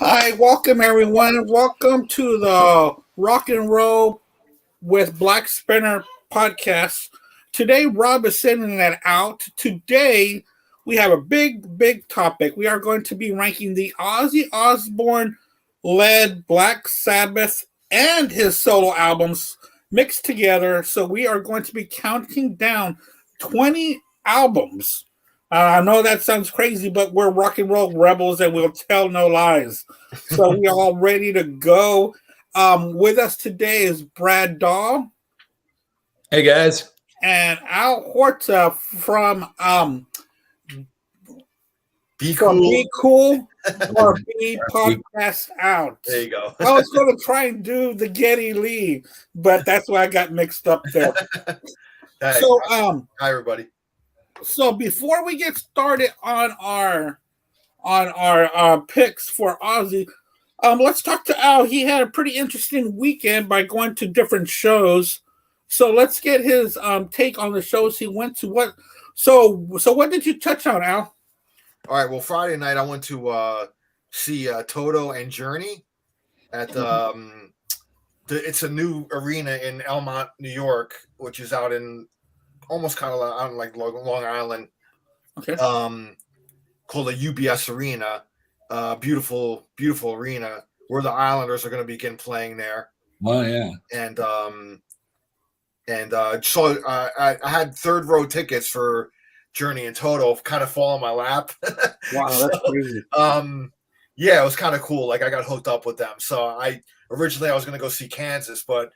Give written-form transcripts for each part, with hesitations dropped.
Hi, welcome everyone. Welcome to the Rock and Roll with Black Spinner podcast. Today, Rob is sending that out. Today, we have a big topic. We are going to be ranking the Ozzy Osbourne led Black Sabbath and his solo albums mixed together. So, we are going to be counting down 20 albums. I know that sounds crazy, but we're rock and roll rebels and we'll tell no lies. So, we are all ready to go. With us today is Brad Dahl. Hey guys. And Al Horta from Be Cool. Be Cool or Be Podcast Out. There you go. I was going to try and do the Geddy Lee, but that's why I got mixed up there. Hey, So, hi everybody. So before we get started on our picks for Ozzy, let's talk to Al. He had a pretty interesting weekend by going to different shows. So let's get his take on the shows he went to. So what did you touch on, Al? All right. Well, Friday night I went to see Toto and Journey at it's a new arena in Elmont, New York, which is out in almost kind of on like Long Island. Okay. Called the UBS Arena. Beautiful arena where the Islanders are going to begin playing there. Oh yeah. So I had third row tickets for Journey and Toto kind of fall in my lap. Wow, that's crazy. Yeah, it was kind of cool. Like I got hooked up with them. So originally I was going to go see Kansas, but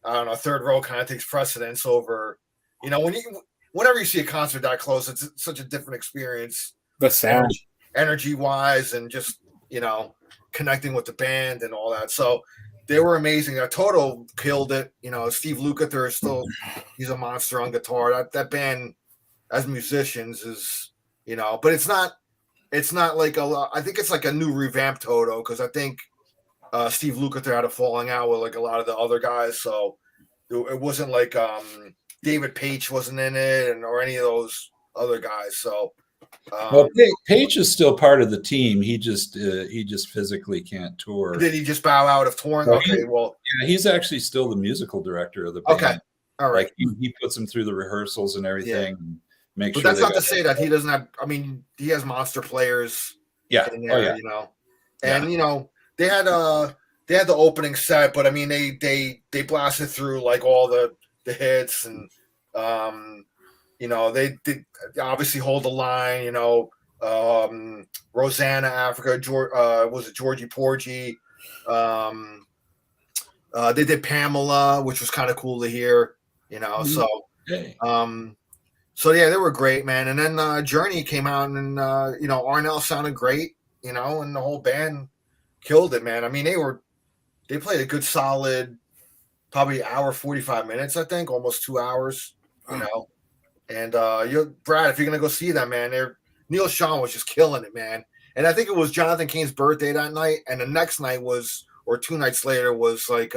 I don't know. Third row kind of takes precedence over. Whenever you see a concert that close, it's such a different experience. The sound, energy wise, and just connecting with the band and all that. So. They were amazing. Toto killed it. Steve Lukather is he's a monster on guitar. That band as musicians is, but it's not like I think it's like a new revamped Toto because I think Steve Lukather had a falling out with like a lot of the other guys. So it wasn't like David Page wasn't in it or any of those other guys. So. Well, Page is still part of the team. He just physically can't tour. Did he just bow out of touring? Okay, yeah, he's actually still the musical director of the band. Okay, all right. Like he puts them through the rehearsals and everything. Yeah. Make but sure. That's not to say that he doesn't have. I mean, he has monster players. Yeah. In there, and they had the opening set, but I mean they blasted through like all the hits and. They obviously hold the line, Rosanna, Africa, was it Georgie Porgy? They did Pamela, which was kind of cool to hear, so, so yeah, they were great, man. And then Journey came out and, Arnell sounded great, and the whole band killed it, man. I mean, they played a good solid, probably hour, 45 minutes, I think, almost 2 hours, And Brad, if you're gonna go see them, man, Neil Sean was just killing it, man. And I think it was Jonathan Cain's birthday that night, and the next night or 2 nights later was like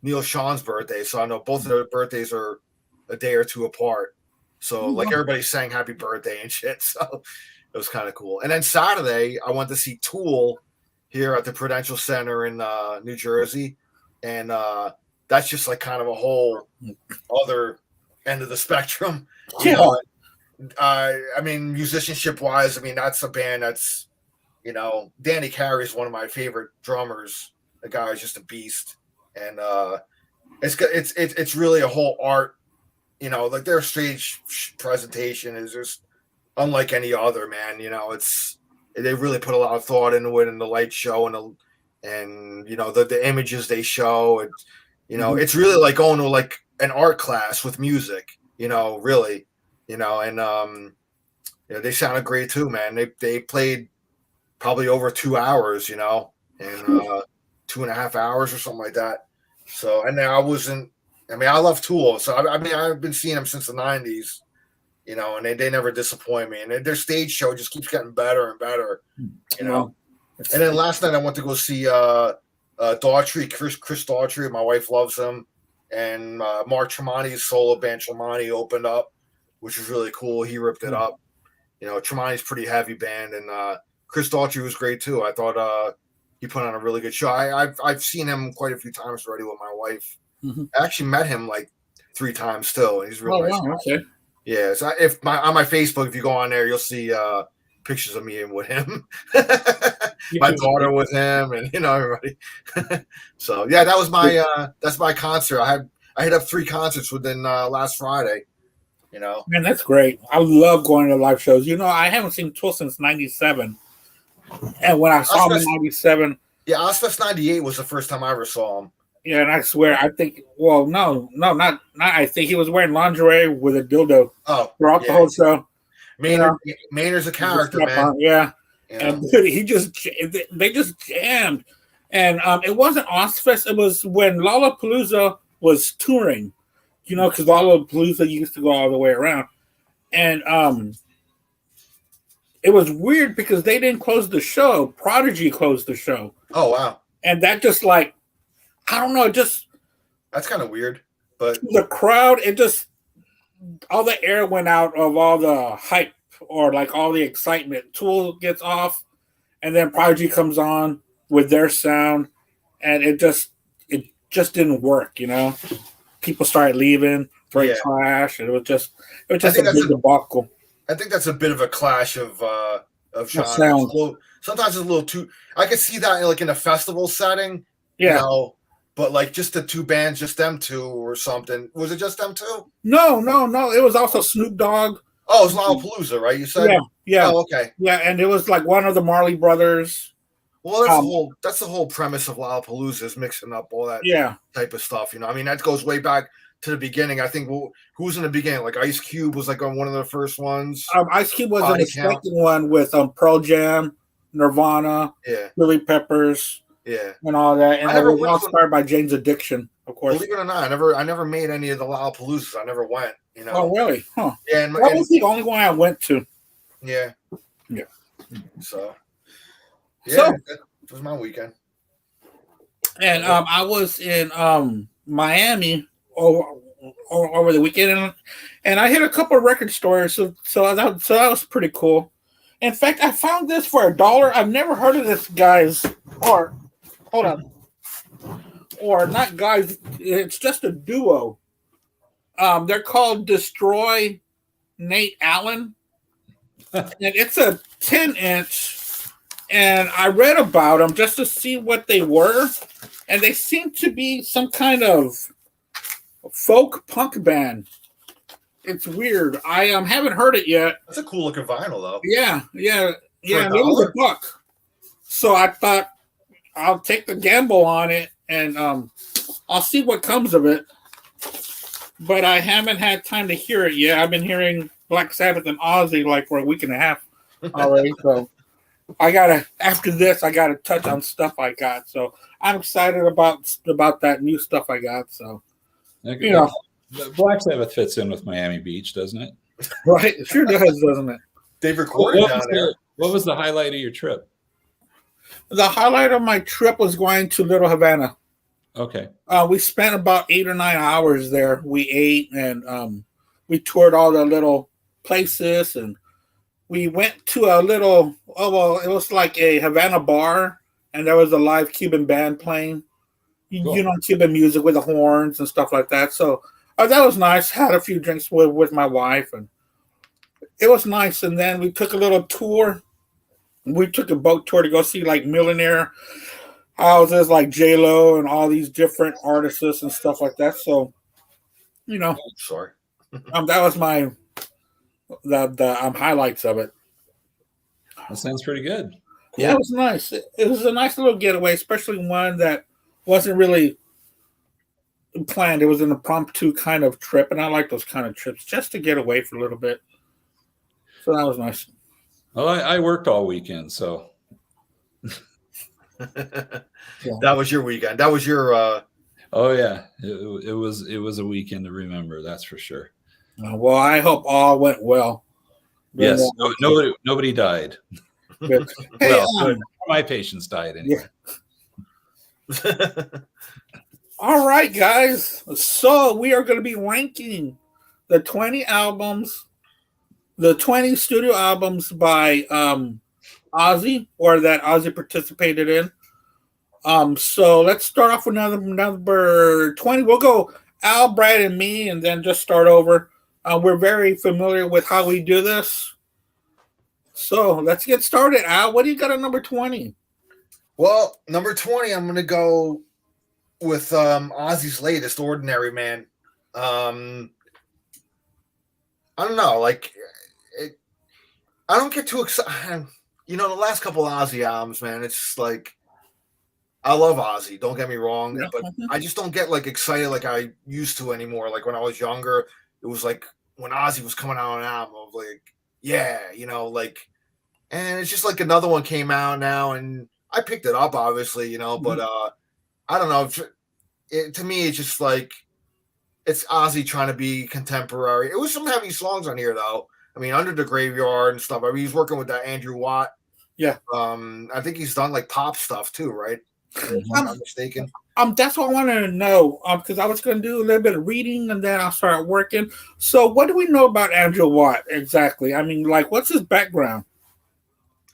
Neil Sean's birthday. So I know both of their birthdays are a day or two apart. So like everybody sang happy birthday and shit. So it was kind of cool. And then Saturday, I went to see Tool here at the Prudential Center in New Jersey, and that's just like kind of a whole other end of the spectrum. I mean, musicianship wise, I mean, that's a band that's, Danny Carey is one of my favorite drummers. The guy is just a beast. And it's really a whole art, like their stage presentation is just unlike any other, man. They really put a lot of thought into it, and the light show and the images they show. And, it's really like going to like an art class with music, really, and they sounded great too, man. They played probably over 2 hours, and 2.5 hours or something like that. So, and I love Tool. So, I've been seeing them since the 90s, and they never disappoint me. And their stage show just keeps getting better and better, And then last night I went to go see Daughtry, Chris Daughtry. My wife loves him. And Mark Tremonti's solo band Tremonti opened up, which was really cool. He ripped it up. Tremonti's pretty heavy band, and Chris Daughtry was great too. I thought he put on a really good show. I've seen him quite a few times already with my wife. Mhm. I actually met him like 3 times still. He's a real nice. Wow, okay. Yeah, so on my Facebook, if you go on there, you'll see pictures of me and with him. My daughter with him, and everybody. So yeah, that was that's my concert. I hit up 3 concerts within last Friday. Man, that's great. I love going to live shows. I haven't seen Tool since '97, and when I saw him in '97, yeah, Osmosis '98 was the first time I ever saw him. Yeah, and I swear, I think. Well, no, not. I think he was wearing lingerie with a dildo. Throughout the whole show. Maynard's a character, man. Yeah, and dude, they just jammed, and it wasn't Ozfest. It was when Lollapalooza was touring, because Lollapalooza used to go all the way around, and it was weird because they didn't close the show. Prodigy closed the show. Oh wow! And that just like. I don't know, that's kind of weird, but the crowd, all the air went out of all the hype or like all the excitement. Tool gets off, and then Prodigy comes on with their sound, and it just didn't work. People started leaving, throwing trash, and it was just a big debacle. I think that's a bit of a clash of genres. Sometimes it's a little too. I could see that like in a festival setting. Yeah. But like just the 2 bands, just them 2 or something. Was it just them 2? No. It was also Snoop Dogg. Oh, it was Lollapalooza, right? You said? Yeah. Oh, okay. Yeah, and it was like one of the Marley Brothers. Well, that's the whole premise of Lollapalooza is mixing up all that type of stuff. I mean, that goes way back to the beginning. I think who was in the beginning? Like Ice Cube was like on one of the first ones. Ice Cube was in the second one with Pearl Jam, Nirvana, Chili Peppers. Yeah, and all that, and it was all inspired by Jane's Addiction, of course. Believe it or not, I never made any of the Lollapaloozas. I never went. Oh, really? Huh? Yeah, that was the only one I went to. Yeah. So, that was my weekend. And I was in Miami over the weekend, and I hit a couple of record stores, so that was pretty cool. In fact, I found this for $1. I've never heard of this guy's art. Hold on. Or not guys, it's just a duo. They're called Destroy Nate Allen. And it's a 10-inch. And I read about them just to see what they were. And they seem to be some kind of folk punk band. It's weird. I haven't heard it yet. That's a cool looking vinyl, though. Yeah. And it was $1. So I thought, I'll take the gamble on it, and I'll see what comes of it. But I haven't had time to hear it yet. I've been hearing Black Sabbath and Ozzy like for a week and a half already. So after this, I gotta touch on stuff I got. So I'm excited about that new stuff I got. So Black Sabbath fits in with Miami Beach, doesn't it? Right, it sure does, doesn't it? They've recorded down there. What was the highlight of your trip? The highlight of my trip was going to Little Havana. Okay. We spent about 8 or 9 hours there. We ate and we toured all the little places, and we went to a little, it was like a Havana bar, and there was a live Cuban band playing, cool. Cuban music with the horns and stuff like that. So that was nice. Had a few drinks with my wife, and it was nice. And then we took a little tour. We took a boat tour to go see like millionaire houses like J-Lo and all these different artists and stuff like that. So, sorry. That was my the highlights of it. That sounds pretty good. Cool. Yeah, it was nice. It was a nice little getaway, especially one that wasn't really planned. It was an impromptu kind of trip, and I like those kind of trips just to get away for a little bit. So that was nice. Well, I worked all weekend, so. That was your weekend. That was your. Oh yeah, it was a weekend to remember. That's for sure. Well, I hope all went well. Yes, nobody died. Hey, my patients died anyway. Yeah. All right, guys. So we are going to be ranking the 20 albums. The 20 studio albums by Ozzy, or that Ozzy participated in. So let's start off with number 20. We'll go Al, Brad, and me, and then just start over. We're very familiar with how we do this. So let's get started. Al, what do you got at number 20? Well, number 20, I'm gonna go with Ozzy's latest, Ordinary Man. I don't know, like I don't get too excited. The last couple of Ozzy albums, man, it's just like I love Ozzy. Don't get me wrong, Yeah. but I just don't get like excited like I used to anymore. Like when I was younger, it was like when Ozzy was coming out on an album, I was like, yeah, and it's just like another one came out now, and I picked it up, obviously, but I don't know. To me, it's just like it's Ozzy trying to be contemporary. It was some heavy songs on here, though. I mean, Under the Graveyard and stuff. I mean, he's working with that Andrew Watt. Yeah. I think he's done like pop stuff too, right? If I'm not mistaken. That's what I wanted to know. Because I was going to do a little bit of reading and then I'll start working. So, what do we know about Andrew Watt exactly? I mean, like, what's his background?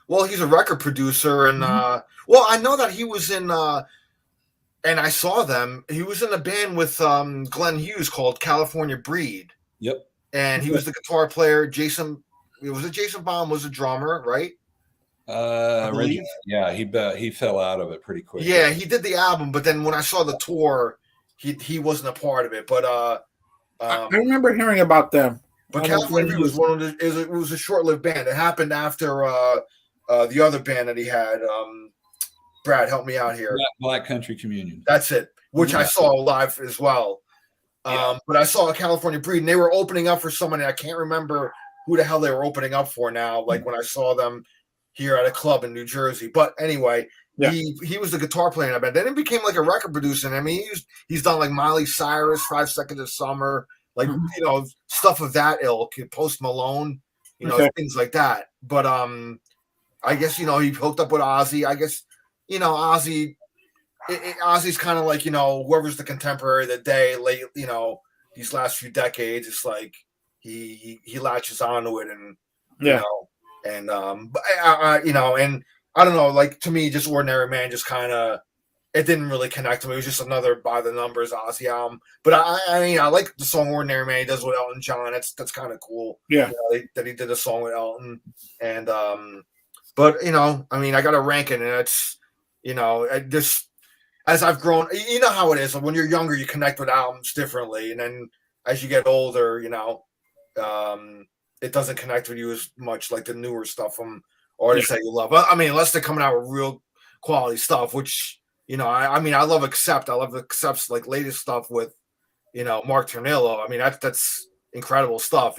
Well, he's a record producer, and I know that he was in. And I saw them. He was in a band with Glenn Hughes called California Breed. Yep. And he was the guitar player. Jason Baum was a drummer, right? Yeah, he fell out of it pretty quick. Yeah, he did the album, but then when I saw the tour, he wasn't a part of it. But I remember hearing about them. But California Breed was it was a short-lived band. It happened after the other band that he had. Brad, help me out here. Black Country Communion. That's it, which I saw live as well. But I saw a California Breed, and they were opening up for somebody. I can't remember who the hell they were opening up for now. Like when I saw them here at a club in New Jersey. But anyway, he was the guitar player in that band. Then he became like a record producer. I mean, he's done like Miley Cyrus, 5 Seconds of Summer, like stuff of that ilk. Post Malone, things like that. But I guess he hooked up with Ozzy. I guess Ozzy. Ozzy's kind of like whoever's the contemporary of the day, late these last few decades. It's like he latches onto it, and and and I don't know. Like to me, just Ordinary Man, just kind of it didn't really connect to me. It was just another by the numbers Ozzy album. But I mean, I like the song Ordinary Man he does with Elton John. That's kind of cool. Yeah, that he did a song with Elton, and but I mean, I got to rank it, and it's just. As I've grown, you know how it is. When you're younger, you connect with albums differently, and then as you get older, it doesn't connect with you as much like the newer stuff from artists that you love. I mean, unless they're coming out with real quality stuff, which I mean, I love Accept. I love Accept's like latest stuff with Mark Tornillo. I mean, that's incredible stuff.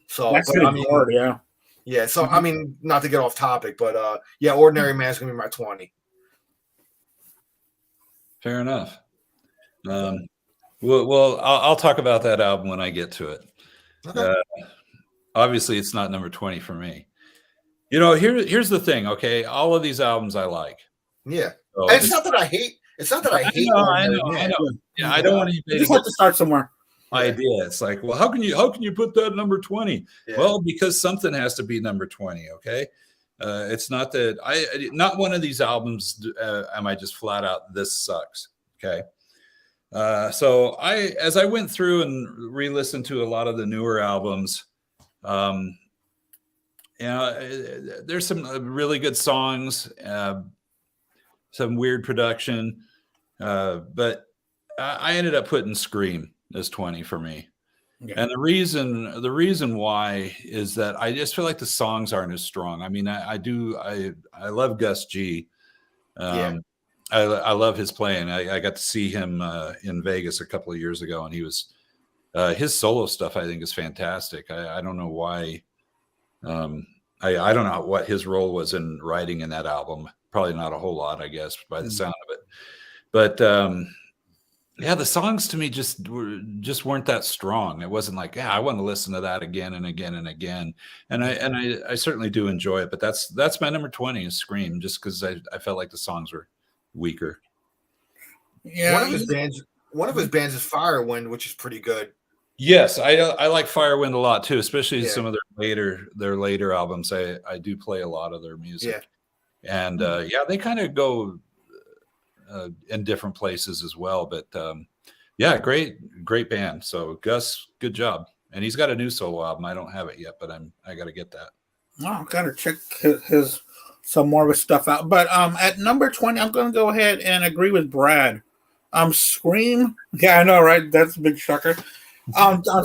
So that's but, I mean, hard, yeah. Yeah. So I mean, not to get off topic, but Ordinary Man's gonna be my 20. Fair enough. Well, I'll talk about that album when I get to it. Okay. Obviously, it's not number 20 for me. Here's the thing. Okay, all of these albums I like. Yeah, so it's not that I hate. It's not that I hate. I know. Yeah, I don't want to. You just have to start somewhere. Idea. It's like, well, how can you put that number 20? Yeah. Well, because something has to be number 20. Okay. It's not that not one of these albums am I just flat out this sucks. Okay. So as I went through and re-listened to a lot of the newer albums, there's some really good songs, some weird production, but I ended up putting Scream as 20 for me. Yeah. And the reason why is that I just feel like the songs aren't as strong. I mean, I love Gus G. I love his playing. I got to see him in Vegas a couple of years ago, and he was his solo stuff I think is fantastic. I don't know why. I don't know what his role was in writing in that album. Probably not a whole lot, I guess, by the sound of it. But yeah, the songs to me just weren't that strong. It wasn't like, I want to listen to that again and again and again. And I certainly do enjoy it. But that's my number 20 is Scream, just because I felt like the songs were weaker. Yeah, one of his bands is Firewind, which is pretty good. Yes, I like Firewind a lot too, especially some of their later albums. I do play a lot of their music. Yeah. And they kind of go in different places as well. But yeah, great band. So Gus, good job. And he's got a new solo album. I don't have it yet, but I got to get that. Oh, I've got to check his some more of his stuff out. But at number 20, I'm going to go ahead and agree with Brad. Scream. Yeah, I know, right? That's a big shocker.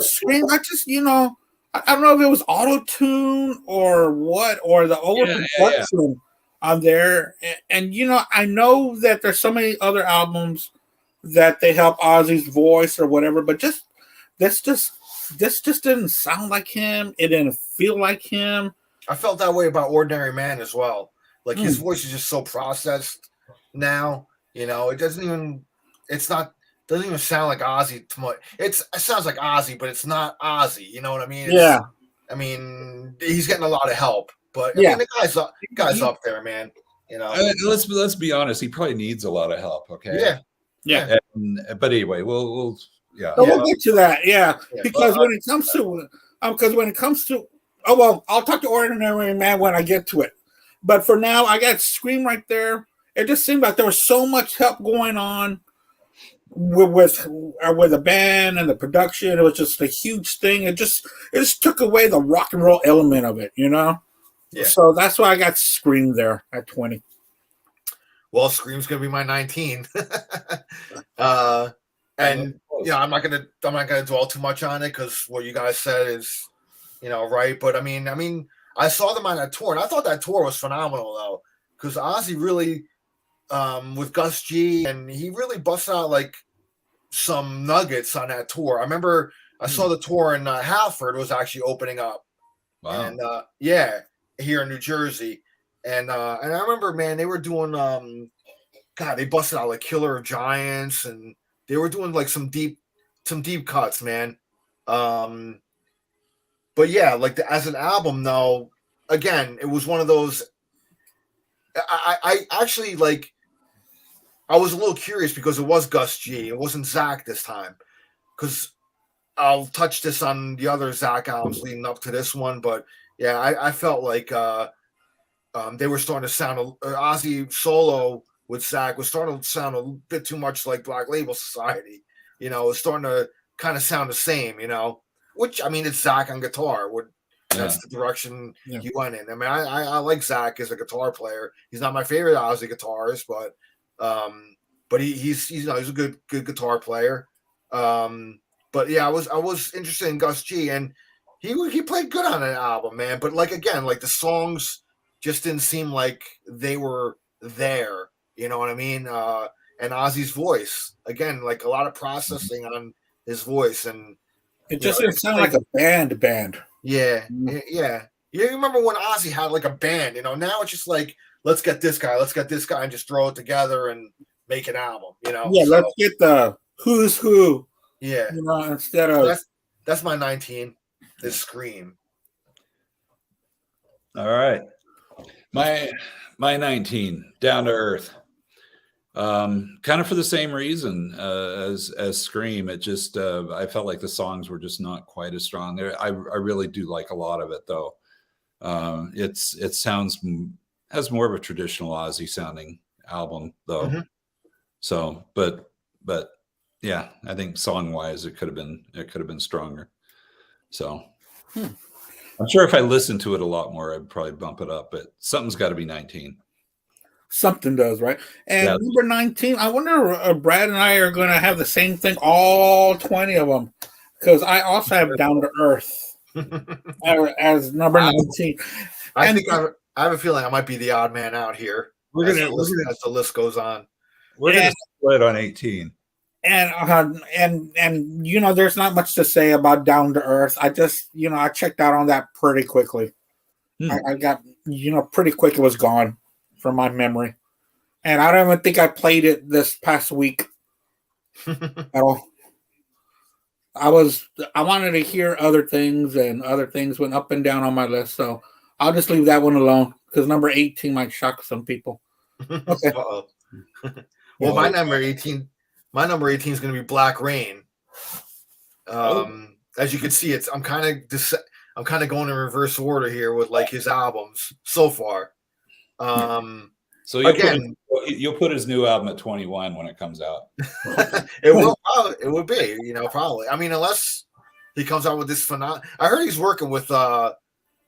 Scream. I just, I don't know if it was auto tune or what, or the overproduction on there. And I know that there's so many other albums that they help Ozzy's voice or whatever, but this just didn't sound like him. It didn't feel like him. I felt that way about Ordinary Man as well. Like his voice is just so processed now. It doesn't even sound like Ozzy too much. It sounds like Ozzy, but it's not Ozzy. You know what I mean? I mean, he's getting a lot of help, but I mean, the guy's up there, man. Let's be honest. He probably needs a lot of help. Okay. Yeah. But anyway, we'll get to that. Yeah. Because when it comes to, I'll talk to Ordinary Man when I get to it. But for now, I got Scream right there. It just seemed like there was so much help going on with the band and the production. It was just a huge thing. It just took away the rock and roll element of it, Yeah. So that's why I got Scream there at 20. Well, Scream's gonna be my 19. And I'm not gonna dwell too much on it because what you guys said is, right. But I mean, I saw them on that tour, and I thought that tour was phenomenal though, because Ozzy really, with Gus G, and he really busted out like some nuggets on that tour. I remember I saw the tour in Halford was actually opening up. Wow. And here in New Jersey. And I remember, man, they were doing they busted out like Killer of Giants, and they were doing like some deep cuts, man. But yeah, like as an album though, again, it was one of those. I actually like. I was a little curious because it was Gus G. It wasn't Zach this time, because I'll touch this on the other Zach albums leading up to this one. But yeah, I felt like they were starting to sound Ozzy solo with Zach was starting to sound a bit too much like Black Label Society. It was starting to kind of sound the same. Which I mean, it's Zach on guitar. That's the direction he went in. I mean, I like Zach as a guitar player. He's not my favorite Ozzy guitarist, but he's a good guitar player. But yeah, I was interested in Gus G, and he played good on an album, man. But like again, like the songs just didn't seem like they were there. You know what I mean? And Ozzy's voice again, like a lot of processing on his voice, and it just didn't sound like a band. Yeah, yeah. You remember when Ozzy had like a band? Now it's just like, let's get this guy, and just throw it together and make an album. Yeah, so, let's get the who's who. Yeah, instead of that's my 19 is Scream. All right, my 19, Down to Earth. Kind of for the same reason as Scream. It just I felt like the songs were just not quite as strong. I really do like a lot of it though. It has more of a traditional Ozzy sounding album though. Mm-hmm. So, but yeah, I think song wise it could have been stronger. So I'm sure if I listened to it a lot more, I'd probably bump it up, but something's got to be 19. Something does, right? And number 19, I wonder if Brad and I are going to have the same thing, all 20 of them, because I also have Down to Earth as number 19. I have a feeling I might be the odd man out here. As the list goes on. We're going to split on 18. And there's not much to say about Down to Earth. I just, I checked out on that pretty quickly. I got, pretty quick it was gone from my memory. And I don't even think I played it this past week at all. I wanted to hear other things, and other things went up and down on my list. So I'll just leave that one alone, because number 18 might shock some people. Okay. Well, my number 18 is going to be Black Rain. As you can see, I'm kind of going in reverse order here with like his albums so far. So you'll put his new album at 21 when it comes out. It will. It would be. Probably. I mean, unless he comes out with this phenomenal. I heard he's working with. I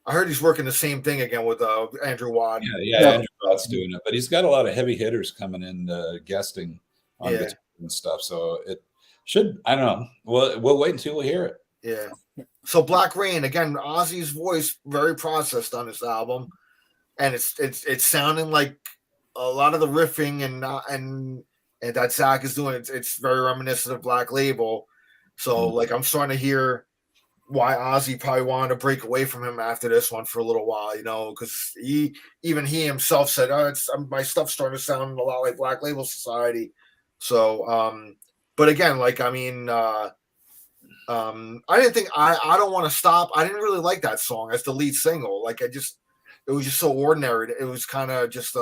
heard he's working the same thing again with Andrew Watt. Yeah. Andrew Watt's doing it, but he's got a lot of heavy hitters coming in guesting on guitar and stuff. So it should. I don't know. We'll wait until we hear it. Yeah. So Black Rain again. Ozzy's voice very processed on this album, and it's sounding like a lot of the riffing and that Zach is doing. It's very reminiscent of Black Label. So like I'm starting to hear why Ozzy probably wanted to break away from him after this one for a little while, because he himself said, my stuff's starting to sound a lot like Black Label Society. So, but again, like, I mean, I didn't think I Don't Want to Stop. I didn't really like that song as the lead single. Like, it was just so ordinary. It was kind of just,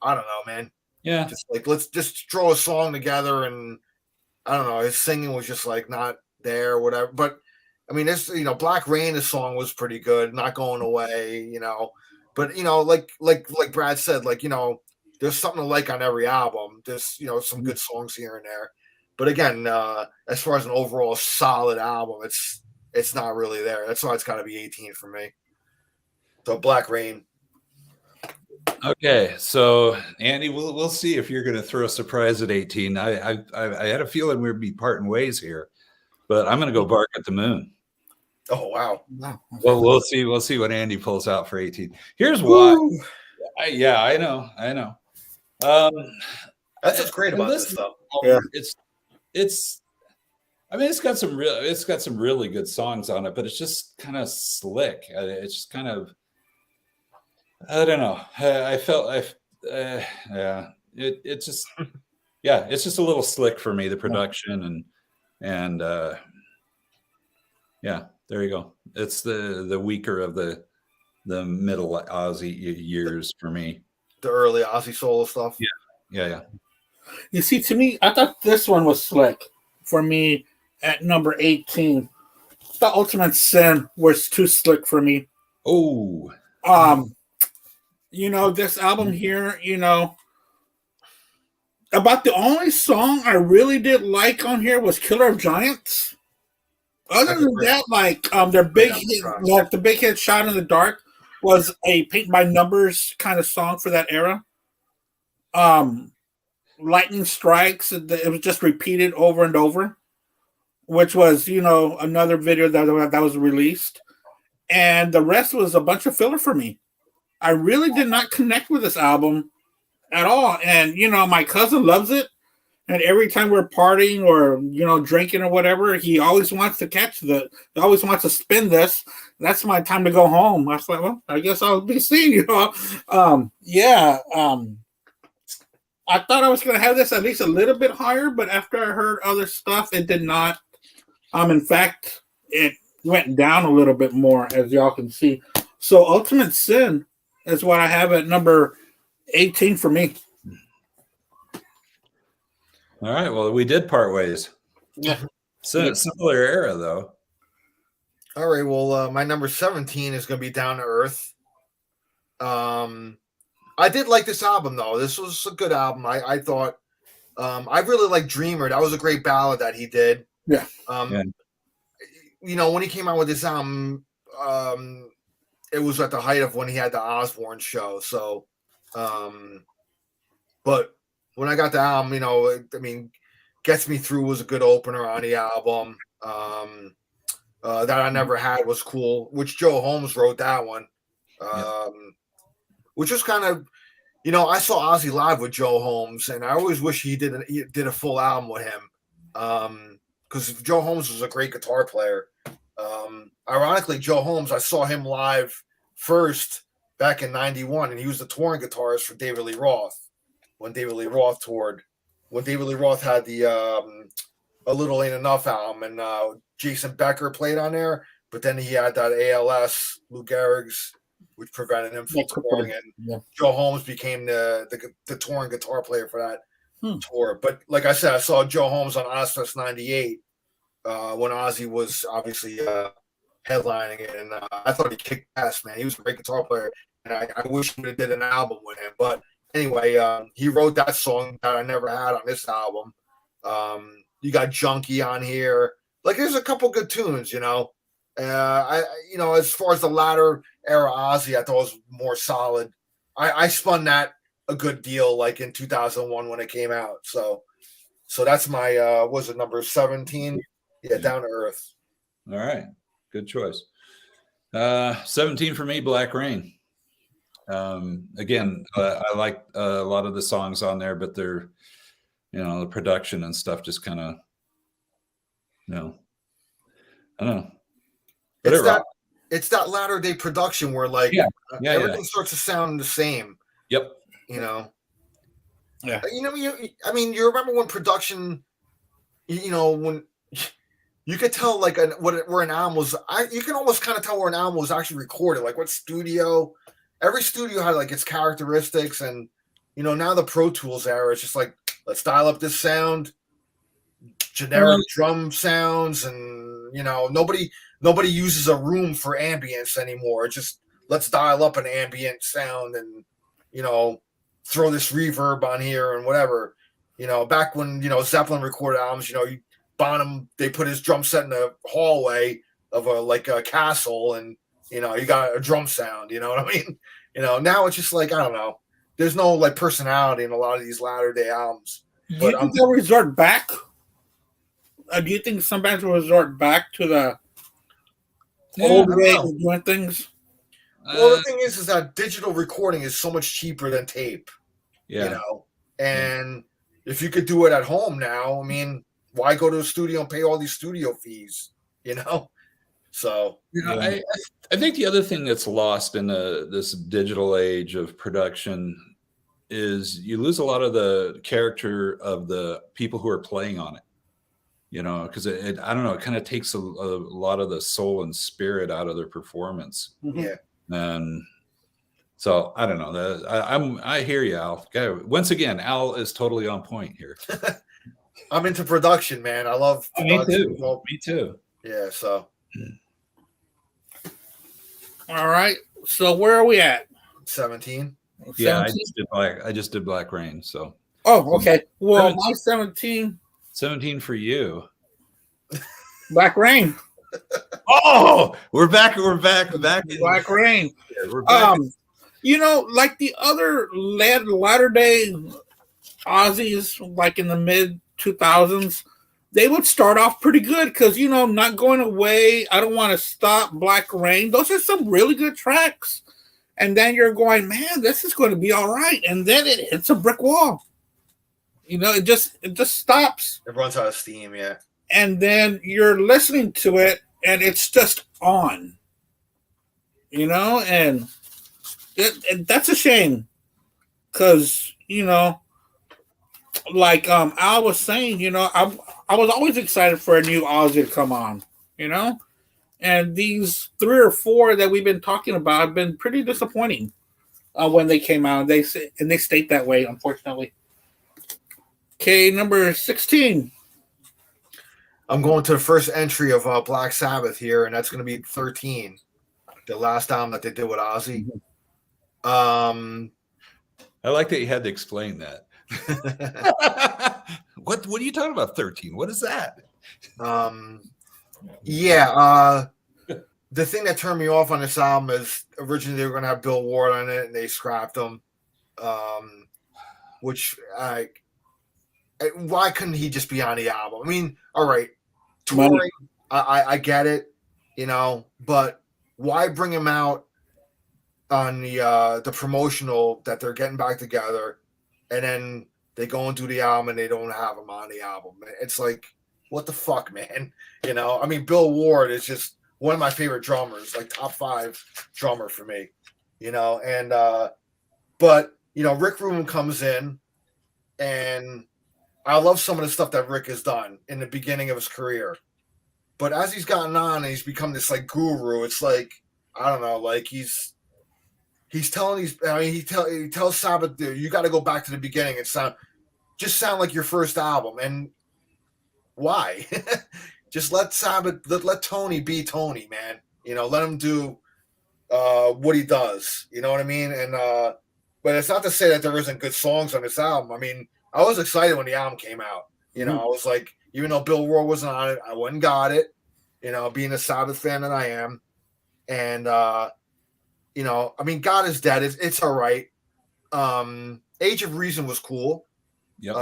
I don't know, man. Yeah. Just like, let's just throw a song together. And I don't know, his singing was just like not there or whatever. But I mean, this, Black Rain, the song was pretty good, Not Going Away, but like Brad said, like, there's something to like on every album. There's, some good songs here and there. But again, as far as an overall solid album, it's not really there. That's why it's got to be 18 for me. So Black Rain. Okay, so Andy, we'll see if you're going to throw a surprise at 18. I had a feeling we'd be parting ways here, but I'm going to go Bark at the Moon. Oh wow! Well, we'll see. We'll see what Andy pulls out for 18. Here's why. I know. That's what's great about this stuff. Yeah, it's. I mean, it's got some really good songs on it, but it's just kind of slick. It's just kind of. I don't know. It's just a little slick for me, the production and there you go. It's the weaker of the middle Ozzy years for me. The early Ozzy solo stuff. Yeah. You see, to me, I thought this one was slick for me at number 18. The Ultimate Sin was too slick for me. Oh. This album here, about the only song I really did like on here was Killer of Giants. Other than that, like their big hit, like the big hit Shot in the Dark was a paint by numbers kind of song for that era. Lightning Strikes, it was just repeated over and over, which was, another video that was released. And the rest was a bunch of filler for me. I really did not connect with this album at all. And, my cousin loves it. And every time we're partying or, drinking or whatever, he always wants to he always wants to spin this. That's my time to go home. I was like, well, I guess I'll be seeing you. I thought I was going to have this at least a little bit higher, but after I heard other stuff, it did not. In fact, it went down a little bit more, as y'all can see. So Ultimate Sin is what I have at number 18 for me. All right. Well, we did part ways. Yeah. Similar era, though. All right. Well, my number 17 is going to be Down to Earth. I did like this album, though. This was a good album. I thought. I really liked Dreamer. That was a great ballad that he did. Yeah. When he came out with this album, it was at the height of when he had the Osbourne show. So, but when I got the album, Gets Me Through was a good opener on the album. That I Never Had was cool, which Joe Holmes wrote that one. Which was kind of, I saw Ozzy live with Joe Holmes, and I always wish he did a full album with him. Because Joe Holmes was a great guitar player. Ironically, Joe Holmes, I saw him live first back in '91, and he was the touring guitarist for David Lee Roth when David Lee Roth toured. When David Lee Roth had the A Little Ain't Enough album, and Jason Becker played on there, but then he had that ALS, Lou Gehrig's, which prevented him from touring, and Joe Holmes became the touring guitar player for that tour. But like I said, I saw Joe Holmes on Ozfest '98 when Ozzy was obviously headlining it, and I thought he kicked ass, man. He was a great guitar player, and I wish we did an album with him. But anyway, he wrote that song that I never had on this album. You got Junkie on here. Like, there's a couple good tunes, you know. As far as the latter era Ozzy, I thought was more solid. I spun that a good deal, like in 2001 when it came out. So that's my was it number 17? Yeah, Down to Earth. All right, good choice. 17 for me, Black Rain. Again, I like a lot of the songs on there, but they're, the production and stuff just kind of, I don't know. It's that latter day production where everything starts to sound the same. Yep. Yeah. Yeah. You remember when production, when you could tell like where an album was. You can almost kind of tell where an album was actually recorded, like what studio. Every studio had like its characteristics, and now the Pro Tools era, it's just like, let's dial up this sound, generic drum sounds, and nobody uses a room for ambience anymore. Just let's dial up an ambient sound and throw this reverb on here and whatever. Back when Zeppelin recorded albums, Bonham, they put his drum set in the hallway of a castle, and you got a drum sound. You know what I mean? Now it's just like, I don't know. There's no like personality in a lot of these latter day albums. Do you think they'll resort back? Do you think some bands will resort back to the old way of doing things? Well, the thing is that digital recording is so much cheaper than tape. Yeah. And if you could do it at home now, I mean, why go to a studio and pay all these studio fees? So I think the other thing that's lost in this digital age of production is you lose a lot of the character of the people who are playing on it. Because I don't know, it kind of takes a lot of the soul and spirit out of their performance. Yeah. And so I don't know. I hear you, Al. Once again, Al is totally on point here. I'm into production, man. I love production. Me too. Yeah. So. All right. So where are we at? 17. Yeah, 17? I just did Black Rain. So. Oh, okay. Well, my 17. 17 for you. Black Rain. Oh, we're back. Back in Black Rain. Yeah, we're back. Like the other latter day Aussies, like in the mid 2000s, they would start off pretty good because Not Going Away, I Don't Want to Stop, Black Rain. Those are some really good tracks. And then you're going, man, this is going to be all right. And then it hits a brick wall. It just stops. It runs out of steam, yeah. And then you're listening to it, and it's just on. And that's a shame. Because, like Al was saying, I was always excited for a new Ozzy to come on, And these 3 or 4 that we've been talking about have been pretty disappointing when they came out. They state that way, unfortunately. Okay, number 16. I'm going to the first entry of Black Sabbath here, and that's going to be 13, the last album that they did with Ozzy. I like that you had to explain that. What are you talking about? 13? What is that? The thing that turned me off on this album is originally they were going to have Bill Ward on it, and they scrapped him. Which why couldn't he just be on the album? I mean, all right, touring, I get it, but why bring him out on the promotional that they're getting back together, and then they go and do the album and they don't have him on the album? It's like, what the fuck, man? I mean, Bill Ward is just one of my favorite drummers, like top 5 drummer for me, but Rick Rubin comes in, and I love some of the stuff that Rick has done in the beginning of his career. But as he's gotten on and he's become this like guru, it's like, I don't know, like he's telling he tells Sabbath, you got to go back to the beginning and sound like your first album. And why? Just let Sabbath, let Tony be Tony, man. Let him do what he does. You know what I mean? And but it's not to say that there isn't good songs on this album. I mean, I was excited when the album came out. You know, I was like, even though Bill Ward wasn't on it, I went and got it. You know, being a Sabbath fan that I am, and you know, I mean, God Is Dead. It's all right. Age of Reason was cool. Yep.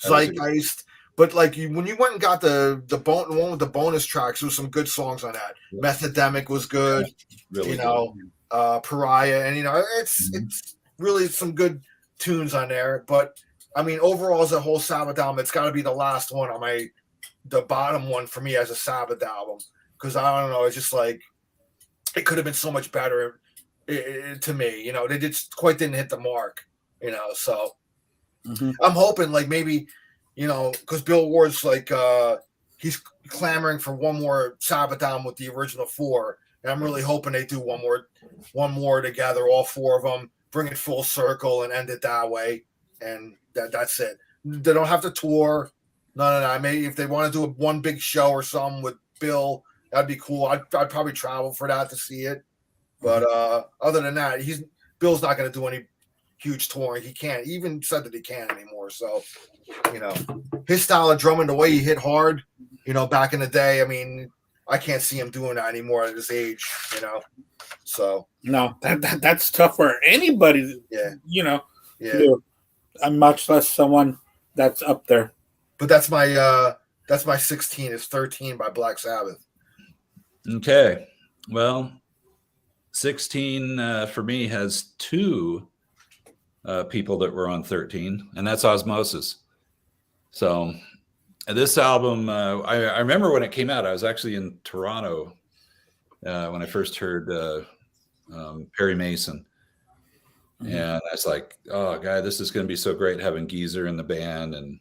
Zeitgeist. But like when you went and got the one with the bonus tracks, there was some good songs on that. Yep. Methodemic was good. Yeah, really, you know, good. Pariah, and you know, it's really some good tunes on there. But I mean, overall, as a whole Sabbath album, it's got to be the last one on the bottom one for me as a Sabbath album, because I don't know, it's just like it could have been so much better to me. You know, they just quite didn't hit the mark. You know, so I'm hoping like maybe. You know, because Bill Ward's like he's clamoring for one more Sabbath album with the original 4, and I'm really hoping they do one more together, all 4 of them, bring it full circle and end it that way, and that's it. They don't have to tour, none of that. Maybe if they want to do one big show or something with Bill, that'd be cool. I'd probably travel for that to see it, but other than that, Bill's not going to do any huge touring. He can't. He even said that he can't anymore. So, you know, his style of drumming, the way he hit hard, you know, back in the day, I mean, I can't see him doing that anymore at his age, you know. So no, that's tough for anybody. Yeah, you know. Yeah, do. And much less someone that's up there. But that's my 16. It's 13 by Black Sabbath. Okay, well, 16 for me has 2 people that were on 13, and that's Osmosis. So this album, I remember when it came out, I was actually in Toronto when I first heard Perry Mason. And I was like, oh, God, this is going to be so great having Geezer in the band and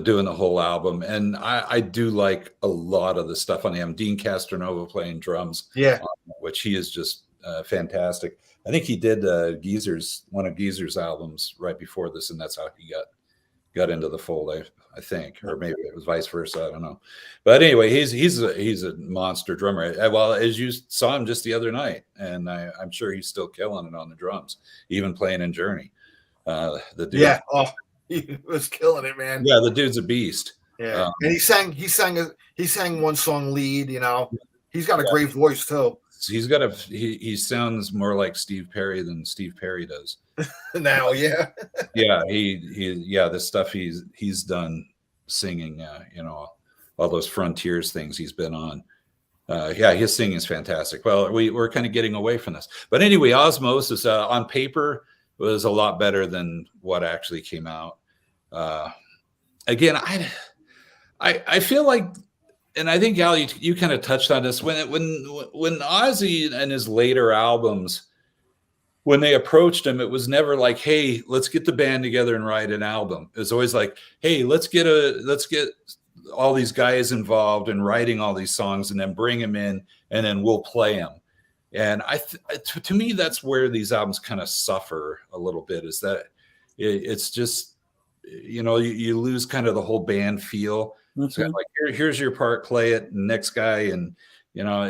doing the whole album. And I do like a lot of the stuff on him. Dean Castronova playing drums, which he is just fantastic. I think he did one of Geezer's albums right before this, and that's how he got into the fold, I think, or maybe it was vice versa. I don't know. But anyway, he's a monster drummer. Well, as you saw him just the other night, and I'm sure he's still killing it on the drums, even playing in Journey. The dude, he was killing it, man. Yeah, the dude's a beast. Yeah, and he sang one song lead. You know, he's got a great voice too. He sounds more like Steve Perry than Steve Perry does now. Yeah. The stuff he's done singing, you know, all those Frontiers things he's been on. His singing is fantastic. Well, we're kind of getting away from this, but anyway, Osmosis on paper was a lot better than what actually came out. Again, I feel like. And I think, Al, you kind of touched on this when Ozzy and his later albums, when they approached him, it was never like, "Hey, let's get the band together and write an album." It was always like, "Hey, let's get all these guys involved in writing all these songs, and then bring them in, and then we'll play them." And to me, that's where these albums kind of suffer a little bit. Is that it's just, you know, you lose kind of the whole band feel. It's kind of like here's your part, play it, next guy, and you know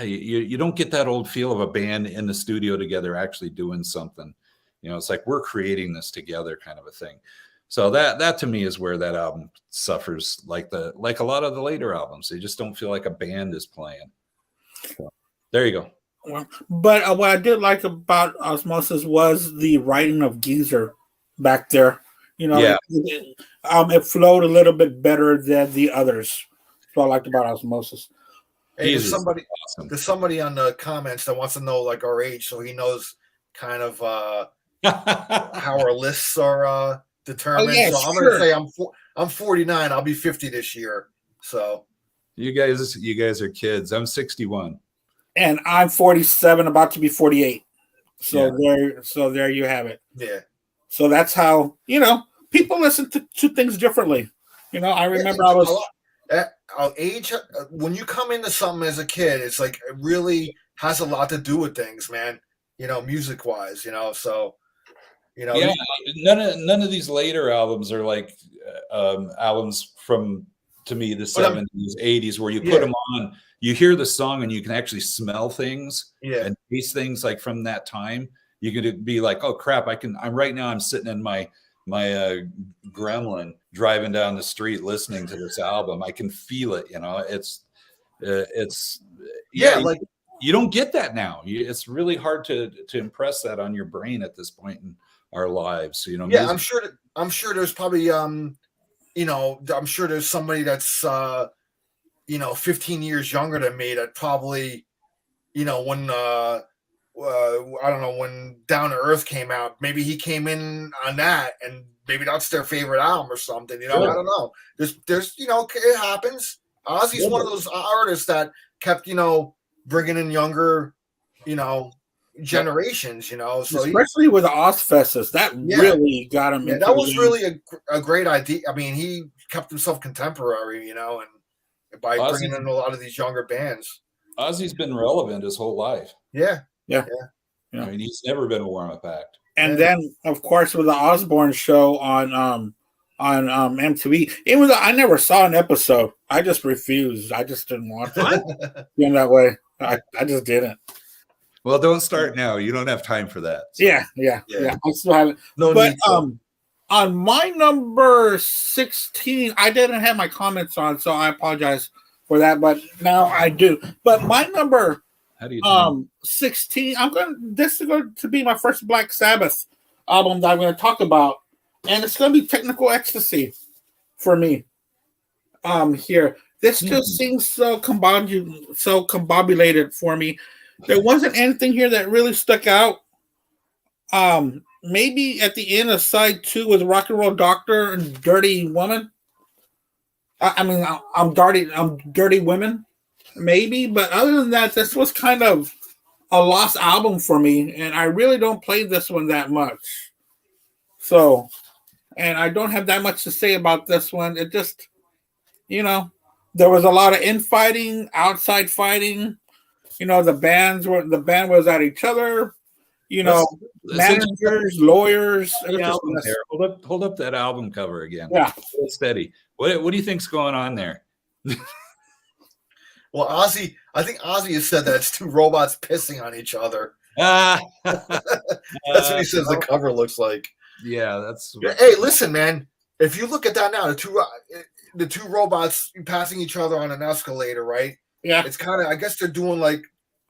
you don't get that old feel of a band in the studio together actually doing something. You know, it's like we're creating this together, kind of a thing. So that to me is where that album suffers, like a lot of the later albums. They just don't feel like a band is playing. So, there you go. Well, but what I did like about Osmosis was the writing of Geezer back there. You know, it flowed a little bit better than the others. That's what I liked about Osmosis. Hey, there's somebody on the comments that wants to know like our age, so he knows kind of how our lists are determined. So I'm going to say I'm 49. I'll be 50 this year. So you guys are kids. I'm 61, and I'm 47, about to be 48. So there you have it. Yeah. So that's how, you know, people listen to things differently. You know, I remember age, when you come into something as a kid, it's like it really has a lot to do with things, man. You know, music wise, you know, so you know. Yeah, none of these later albums are like albums from, to me, the 70s, 80s, where you put them on, you hear the song and you can actually smell things and taste things like from that time. You could be like, oh crap, I'm right now, I'm sitting in my Gremlin driving down the street listening to this album. I can feel it, it's like you don't get that now. It's really hard to impress that on your brain at this point in our lives. I'm sure there's probably I'm sure there's somebody that's 15 years younger than me that probably when I don't know, when Down to Earth came out, maybe he came in on that, and maybe that's their favorite album or something. Sure. I don't know. There's it happens. Ozzy's one of those artists that kept bringing in younger generations. So especially with the Ozfests, that really got him. That was really a great idea. I mean, he kept himself contemporary, and by bringing in a lot of these younger bands. Ozzy's been relevant his whole life. Yeah. I mean, he's never been a warm-up act. And then, of course, with the Osbourne show on MTV, even though I never saw an episode, I just refused. I just didn't want it in that way. I just didn't. Well, don't start now. You don't have time for that. So. Yeah. I still haven't. No, but on my number 16, I didn't have my comments on, so I apologize for that. But now I do. But my number 16, this is going to be my first Black Sabbath album that I'm going to talk about, and it's going to be Technical Ecstasy for me. Here, this just seems so combobulated for me. There wasn't anything here that really stuck out. Maybe at the end of side 2 with Rock and Roll Doctor and Dirty Woman. I'm Dirty Women, maybe, but other than that, this was kind of a lost album for me, and I really don't play this one that much. So, and I don't have that much to say about this one. It just, there was a lot of infighting, outside fighting. The band was at each other. Managers, lawyers. Hold up that album cover again. Yeah, steady. What do you think's going on there? Well, I think Ozzy has said that it's two robots pissing on each other. That's what he says the cover looks like. Yeah, that's. Hey, listen, man. If you look at that now, the two robots passing each other on an escalator, right? Yeah. It's kind of, I guess they're doing like,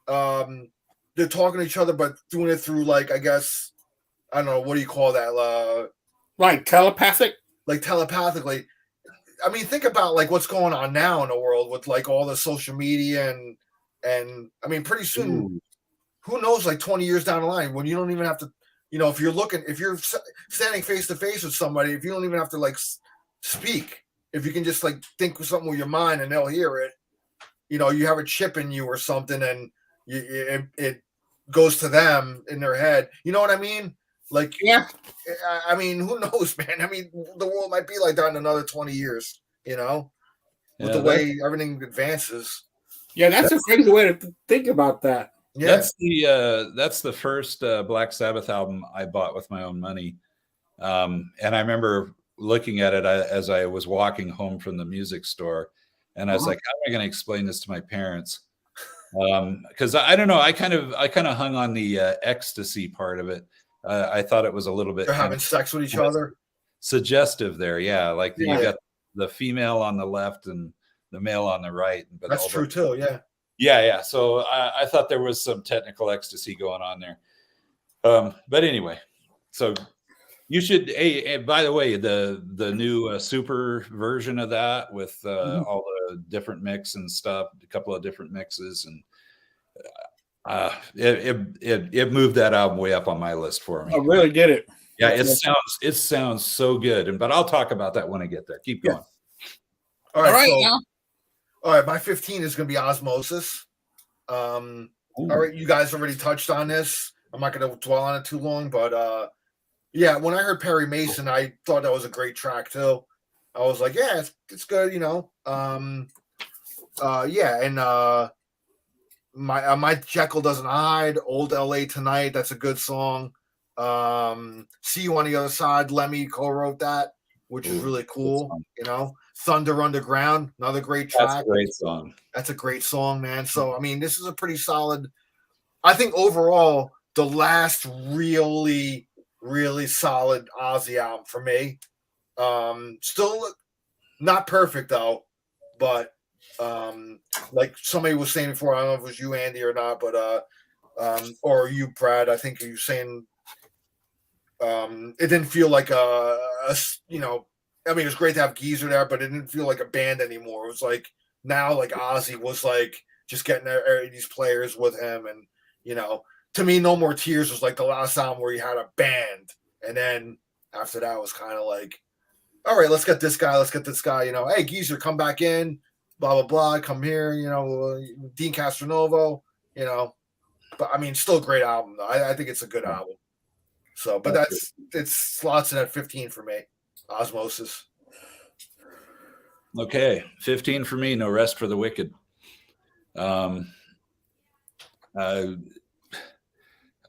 they're talking to each other, but doing it through like, I guess, I don't know, what do you call that? Like telepathic? Like telepathically. I mean, think about like what's going on now in the world with like all the social media and I mean, pretty soon, who knows, like 20 years down the line when you don't even have to, if you're standing face to face with somebody, if you don't even have to like speak, if you can just like think of something with your mind and they'll hear it, you have a chip in you or something and it goes to them in their head. You know what I mean? Like, yeah. I mean, who knows, man? I mean, the world might be like that in another 20 years, with the way everything advances. Yeah, that's a crazy way to think about that. Yeah. That's the first Black Sabbath album I bought with my own money. And I remember looking at it as I was walking home from the music store, and I was like, how am I going to explain this to my parents? Because I don't know, I kind of hung on the ecstasy part of it. I thought it was a little bit. They're having sex with each other. Suggestive there, yeah. Like you got the female on the left and the male on the right. But that's true too, yeah. Yeah. So I thought there was some technical ecstasy going on there. But anyway, so you should. Hey, by the way, the new super version of that with all the different mix and stuff, a couple of different mixes, and it moved that album way up on my list for me. I really did it. Yeah, it sounds so good, but I'll talk about that when I get there. Keep going. All right, my 15 is going to be Osmosis. All right, you guys already touched on this. I'm not going to dwell on it too long, but yeah, when I heard Perry Mason, I thought that was a great track too. I was like, yeah, it's good, yeah, and my Jekyll Doesn't Hide, Old LA Tonight, that's a good song. See You on the Other Side, Lemmy co-wrote that, which is really cool. Thunder Underground, another great track. That's a great song. That's a great song, man. So I mean, this is a pretty solid. I think overall, the last really, really solid Ozzy album for me. Still not perfect though, but like somebody was saying before, I don't know if it was you, Andy, or not, but or you, Brad, I think you were saying it didn't feel like a I mean, it was great to have Geezer there, but it didn't feel like a band anymore. It was like now, like Ozzy was like just getting these players with him, and to me, No More Tears was like the last album where he had a band, and then after that was kind of like, all right, let's get this guy, hey Geezer, come back in, blah blah blah, come here, Dean Castronovo, but I mean, still a great album though. I think it's a good album. So, but it slots in at 15 for me. Osmosis. Okay, 15 for me. No Rest for the Wicked. I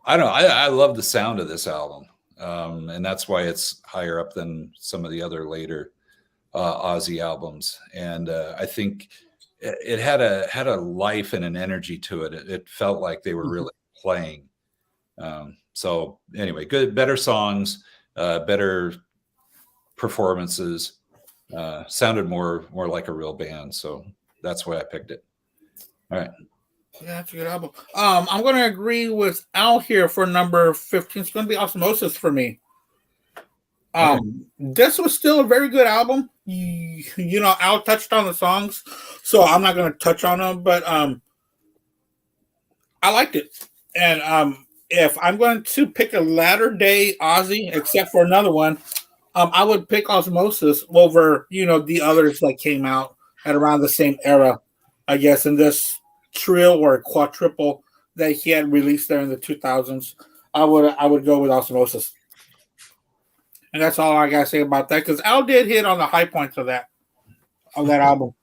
don't know. I love the sound of this album, and that's why it's higher up than some of the other later Ozzy albums. And I think it had a life and an energy to it. It felt like they were really playing. So anyway, better songs, better performances, sounded more like a real band. So that's why I picked it. All right. Yeah, that's a good album. I'm going to agree with Al here for number 15. It's going to be Osmosis for me. This was still a very good album. Al touched on the songs, so I'm not going to touch on them, but I liked it. And if I'm going to pick a latter day Ozzy, except for another one, I would pick Osmosis over, the others that came out at around the same era, I guess, in this trio or quadruple that he had released there in the 2000s. I would go with Osmosis. And that's all I got to say about that, because Al did hit on the high points of that album.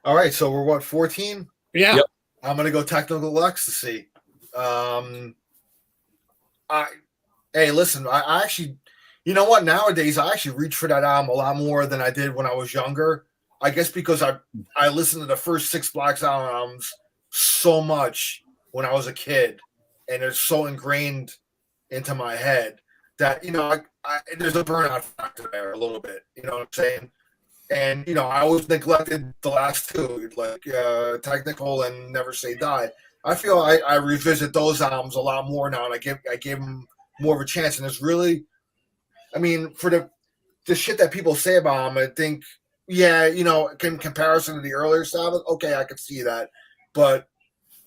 All right, so we're what, 14? Yeah. Yep. I'm going to go Technical Ecstasy. Hey, listen, I actually, you know what? Nowadays, I actually reach for that album a lot more than I did when I was younger. I guess because I listened to the first 6 Black Sabbath albums so much when I was a kid, and it's so ingrained into my head that, there's a burnout factor there a little bit, you know what I'm saying? And, I always neglected the last 2, like Technical and Never Say Die. I feel I revisit those albums a lot more now, and I give them more of a chance. And it's really, I mean, for the shit that people say about them, I think, yeah, in comparison to the earlier Sabbath, okay, I could see that. But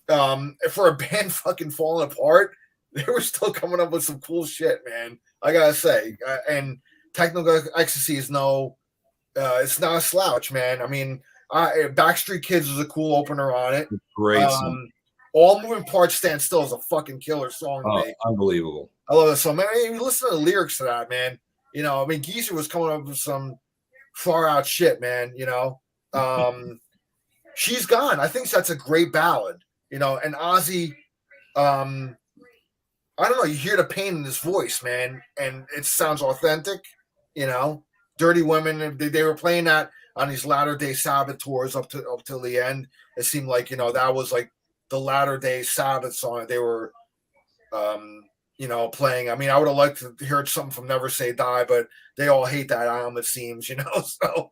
for a band fucking falling apart, they were still coming up with some cool shit, man. I gotta say. And Technical Ecstasy is it's not a slouch, man. I mean, Backstreet Kids was a cool opener on it. Great song. All Moving Parts Stand Still is a fucking killer song to me. Unbelievable. I love it. So, man, you listen to the lyrics to that, man. I mean, Geezer was coming up with some far out shit, man. She's Gone. I think that's a great ballad. And Ozzy, I don't know, you hear the pain in his voice, man, and it sounds authentic. Dirty Women, they were playing that on these Latter Day Sabbath tours up till the end. It seemed like, that was like the Latter Day Sabbath song they were playing. I mean, I would have liked to hear something from Never Say Die, but they all hate that album, it seems, so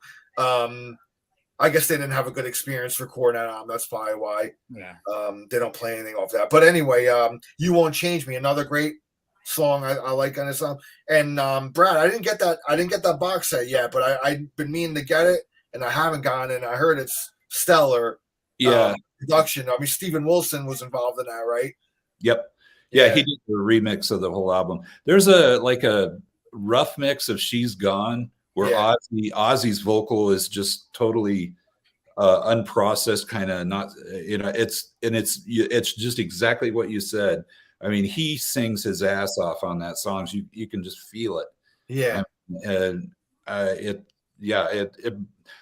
I guess they didn't have a good experience recording that album. That's probably why they don't play anything off that. But anyway, You Won't Change Me, another great song I like on this album. And Brad, I didn't get that box set yet, but I've been meaning to get it, and I haven't gotten it. And I heard it's stellar. Yeah. Production. I mean, Steven Wilson was involved in that, right? Yep. Yeah, he did the remix of the whole album. There's a rough mix of She's Gone, where Ozzy's vocal is just totally unprocessed, kind of not, it's just exactly what you said. I mean, he sings his ass off on that song. So you can just feel it. Yeah.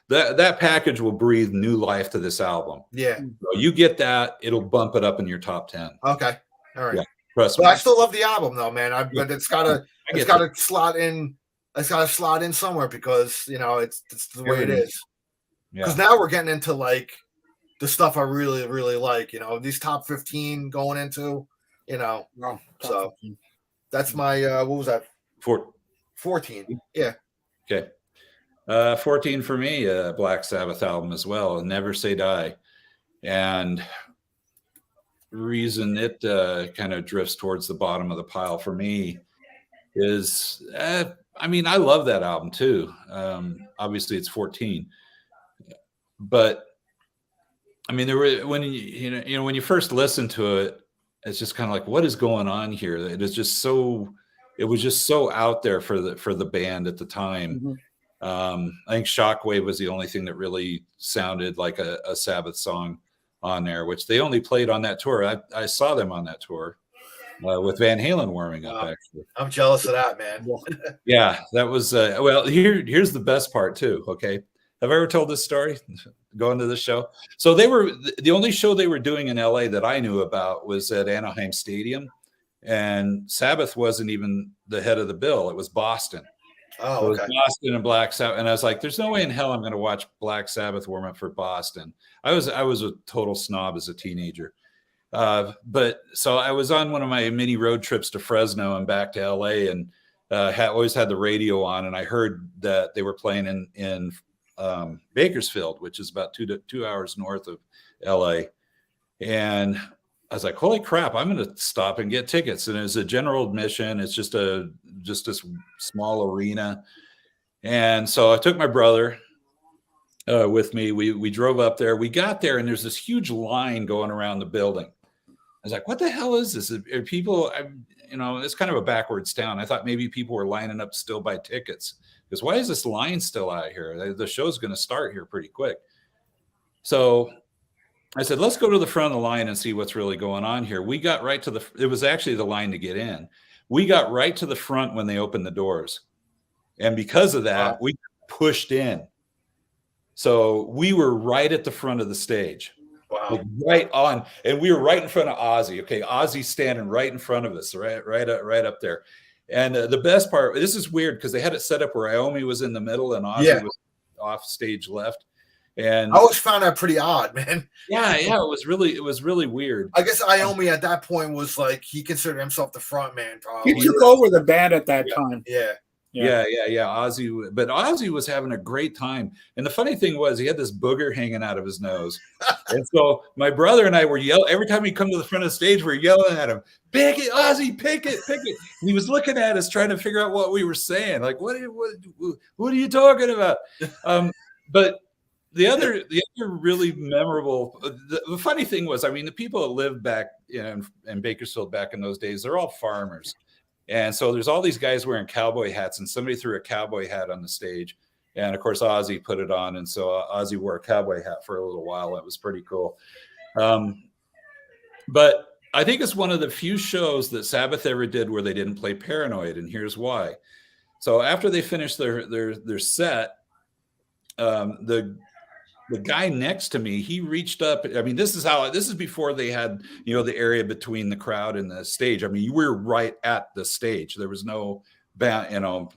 That package will breathe new life to this album. Yeah. So you get that, it'll bump it up in your top 10. Okay. All right. Yeah, trust me. I still love the album though, man. But it's gotta slot in. It's gotta slot in somewhere because it's the way it is. Because now we're getting into like the stuff I really, really like. These top 15 going into you know. Wow. So that's my what was that? 14. Yeah. Okay. 14 for me, Black Sabbath album as well, Never Say Die. And reason it kind of drifts towards the bottom of the pile for me is, I mean, I love that album too. Obviously, it's 14, but I mean, there were when when you first listen to it, it's just kind of like, what is going on here? It was just so out there for the band at the time. Mm-hmm. I think Shockwave was the only thing that really sounded like a Sabbath song on there, which they only played on that tour. I saw them on that tour with Van Halen warming up. Actually, I'm jealous of that, man. Yeah, that was well. Here's the best part too. Okay, have I ever told this story? Going to the show, so they were the only show they were doing in LA that I knew about was at Anaheim Stadium, and Sabbath wasn't even the head of the bill. It was Boston. Oh, okay. Boston and Black Sabbath, and I was like, "There's no way in hell I'm going to watch Black Sabbath warm up for Boston." I was a total snob as a teenager, but so I was on one of my mini road trips to Fresno and back to LA, and always had the radio on, and I heard that they were playing in Bakersfield, which is about 2 hours north of LA, and I was like, holy crap, I'm going to stop and get tickets. And it's a general admission. It's just this small arena. And so I took my brother with me. We drove up there. We got there and there's this huge line going around the building. I was like, what the hell is this? Are people, it's kind of a backwards town. I thought maybe people were lining up to still buy tickets. Because why is this line still out here? The show's going to start here pretty quick. So I said, let's go to the front of the line and see what's really going on here. We got right to it was actually the line to get in. We got right to the front when they opened the doors. And because of that, we pushed in. So we were right at the front of the stage. Wow. Like right on. And we were right in front of Ozzy. Okay. Ozzy's standing right in front of us, right up there. And the best part, this is weird because they had it set up where Iommi was in the middle and Ozzy was off stage left. And I always found that pretty odd, man. Yeah, it was really weird. I guess Iommi at that point was like he considered himself the front man. Probably he took over the band at that time. Yeah. Ozzy was having a great time, and the funny thing was he had this booger hanging out of his nose, and so my brother and I were yelling every time he'd come to the front of the stage. We're yelling at him, "Pick it, Ozzy! Pick it! Pick it!" And he was looking at us, trying to figure out what we were saying. Like, what are you talking about? But the other really memorable, the funny thing was, I mean, the people that lived back in Bakersfield back in those days, they're all farmers. And so there's all these guys wearing cowboy hats, and somebody threw a cowboy hat on the stage. And of course, Ozzy put it on. And so Ozzy wore a cowboy hat for a little while. It was pretty cool. But I think it's one of the few shows that Sabbath ever did where they didn't play Paranoid. And here's why. So after they finished their set, the guy next to me, he reached up. I mean, this is before they had, the area between the crowd and the stage. I mean, you were right at the stage. There was no bouncer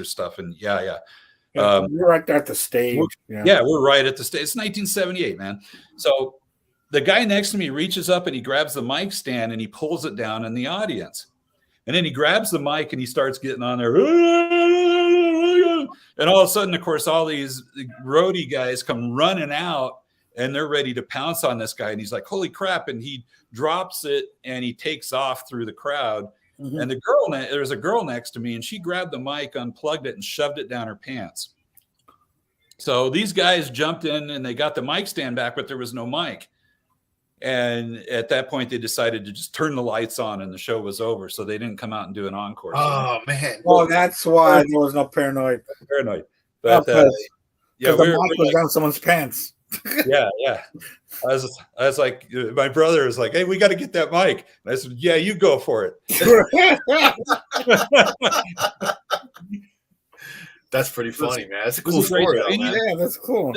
stuff. And we're right at the stage. We're right at the stage. It's 1978, man. So the guy next to me reaches up and he grabs the mic stand and he pulls it down in the audience. And then he grabs the mic and he starts getting on there. And all of a sudden, of course, all these roadie guys come running out and they're ready to pounce on this guy. And he's like, holy crap. And he drops it and he takes off through the crowd. Mm-hmm. And there's a girl next to me and she grabbed the mic, unplugged it and shoved it down her pants. So these guys jumped in and they got the mic stand back, but there was no mic. And at that point, they decided to just turn the lights on and the show was over. So they didn't come out and do an encore. Oh, man. Well, that's why there was no Paranoid. But the mic was down someone's pants. Yeah. I was like, my brother was like, hey, we got to get that mic. And I said, yeah, you go for it. That's pretty funny, man. That's a cool story. Yeah, that's cool.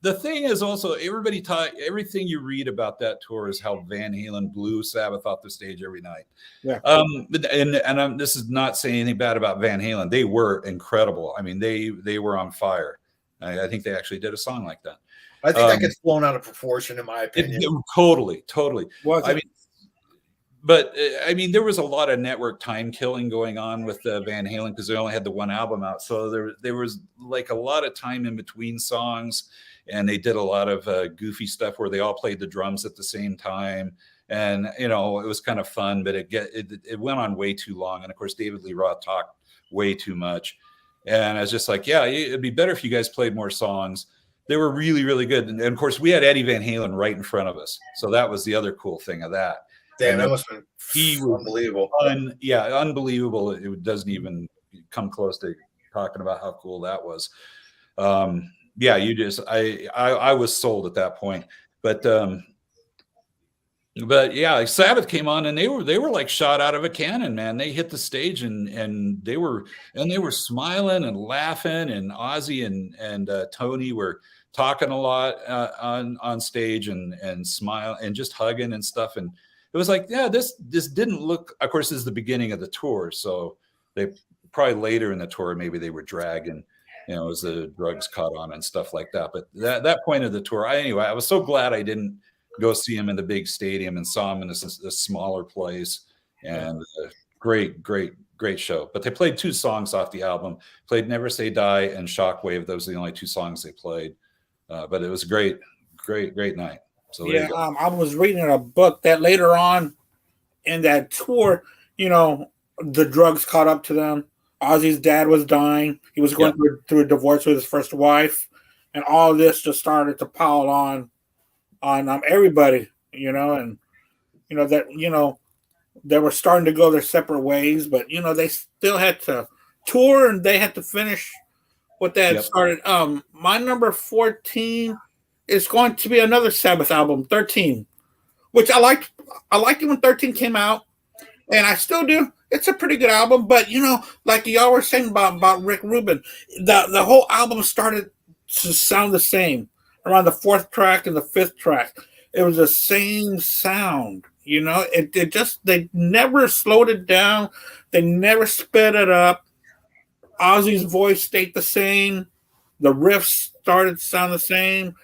The thing is also, everything you read about that tour is how Van Halen blew Sabbath off the stage every night. Yeah. This is not saying anything bad about Van Halen. They were incredible. I mean, they were on fire. I think they actually did a song like that. I think that gets blown out of proportion, in my opinion. Totally. Was I mean, but I mean, there was a lot of network time killing going on with Van Halen because they only had the one album out. So there was like a lot of time in between songs, and they did a lot of goofy stuff where they all played the drums at the same time. And it was kind of fun, but it went on way too long. And of course, David Lee Roth talked way too much. And I was just like, yeah, it'd be better if you guys played more songs. They were really, really good. And of course, we had Eddie Van Halen right in front of us. So that was the other cool thing of that. Damn, that must have he been unbelievable. Unbelievable. It doesn't even come close to talking about how cool that was. I was sold at that point. But yeah, Sabbath came on and they were like shot out of a cannon, man. They hit the stage and they were smiling and laughing, and Ozzy and Tony were talking a lot on stage and smile and just hugging and stuff. And it was like, yeah, this didn't look, of course, this is the beginning of the tour. So they probably later in the tour, maybe they were dragging, as the drugs caught on and stuff like that. But that point of the tour, I was so glad I didn't go see him in the big stadium and saw him in a smaller place. And great show. But they played 2 songs off the album, played Never Say Die and Shockwave. Those are the only 2 songs they played. But it was great night. So yeah, I was reading a book that later on in that tour, the drugs caught up to them. Ozzy's dad was dying. He was going through a divorce with his first wife, and all this just started to pile on everybody, and they were starting to go their separate ways, but they still had to tour and they had to finish what they had started. My number 14 is going to be another Sabbath album, 13, which I liked. I liked it when 13 came out, and I still do. It's a pretty good album, but like y'all were saying about Rick Rubin, the whole album started to sound the same around the 4th track and the 5th track. It was the same sound, it just, they never slowed it down. They never sped it up. Ozzy's voice stayed the same. The riffs started to sound the same.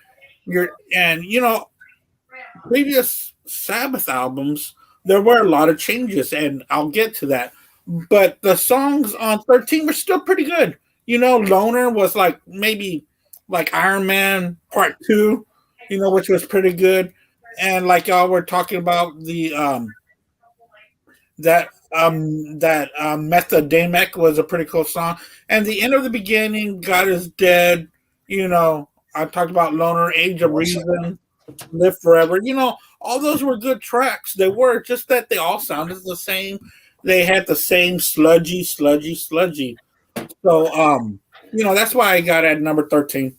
Previous Sabbath albums, there were a lot of changes, and I'll get to that. But the songs on 13 were still pretty good. Loner was maybe like Iron Man Part 2, which was pretty good. And like y'all were talking about the Methademic was a pretty cool song. And the End of the Beginning, God Is Dead, I talked about Loner, Age of Reason, Live Forever. All those were good tracks. They were, just that they all sounded the same. They had the same sludgy. So, that's why I got at number 13.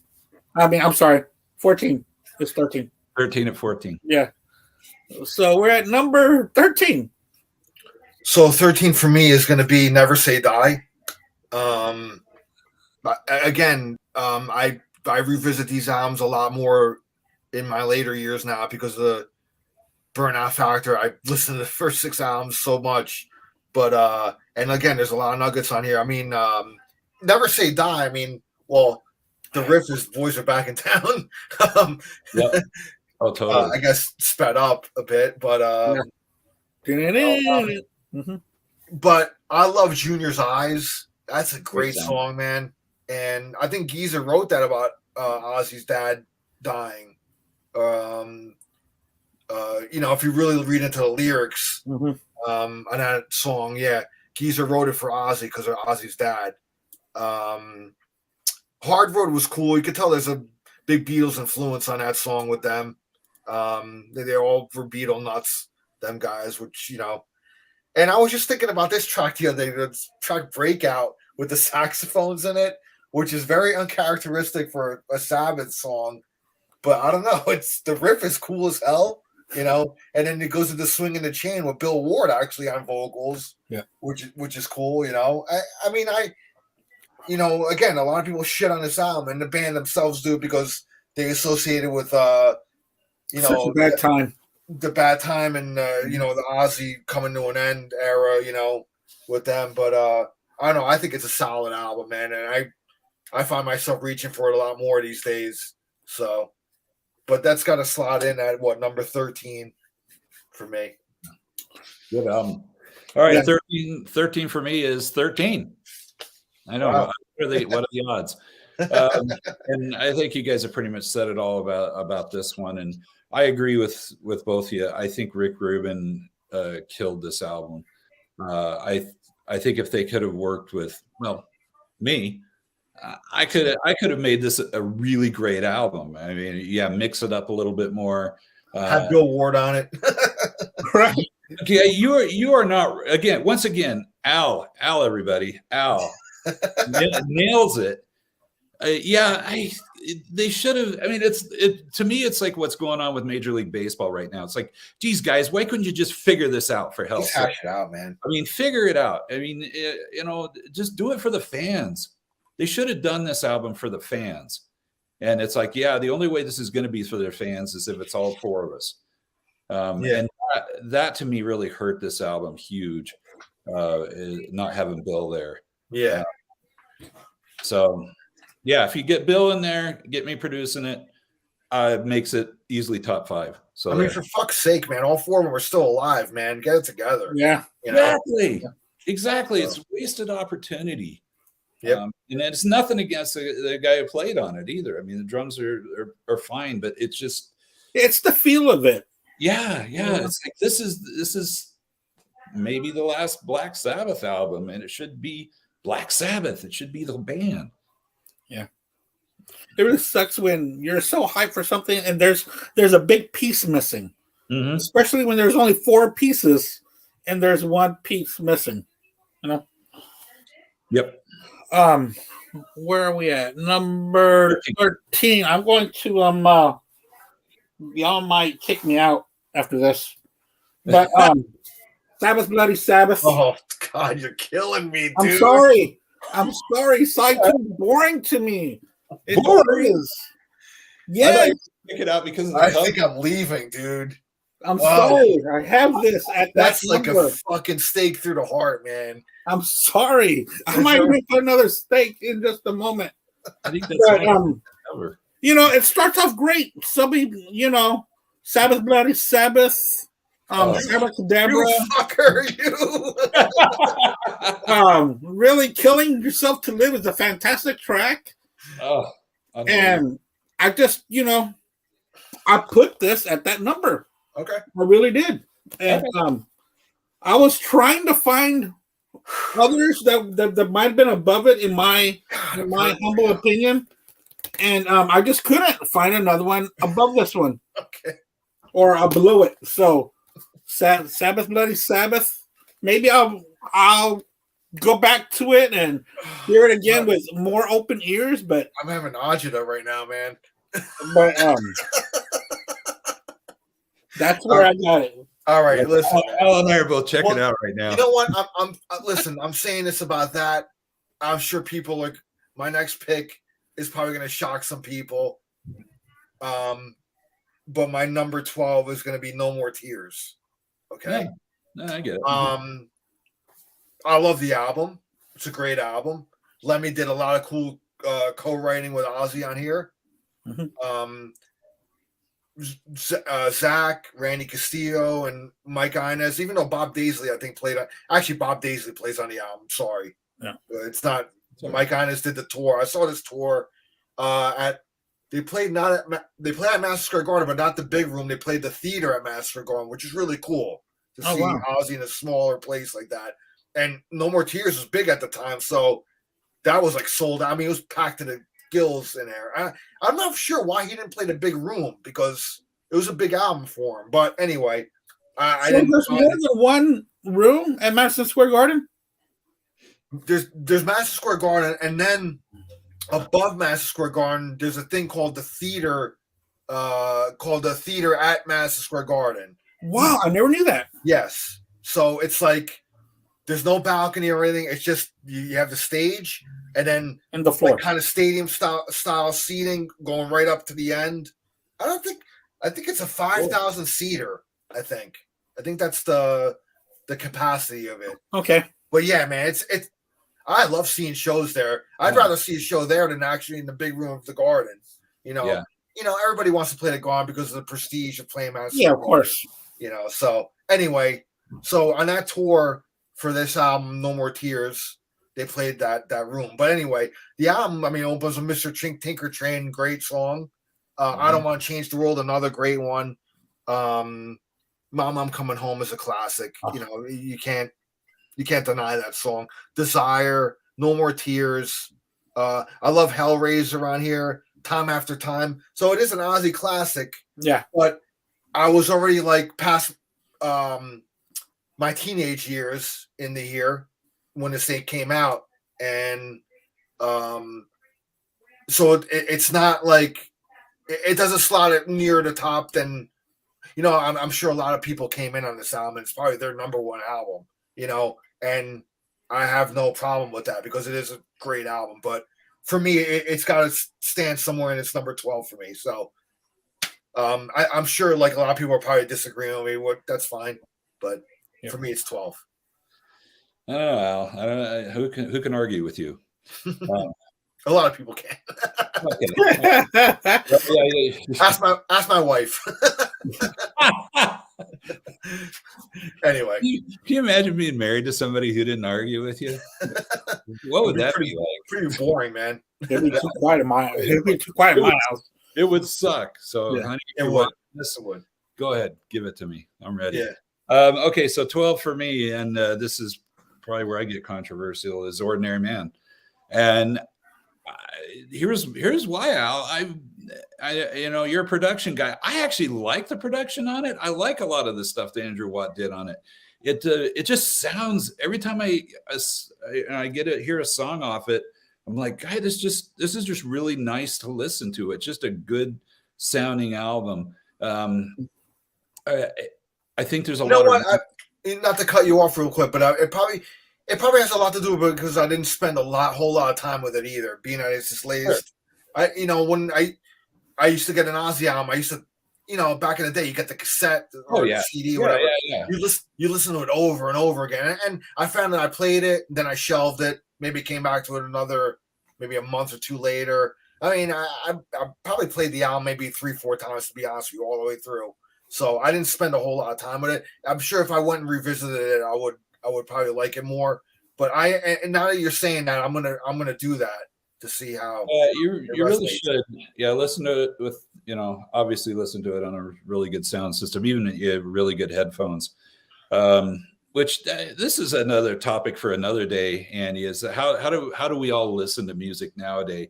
I'm sorry, 14. It's 13. 13 at 14. Yeah. So we're at number 13. So 13 for me is going to be Never Say Die. Again, I revisit these albums a lot more in my later years now because of the burnout factor. I listened to the first 6 albums so much, but and again, there's a lot of nuggets on here. Never Say Die. The riff is Boys Are Back in Town. Oh, totally. I guess sped up a bit, but but I love Junior's Eyes. That's a great song, man. And I think Geezer wrote that about Ozzy's dad dying. If you really read into the lyrics on that song, Geezer wrote it for Ozzy because of Ozzy's dad. Hard Road was cool. You could tell there's a big Beatles influence on that song with them. They're all for Beatle nuts, them guys, which, And I was just thinking about this track the other day, the track Breakout with the saxophones in it, which is very uncharacteristic for a Sabbath song. But I don't know. The riff is cool as hell, and then it goes into Swing in the Chain with Bill Ward actually on vocals, which is cool, again, a lot of people shit on this album, and the band themselves do because they associate it with, such a bad time. The bad time and, the Ozzy coming to an end era, with them. But I don't know. I think it's a solid album, man. And I find myself reaching for it a lot more these days. So, but that's got to slot in at number 13 for me. Good album. All right, Yeah. 13 for me is 13. I know. Wow. What are the odds? And I think you guys have pretty much said it all about this one. And I agree with both of you. I think Rick Rubin killed this album. I think if they could have worked with me, I could have made this a really great album. I mean, yeah, mix it up a little bit more. Have Bill Ward on it. Right. Okay, you are not once again, Al, everybody, Al nails it. They should have. I mean, to me, it's like what's going on with Major League Baseball right now. It's like, geez, guys, why couldn't you just figure this out for help? Just hash it out, man. I mean, figure it out. I mean, just do it for the fans. They should have done this album for the fans. And it's like, yeah, the only way this is going to be for their fans is if it's all four of us. And that to me really hurt this album huge, not having Bill there. Yeah. So, yeah, if you get Bill in there, get me producing it, makes it easily top 5. So I mean, for fuck's sake, man, all four of them are still alive, man. Get it together. Yeah. Exactly. It's wasted opportunity. Yep. And it's nothing against the guy who played on it either. I mean, the drums are fine, but it's just the feel of it. Yeah. It's like this is maybe the last Black Sabbath album, and it should be Black Sabbath. It should be the band. Yeah. It really sucks when you're so hyped for something and there's a big piece missing. Mm-hmm. Especially when there's only 4 pieces and there's one piece missing. Yep. Where are we at? Number 13. I'm going to y'all might kick me out after this. But Sabbath Bloody Sabbath. Oh God, you're killing me, dude. I'm sorry. Side 2 is boring to me. It Boring? is. Yeah. Pick it out because I think I'm leaving, dude. I'm sorry. I have this at That's that like number. a fucking stake through the heart, man. I'm sorry. I might make another steak in just a moment. I think that's but, it starts off great. Sabbath Bloody Sabbath. Sabbath Cadabra. You fucker, you. Really Killing Yourself to Live is a fantastic track. And I just, I put this at that number. Okay. I really did. And I was trying to find others that might have been above it in my humble opinion. And I just couldn't find another one above this one. Okay. Or below it. So Sabbath Bloody Sabbath. Maybe I'll go back to it and hear it again with more open ears, but I'm having agita right now, man. But that's where I got it. All right, listen. Al and I are both checking out right now. You know what? Listen. I'm saying this about that. I'm sure people my next pick is probably going to shock some people. But my number 12 is going to be No More Tears. Okay. Yeah. No, I get it. I love the album. It's a great album. Lemmy did a lot of cool co-writing with Ozzy on here. Mm-hmm. Zach, Randy Castillo, and Mike Inez, even though Bob Daisley, I think, played on. Actually, Bob Daisley plays on the album. Sorry. Yeah. It's not. Mike Inez did the tour. I saw this tour they played at Madison Square Garden, but not the big room. They played the theater at Madison Square Garden, which is really cool to see Ozzy in a smaller place like that. And No More Tears was big at the time, so that was sold out. I mean, it was packed to the gills in there. I'm not sure why he didn't play the big room because it was a big album for him. But anyway, there's more than one room at Madison Square Garden. There's Madison Square Garden, and then above Madison Square Garden, there's a thing called the theater, at Madison Square Garden. Wow, I never knew that. Yes, so it's like there's no balcony or anything. It's just you have the stage, and then the floor, kind of stadium style seating going right up to the end. I think it's a 5,000 seater. I think that's the capacity of it. Okay, but yeah, man, it's. I love seeing shows there. I'd rather see a show there than actually in the big room of the Garden. Everybody wants to play the Garden because of the prestige of playing Madison. Yeah, of course. So anyway, So on that tour for this album, No More Tears, they played that room. But anyway, the album, I mean, opens with Mr. Tinker Train, great song. I Don't Want to Change the World, another great one. Mom, I'm Coming Home is a classic. You know, you can't deny that song. Desire, No More Tears. I love Hellraiser around here, Time After Time. So it is an Ozzy classic. Yeah. But I was already like past my teenage years in the year when this thing came out. And so it's not like it doesn't slot it near the top than, you know, I'm sure a lot of people came in on this album. It's probably their number one album, you know, and I have no problem with that because it is a great album. But for me, it's got to stand somewhere, and it's number 12 for me. So I'm sure like a lot of people are probably disagreeing with me. That's fine. But for me, it's 12. I don't know, Al. I don't know who can argue with you. A lot of people can. Ask my wife. Anyway, can you imagine being married to somebody who didn't argue with you? What would that be like? Pretty boring, man. It'd be too quiet in my house. It would suck. So, Yeah, honey, it would. Go ahead, give it to me. I'm ready. Yeah. Okay, so 12 for me, and this is probably where I get controversial, is Ordinary Man. And here's why, Al. I you know, you're a production guy. I actually like the production on it. I like a lot of the stuff that Andrew Watt did on it. It just sounds, every time I hear a song off it, I'm like, guy, this is just really nice to listen to. It's just a good sounding album. I think there's a lot. Not to cut you off real quick, but it probably has a lot to do with it because I didn't spend whole lot of time with it either. Being that it's this latest, sure. When I used to get an Ozzy album, I used to, back in the day, you get the cassette or the CD or whatever. Yeah. You listen to it over and over again, and I found that I played it, then I shelved it. Maybe came back to it maybe a month or two later. I mean, I probably played the album maybe 3-4 times, to be honest with you, all the way through. So I didn't spend a whole lot of time with it. I'm sure if I went and revisited it, I would probably like it more. But and now that you're saying that, I'm gonna do that to see how. You really should. Yeah, listen to it with, obviously listen to it on a really good sound system, even if you have really good headphones. Which this is another topic for another day, Andy, is how do we all listen to music nowadays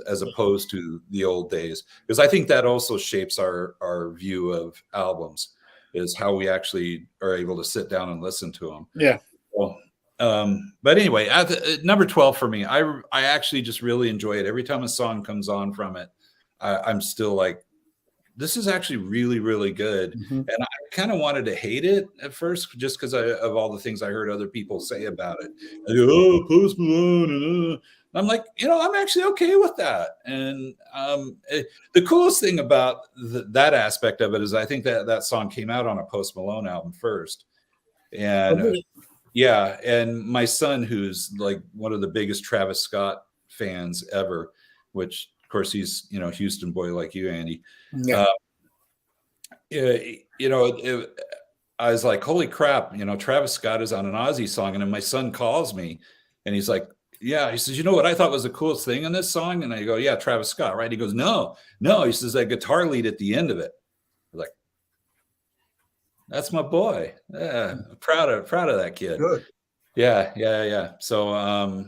as opposed to the old days? Because I think that also shapes our view of albums, is how we actually are able to sit down and listen to them. Yeah. Well, but anyway, at number 12 for me, I actually just really enjoy it. Every time a song comes on from it, I'm still like, this is actually really, really good. Mm-hmm. And I kind of wanted to hate it at first just because of all the things I heard other people say about it. I go, oh, Post Malone. And I'm like, I'm actually okay with that. And the coolest thing about that aspect of it is I think that song came out on a Post Malone album first. And yeah, and my son, who's like one of the biggest Travis Scott fans ever, which of course he's, Houston boy like you, Andy. Yeah. I was like, holy crap, Travis Scott is on an Ozzy song. And then my son calls me and he's like, yeah, he says, you know what I thought was the coolest thing in this song? And I go, yeah, Travis Scott, right? He goes, no, he says that guitar lead at the end of it. I'm like, that's my boy. Yeah, proud of that kid. Good. Yeah. So,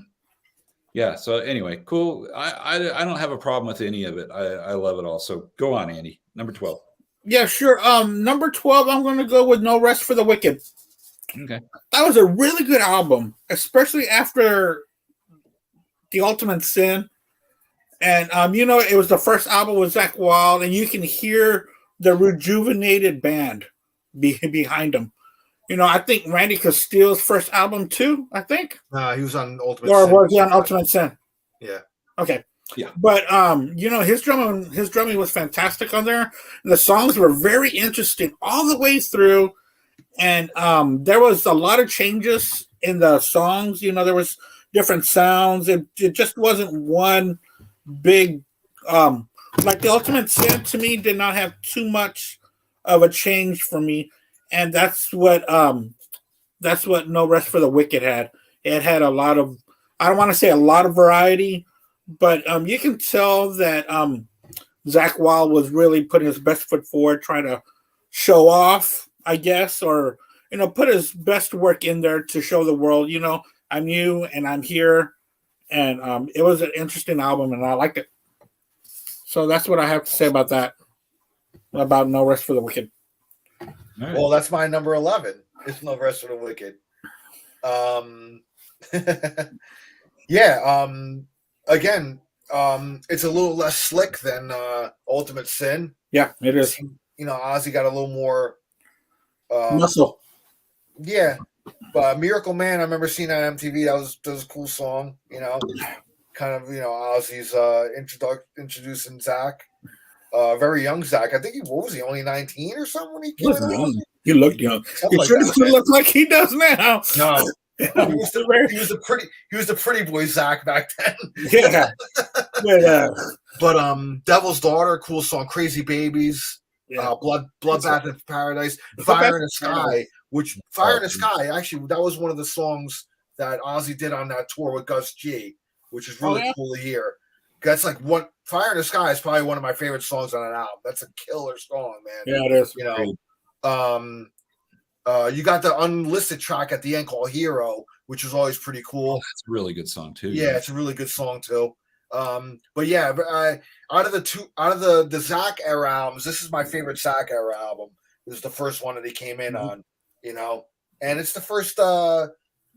so anyway, cool. I don't have a problem with any of it. I love it all. So go on, Andy. Number 12. Yeah, sure. Number 12, I'm going to go with No Rest for the Wicked. Okay. That was a really good album, especially after The Ultimate Sin. And, it was the first album with Zakk Wylde, and you can hear the rejuvenated band behind him. I think Randy Castille's first album too, I think. He was on Ultimate Sin. Or was he on Ultimate Ultimate Sin? Yeah. Okay. Yeah. But his drumming was fantastic on there. The songs were very interesting all the way through. And there was a lot of changes in the songs. There was different sounds. It just wasn't one big like the Ultimate Sin to me did not have too much of a change for me. And that's what that's what No Rest for the Wicked had. It had a lot of, I don't want to say a lot of variety, but you can tell that Zach Wild was really putting his best foot forward, trying to show off, I guess, or put his best work in there to show the world, I'm new and I'm here, and it was an interesting album, and I liked it. So that's what I have to say about that, about No Rest for the Wicked. Right. Well, that's my number 11. It's No Rest for the Wicked. Yeah. Again, it's a little less slick than Ultimate Sin. Yeah, it is. Ozzy got a little more muscle. Yeah, but Miracle Man, I remember seeing that on MTV. That was a cool song. Kind of Ozzy's introducing Zach. Very young Zach. I think what was he, only 19 or something when he came out? He looked young. He sure doesn't look like he does now. No. He was the pretty boy Zach back then. Yeah. But Devil's Daughter, cool song. Crazy Babies, Bloodbath in Paradise, Fire in the Sky. Which Fire in the Sky, actually, that was one of the songs that Ozzy did on that tour with Gus G, which is really cool to hear. That's like Fire in the Sky is probably one of my favorite songs on an album. That's a killer song, man. Yeah, it is. You got the unlisted track at the end called Hero, which is always pretty cool. Oh, that's a really good song too. Yeah, it's a really good song too. But yeah, out of the Zach era albums, this is my favorite Zach era album. This is the first one that he came in on, and it's the first time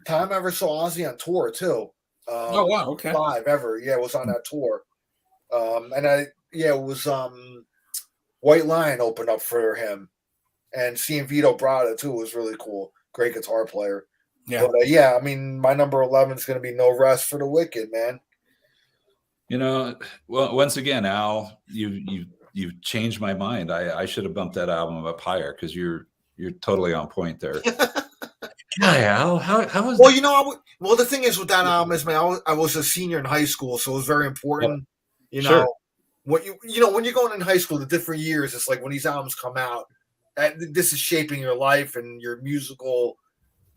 I ever saw Ozzy on tour too. Oh wow, okay. Live ever, it was on that tour. It was White Lion opened up for him, and seeing Vito Bratta too was really cool. Great guitar player. Yeah, but I mean, my number 11 is going to be No Rest for the Wicked, man. Well, once again, Al, you've changed my mind. I should have bumped that album up higher because you're totally on point there. Hi, Al. How was? Well, the thing is with that album is, man, I was a senior in high school, so it was very important. Sure. When you're going in high school, the different years, it's like when these albums come out, this is shaping your life and your musical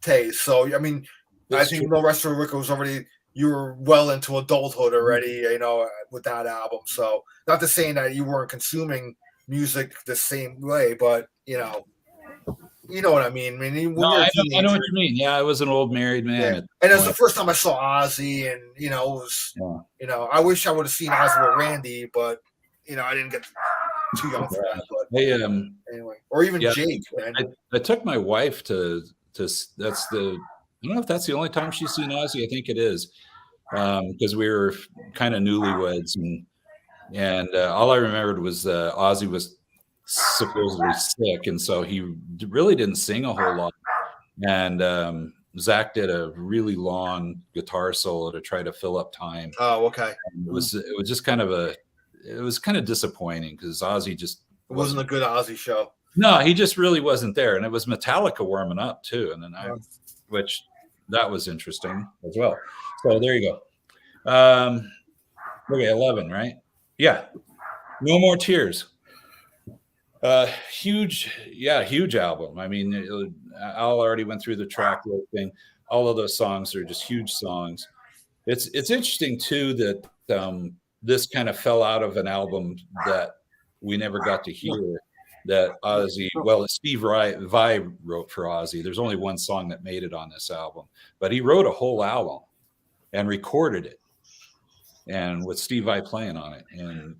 taste. So I mean, I think No Rest for the Wicked was already, you were well into adulthood already, with that album. So not to say that you weren't consuming music the same way, but you know what I mean. I mean, I know what you mean. Yeah, I was an old married man. Yeah. And it was the first time I saw Ozzy, and it was, I wish I would have seen Ozzy with Randy, but I didn't get too young for that. But anyway, or even Jake, man. I took my wife to that's the. I don't know if that's the only time she's seen Ozzy. I think it is, because we were kind of newlyweds, and all I remembered was Ozzy was supposedly sick, and so he really didn't sing a whole lot. And Zach did a really long guitar solo to try to fill up time. Oh, okay. And it was just kind of disappointing because Ozzy just wasn't a good Ozzy show. No, he just really wasn't there, and it was Metallica warming up too, and then which that was interesting as well. So there you go. Okay, 11, right? Yeah. No More Tears. Huge album. I mean, Al already went through the track thing. All of those songs are just huge songs. It's interesting too that this kind of fell out of an album that we never got to hear. That Ozzy, Steve Vai wrote for Ozzy. There's only one song that made it on this album, but he wrote a whole album and recorded it, and with Steve Vai playing on it. And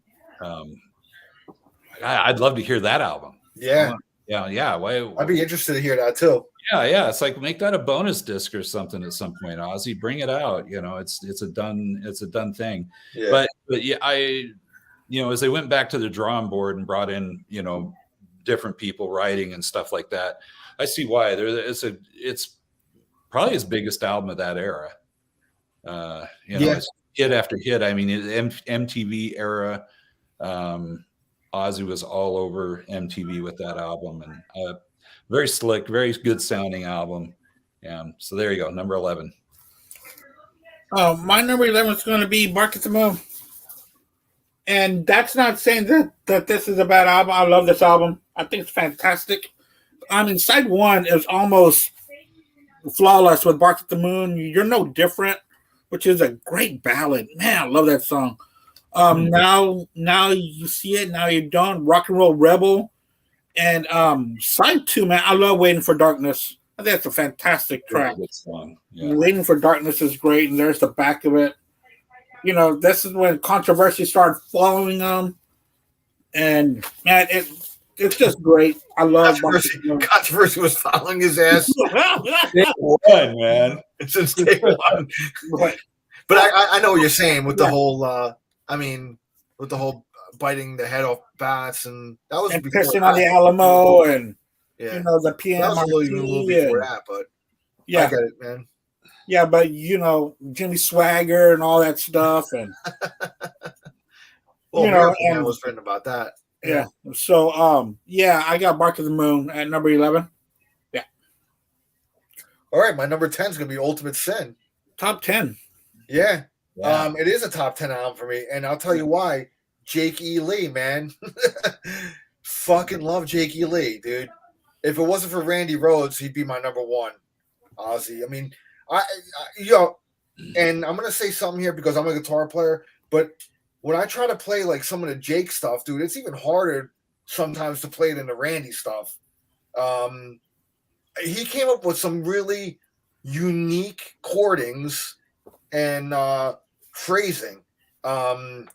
I'd love to hear that album. Yeah. I'd be interested to hear that too. Yeah. It's like, make that a bonus disc or something at some point, Ozzy. Bring it out. It's a done thing. Yeah. But as they went back to the drawing board and brought in, different people writing and stuff like that, I see why. It's probably his biggest album of that era. It's hit after hit. I mean, MTV era. Ozzy was all over MTV with that album, and very slick, very good sounding album. So there you go, number 11. My number 11 is going to be Bark at the Moon. And that's not saying that this is a bad album. I love this album. I think it's fantastic. I mean, side one is almost Flawless with Bark at the Moon. You're No Different, which is a great ballad. Man, I love that song. Now you see it. Now you don't. Rock and Roll Rebel and Side 2, man. I love Waiting for Darkness. I think that's a fantastic track. Good song. Yeah. Waiting for Darkness is great, and there's the back of it. You know, this is when controversy started following them, and man, it's just great. I love controversy was following his ass. Day one, man. Since day one. But I know what you're saying with the whole. With the whole biting the head off bats, and that was and pissing on the Alamo, and yeah, you know the PM. That was a little before that, but yeah, I get it, man. Yeah, but you know Jimmy Swagger and all that stuff, and well, you know, and I was written about that. Yeah. So, yeah, I got Bark of the Moon at number 11. Yeah. All right, my number 10 is gonna be Ultimate Sin. Top 10. Yeah. It is a top 10 album for me, and I'll tell you why. Jake E. Lee, man. Fucking love Jake E. Lee, dude. If it wasn't for Randy Rhoads, he'd be my number one. Ozzy. I mean, and I'm gonna say something here because I'm a guitar player, but when I try to play like some of the Jake stuff, dude, it's even harder sometimes to play than the Randy stuff. He came up with some really unique chordings and phrasing. The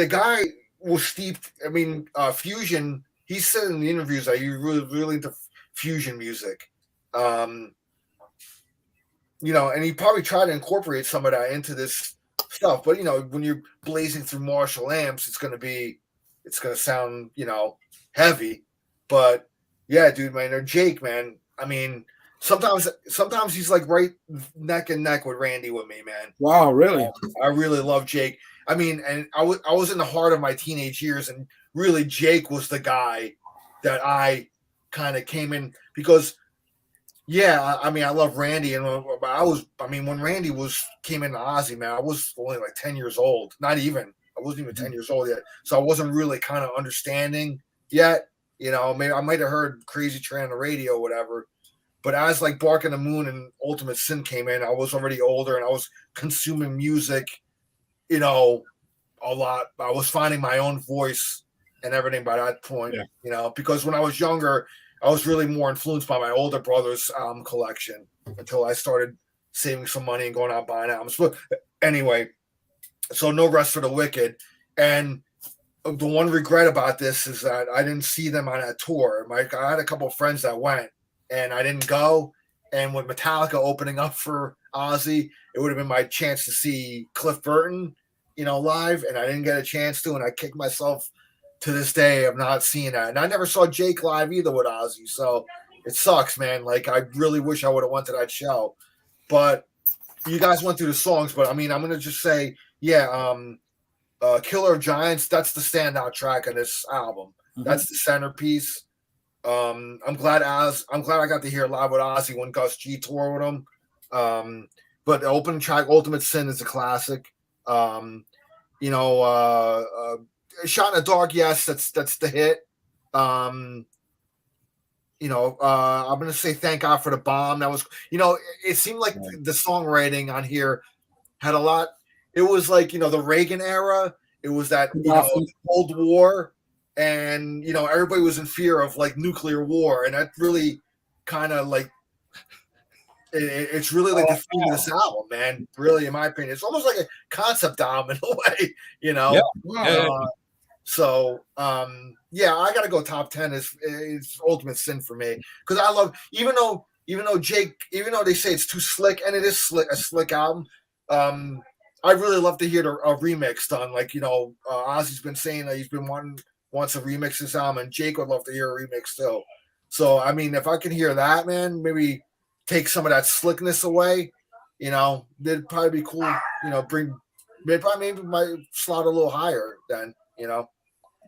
guy was steeped. I mean, fusion. He said in the interviews that he really into fusion music. You know, and he probably tried to incorporate some of that into this stuff. But you know, when you're blazing through Marshall amps, it's gonna sound, you know, heavy. But yeah, dude, man, or Jake, man. I mean, sometimes he's like right neck and neck with Randy with me, man. Wow, really? I really love Jake. I mean, and I was in the heart of my teenage years, and really Jake was the guy that I kind of came in because, yeah, I mean, I love Randy, and when Randy came into Ozzy, man, I was only like 10 years old. Not even. I wasn't even 10 years old yet, so I wasn't really kind of understanding yet. You know, maybe I might have heard Crazy Train on the radio or whatever. But as like Bark on the Moon and Ultimate Sin came in, I was already older and I was consuming music, you know, a lot. I was finding my own voice and everything by that point, you know, because when I was younger, I was really more influenced by my older brother's album collection until I started saving some money and going out buying albums. But anyway, so No Rest for the Wicked. And the one regret about this is that I didn't see them on that tour. I had a couple of friends that went, and I didn't go. And with Metallica opening up for Ozzy, it would have been my chance to see Cliff Burton, you know, live, and I didn't get a chance to, and I kicked myself to this day of not seeing that. And I never saw Jake live either with Ozzy, so it sucks, man. Like, I really wish I would have went to that show. But you guys went through the songs, but I mean, I'm gonna just say, Killer of Giants, that's the standout track on this album. Mm-hmm. That's the centerpiece. I'm glad I got to hear it live with Ozzy when Gus G toured with him. But the opening track, Ultimate Sin, is a classic. Shot in the Dark, yes, that's the hit. I'm gonna say Thank God for the Bomb. That was, it seemed like the songwriting on here had a lot. It was like, the Reagan era. It was that, Cold War, and, everybody was in fear of like nuclear war. And that really kind of like, it's really like the theme of this album, man. Really, in my opinion, it's almost like a concept album in a way, Yeah. I got to go top 10 is Ultimate Sin for me. Cause I love, even though they say it's too slick, and it is a slick album. I really love to hear a remix done. Like, Ozzy's been saying that he's been wants to remix this album, and Jake would love to hear a remix too. So, I mean, if I can hear that, man, maybe take some of that slickness away, it'd probably be cool. Maybe might slot a little higher then,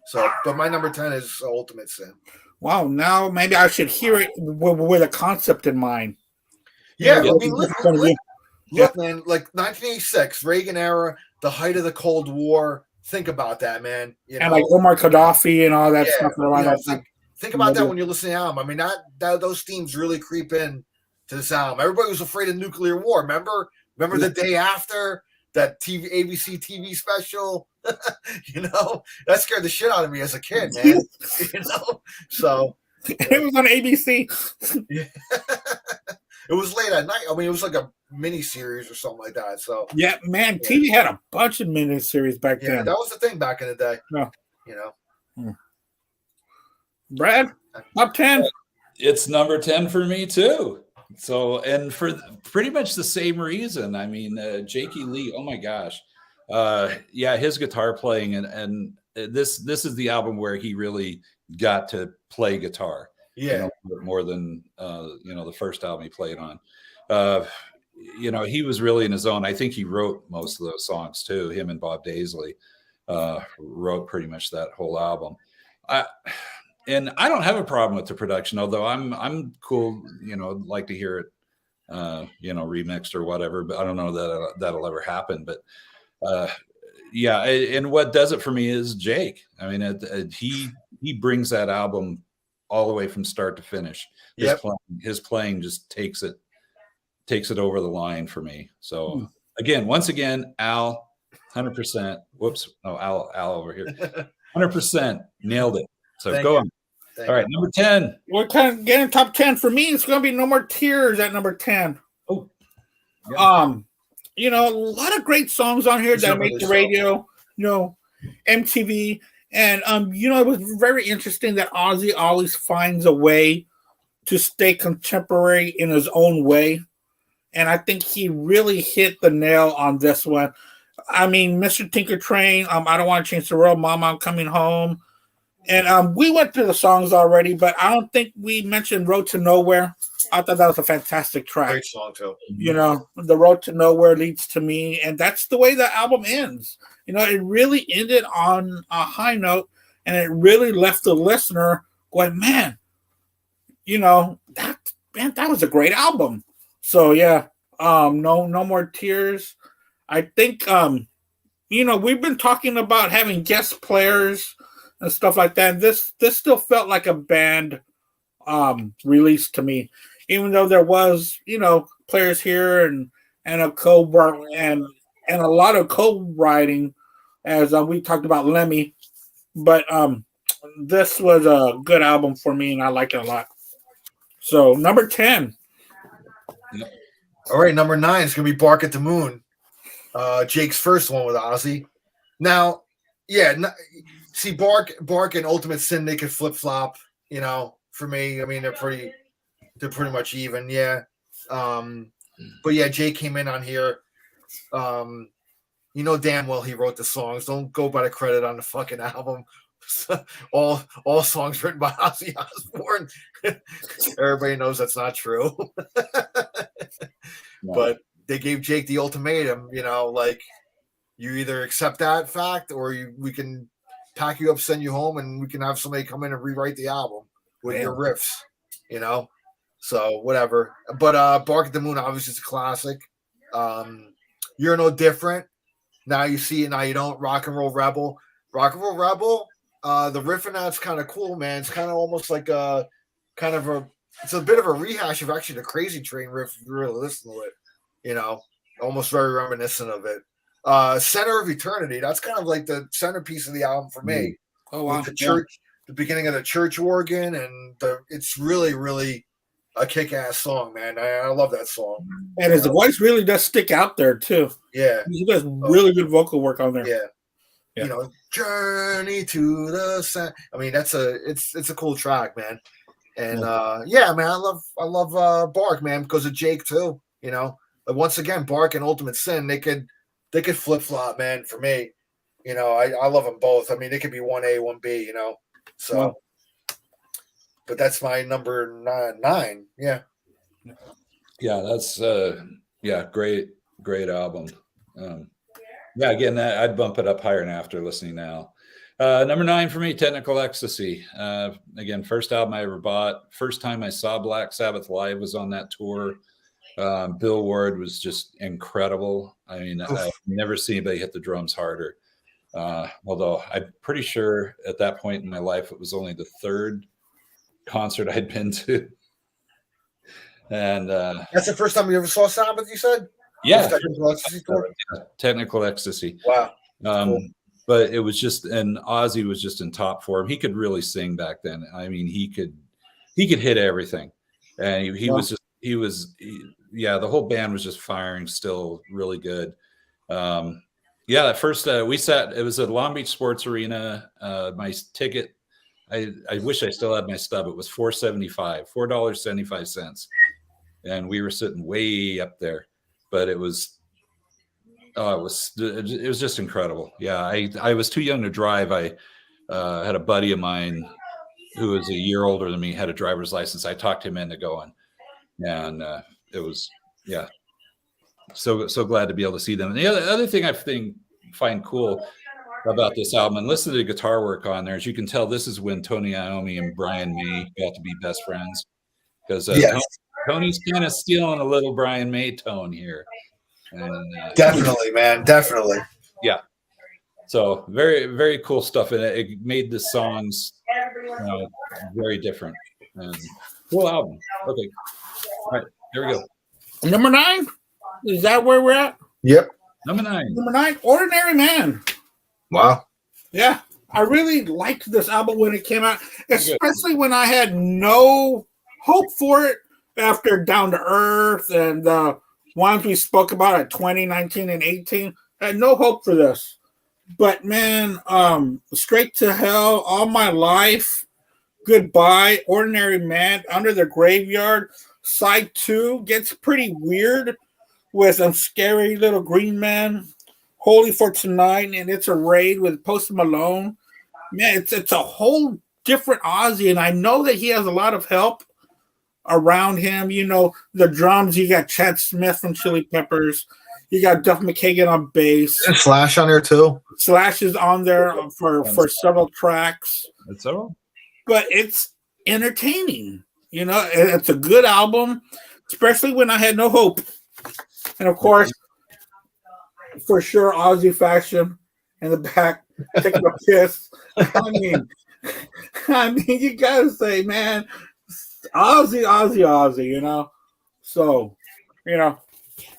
So, but my number 10 is Ultimate Sin. Wow, now maybe I should hear it with a concept in mind. Yeah, I mean, look, man, like 1986, Reagan era, the height of the Cold War. Think about that, man. And like Omar Gaddafi and all that stuff. Think about that when you're listening to the album. I mean, those themes really creep in to this album. Everybody was afraid of nuclear war. Remember the day after that ABC TV special? That scared the shit out of me as a kid, man. So it was on ABC. Yeah. It was late at night. I mean, it was like a mini series or something like that. So yeah, man, TV had a bunch of mini series back then. That was the thing back in the day. No. Brad, top 10. It's number 10 for me too. So, and for pretty much the same reason. I mean, Jakey Lee. Oh my gosh, his guitar playing and this is the album where he really got to play guitar. Yeah, more than the first album he played on. He was really in his own. I think he wrote most of those songs too. Him and Bob Daisley wrote pretty much that whole album. And I don't have a problem with the production, although I'm cool. Like to hear it, remixed or whatever. But I don't know that that'll ever happen. But and what does it for me is Jake. I mean, he brings that album all the way from start to finish. His playing just takes it over the line for me. So once again, Al, 100%. Whoops, no, Al over here, 100% nailed it. So go on. All right, number 10. We're kind of getting top 10 for me. It's going to be No More Tears at number 10. Oh, yeah. A lot of great songs on here that make the radio. MTV. And, it was very interesting that Ozzy always finds a way to stay contemporary in his own way. And I think he really hit the nail on this one. I mean, Mr. Tinker Train, I Don't Want to Change the World, Mama, I'm Coming Home. And we went through the songs already, but I don't think we mentioned Road to Nowhere. I thought that was a fantastic track. Great song, too. The Road to Nowhere Leads to Me. And that's the way the album ends. It really ended on a high note, and it really left the listener going, man, that was a great album. So, No More Tears. I think, we've been talking about having guest players and stuff like that. This still felt like a band release to me, even though there was, players here and a lot of co-writing, as we talked about Lemmy. But this was a good album for me, and I like it a lot. So number 10. All right, number 9 is going to be Bark at the Moon. Jake's first one with Ozzy. Now, see, Bark and Ultimate Sin, they could flip flop. For me, I mean, they're pretty much even. But Jake came in on here. Damn well he wrote the songs. Don't go by the credit on the fucking album. all songs written by Ozzy Osbourne. Everybody knows that's not true. No. But they gave Jake the ultimatum. Like, you either accept that fact or we can pack you up, send you home, and we can have somebody come in and rewrite the album with your riffs. So whatever. But Bark at the Moon obviously is a classic. You're No Different. Now You See It, Now You Don't. Rock and Roll Rebel. The riff in that's kind of cool, man. It's kind of almost like it's a bit of a rehash of actually the Crazy Train riff if you really listen to it. Almost very reminiscent of it. Center of Eternity, that's kind of like the centerpiece of the album for me. Oh wow. With the church, the beginning of the church organ, and it's really, really a kick-ass song, man. I love that song. And his voice really does stick out there too. Yeah. He does really good vocal work on there. Yeah. Journey to the Sun. I mean, it's a cool track, man. And man, I love Bark, man, because of Jake too. But once again, Bark and Ultimate Sin, they could flip flop, man. For me, I love them both. I mean, they could be 1A, 1B. So. Wow. But that's my number 9. Yeah. Yeah, that's great album. Again, I'd bump it up higher than after listening now. Number 9 for me, Technical Ecstasy. Again, first album I ever bought. First time I saw Black Sabbath live was on that tour. Bill Ward was just incredible. I mean, I've never seen anybody hit the drums harder. Although I'm pretty sure at that point in my life, it was only the third concert I'd been to. And that's the first time you ever saw Sabbath, you said? Yeah, Technical Ecstasy tour? Technical Ecstasy. Wow. Cool. But it was just, and Ozzy was just in top form. He could really sing back then. I mean, he could hit everything, and the whole band was just firing still really good. At first we sat, it was at Long Beach Sports Arena. My ticket, I wish I still had my stub. It was $4.75, and we were sitting way up there, but it was just incredible. Yeah, I was too young to drive. I had a buddy of mine who was a year older than me, had a driver's license. I talked him into going, and it was so glad to be able to see them. And the other thing I find cool about this album, and listen to the guitar work on there, as you can tell, this is when Tony Iommi and Brian May got to be best friends, because Tony's kind of stealing a little Brian May tone here. And definitely, man, definitely. Yeah. So very, very cool stuff. And it made the songs very different. And cool album. Okay. All right. There we go. Number 9? Is that where we're at? Yep. Number 9. Number 9, Ordinary Man. Wow. Yeah. I really liked this album when it came out, especially when I had no hope for it after Down to Earth and ones we spoke about at 2019 and 18. I had no hope for this. But man, Straight to Hell, All My Life, Goodbye, Ordinary Man, Under the Graveyard, Side 2 gets pretty weird with Scary Little Green Man, Holy for Tonight, and It's a Raid with Post Malone. Man, it's a whole different Ozzy, and I know that he has a lot of help around him. You know, the drums, you got Chad Smith from Chili Peppers. You got Duff McKagan on bass. Is Slash on there too? Slash is on there for several tracks. That's all. But it's entertaining. You know, it's a good album, especially when I had no hope. And of course, for sure, Ozzy fashion in the back, taking a piss. I mean, you gotta say, man, Ozzy, you know. So, you know,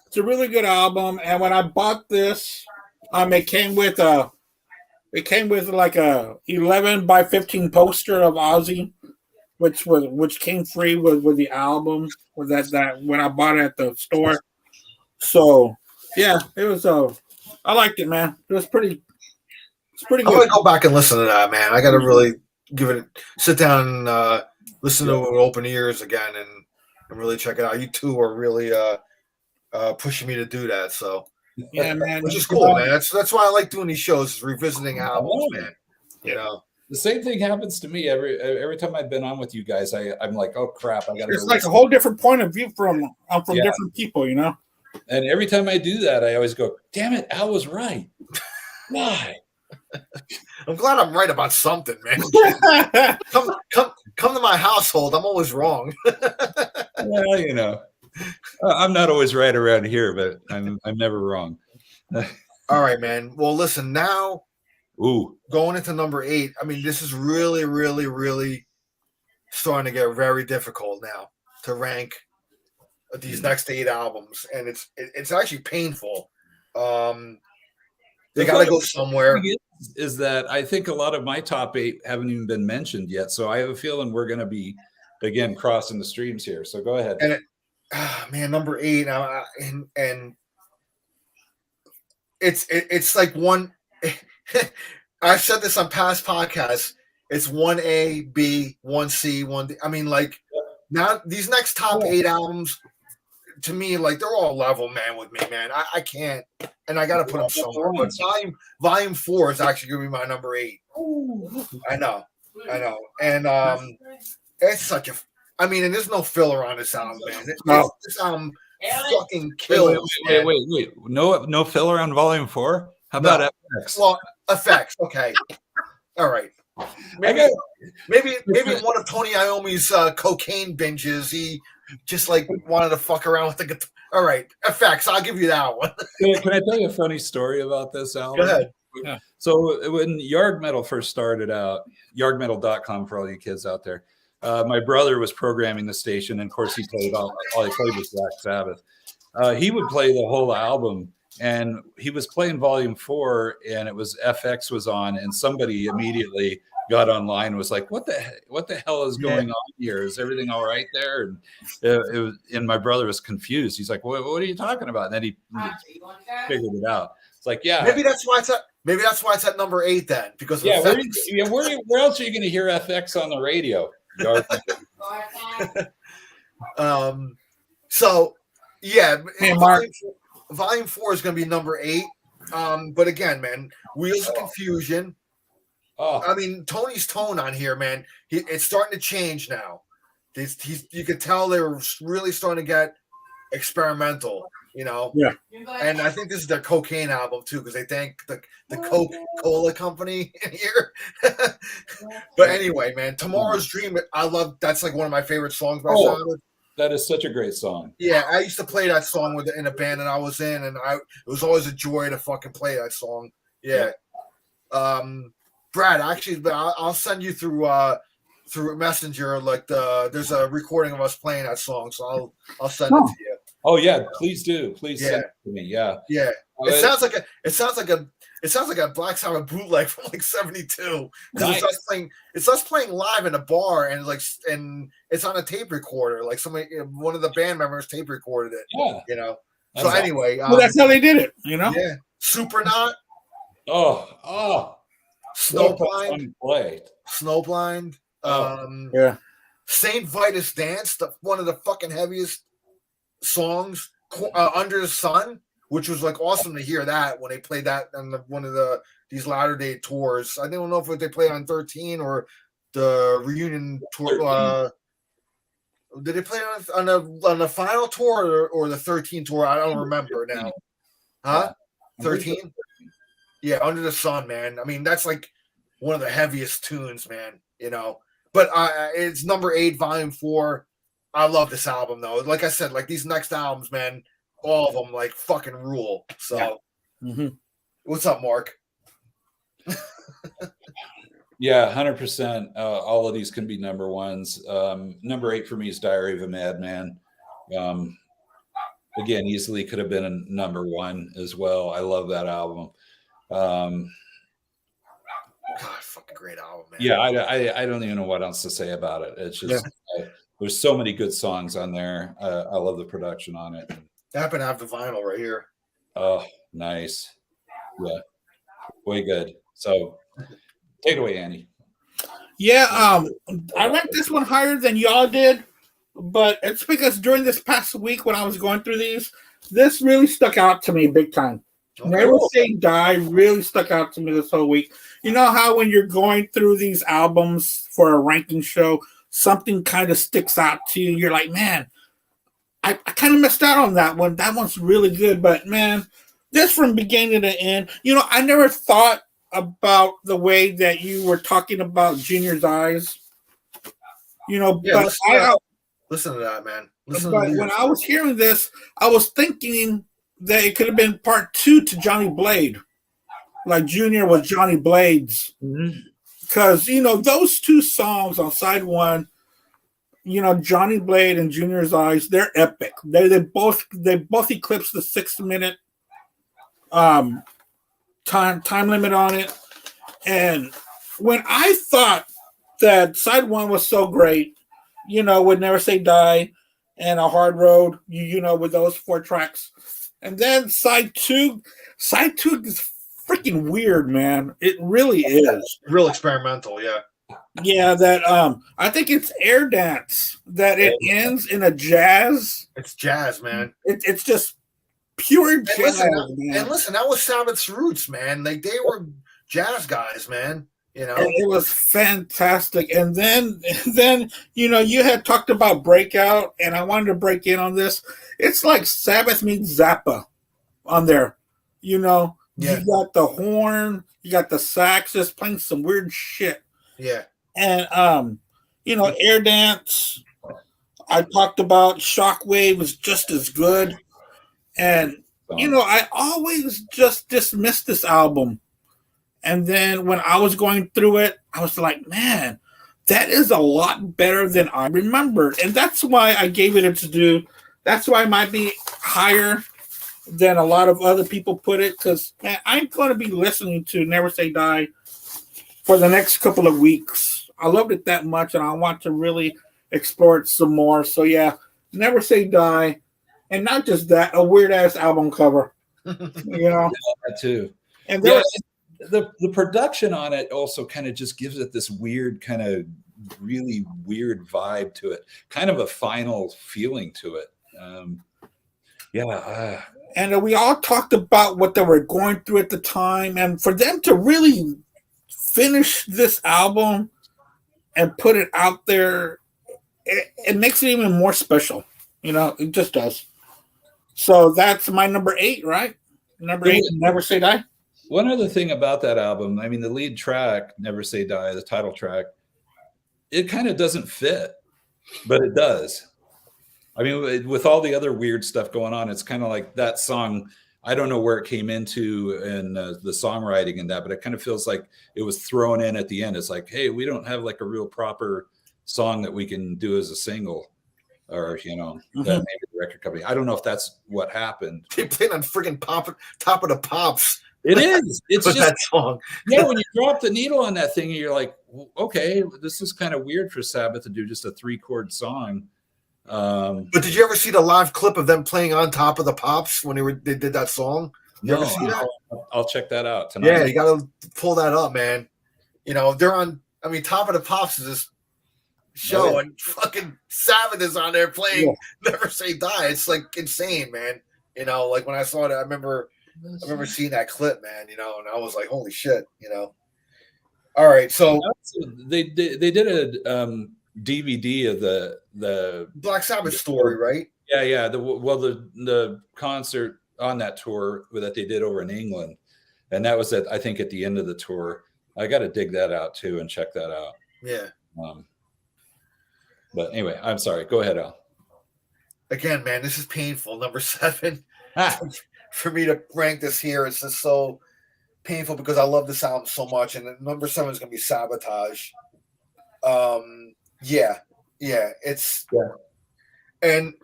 it's a really good album. And when I bought this, it came with like a 11 by 15 poster of Ozzy, which came free with the album. With that when I bought it at the store. So yeah, it was. I liked it, man. It was pretty. It's pretty good. I'm gonna go back and listen to that, man. I gotta really sit down and listen to it with open ears again and really check it out. You two are really pushing me to do that. So yeah, man, which is cool, man. That's why I like doing these shows, is revisiting albums, man. You know, the same thing happens to me every time I've been on with you guys. I'm like, oh crap, I gotta. It's like a whole different point of view from different people, you know. And every time I do that, I always go, damn it, Al was right. Why? I'm glad I'm right about something, man. come to my household. I'm always wrong. Well, you know, I'm not always right around here, but I'm never wrong. All right, man. Well, listen, now going into number 8, I mean, this is really, really, really starting to get very difficult now to rank these next 8 albums, and it's actually painful. They got to go somewhere. Is that I think a lot of my top 8 haven't even been mentioned yet, so I have a feeling we're going to be again crossing the streams here. So go ahead. And man, number 8, and it's like one. I've said this on past podcasts. It's 1A, B, 1C, 1D. I mean, like now these next top 8 albums, to me, like they're all level, man, with me, man. I can't, and I got to put them somewhere. But volume 4 is actually going to be my number 8. I know, and it's such a. I mean, and there's no filler on this album, man. This album fucking kills. Wait. No filler on volume 4. How about FX? Well, effects. Okay, all right. Maybe one of Tony Iommi's cocaine binges. He just like wanted to fuck around with the guitar. All right, effects. I'll give you that one. Can I tell you a funny story about this album? Go ahead. Yeah. So when Yard Metal first started out, yardmetal.com for all you kids out there, my brother was programming the station, and of course he played all he played was Black Sabbath. He would play the whole album, and he was playing Volume 4, and it was FX was on, and somebody immediately got online and was like, "What the hell is going on here? Is everything all right there?" And it was, and my brother was confused. He's like, "What are you talking about?" And then he figured it out. It's like, yeah, maybe that's why it's at number 8 then, because where else are you going to hear FX on the radio? So yeah, hey, Mark. Volume 4 is going to be number 8. But again, man, Wheels of Confusion. I mean, Tony's tone on here, man, it's starting to change now. You could tell they were really starting to get experimental, you know. Yeah. And I think this is their cocaine album too, because they thank the Coca-Cola company in here. But anyway, man, Tomorrow's Dream, I love. That's like one of my favorite songs by Sabbath. That is such a great song. Yeah, I used to play that song in a band that I was in, and it was always a joy to fucking play that song. Yeah. Brad, actually, I'll send you through Messenger. Like there's a recording of us playing that song, so I'll send it to you. Oh yeah, please do. Please send it to me. Yeah. Yeah. It sounds like a Black Sabbath bootleg from like '72. Nice. It's us playing live in a bar, and it's on a tape recorder. Like one of the band members tape recorded it. Yeah. You know. So anyway, that's how they did it. You know. Yeah. Supernaut. Oh. Snowblind. Snowblind. Yeah. Saint Vitus Dance, one of the fucking heaviest songs. Under the Sun, which was like awesome to hear that when they played that on one of these Latter Day tours. I don't know if they played on 13 or the reunion tour. Did they play on the final tour or the 13 tour? I don't remember now. Huh? 13? Yeah, Under the Sun, man. I mean, that's like one of the heaviest tunes, man. You know, but it's number 8, Volume 4. I love this album though. Like I said, like these next albums, man, all of them like fucking rule. So, What's up, Mark? Yeah, 100%. All of these can be number ones. Number 8 for me is Diary of a Madman. Again, easily could have been a number 1 as well. I love that album. God, fucking great album, man. Yeah, I don't even know what else to say about it. It's just there's so many good songs on there. I love the production on it. I happen to have the vinyl right here. Oh, nice. Yeah, way good. So take it away, Andy. Yeah, I ranked this one higher than y'all did, but it's because during this past week when I was going through these, this really stuck out to me big time. Okay. Never Say Die really stuck out to me this whole week. You know how when you're going through these albums for a ranking show, something kind of sticks out to you. You're like, man, I kind of missed out on that one. That one's really good, but man, this from beginning to end, you know, I never thought about the way that you were talking about Junior's eyes. You know, yeah, but listen to that, man. But when I was hearing this, I was thinking that it could have been part 2 to Johnny Blade. Like Junior was Johnny Blades. Because, you know, those 2 songs on side 1, you know, Johnny Blade and Junior's Eyes, they're epic. They both eclipse the 6-minute time limit on it. And when I thought that side 1 was so great, you know, with Never Say Die and A Hard Road, you know, with those 4 tracks. And then side 2 is freaking weird, man. It really is. Real experimental, yeah. Yeah, that I think it's Air Dance that it ends in a jazz. It's jazz, man. It's just pure jazz, man. And listen, that was Sabbath's roots, man. Like they were jazz guys, man. You know, and it was fantastic. And then you know, you had talked about Breakout, and I wanted to break in on this. It's like Sabbath meets Zappa on there. You know, you got the horn, you got the sax, just playing some weird shit. Yeah. And you know, Air Dance, I talked about. Shockwave was just as good. And you know, I always just dismissed this album. And then when I was going through it, I was like, man, that is a lot better than I remembered. And that's why I gave it its due. That's why it might be higher than a lot of other people put it, because man, I'm going to be listening to Never Say Die for the next couple of weeks. I loved it that much, and I want to really explore it some more. So yeah, Never Say Die, and not just that, a weird ass album cover. You know, that too. And there was, the production on it also kind of just gives it this weird kind of really weird vibe to it, kind of a final feeling to it. And we all talked about what they were going through at the time, and for them to really finish this album and put it out there, it makes it even more special. You know, it just does. So that's my number 8, right? Number 8, Never Say Die. One other thing about that album, I mean, the lead track, Never Say Die, the title track, it kind of doesn't fit, but it does. I mean, with all the other weird stuff going on, it's kind of like that song. I don't know where it came into and the songwriting and that, but it kind of feels like it was thrown in at the end. It's like, hey, we don't have like a real proper song that we can do as a single, or that maybe the record company. I don't know if that's what happened. They played on freaking Top of the Pops. It is. It's just that song. Yeah, when you drop the needle on that thing, you're like, okay, this is kind of weird for Sabbath to do just a 3-chord song. But did you ever see the live clip of them playing on Top of the Pops when they did that song? You ever see that? I'll check that out tonight. Yeah, you got to pull that up, man. They're on. I mean, Top of the Pops is this show, and fucking Sabbath is on there playing Never Say Die. It's like insane, man. Like when I saw it, I remember seeing that clip, man. And I was like, holy shit, All right, so they did a DVD of the Black Sabbath story, right? Yeah. The concert on that tour that they did over in England, and that was I think at the end of the tour. I got to dig that out too and check that out. Yeah. But anyway, I'm sorry. Go ahead, Al. Again, man, this is painful. Number 7 for me to rank this here. It's just so painful because I love this album so much, and number 7 is going to be Sabotage. And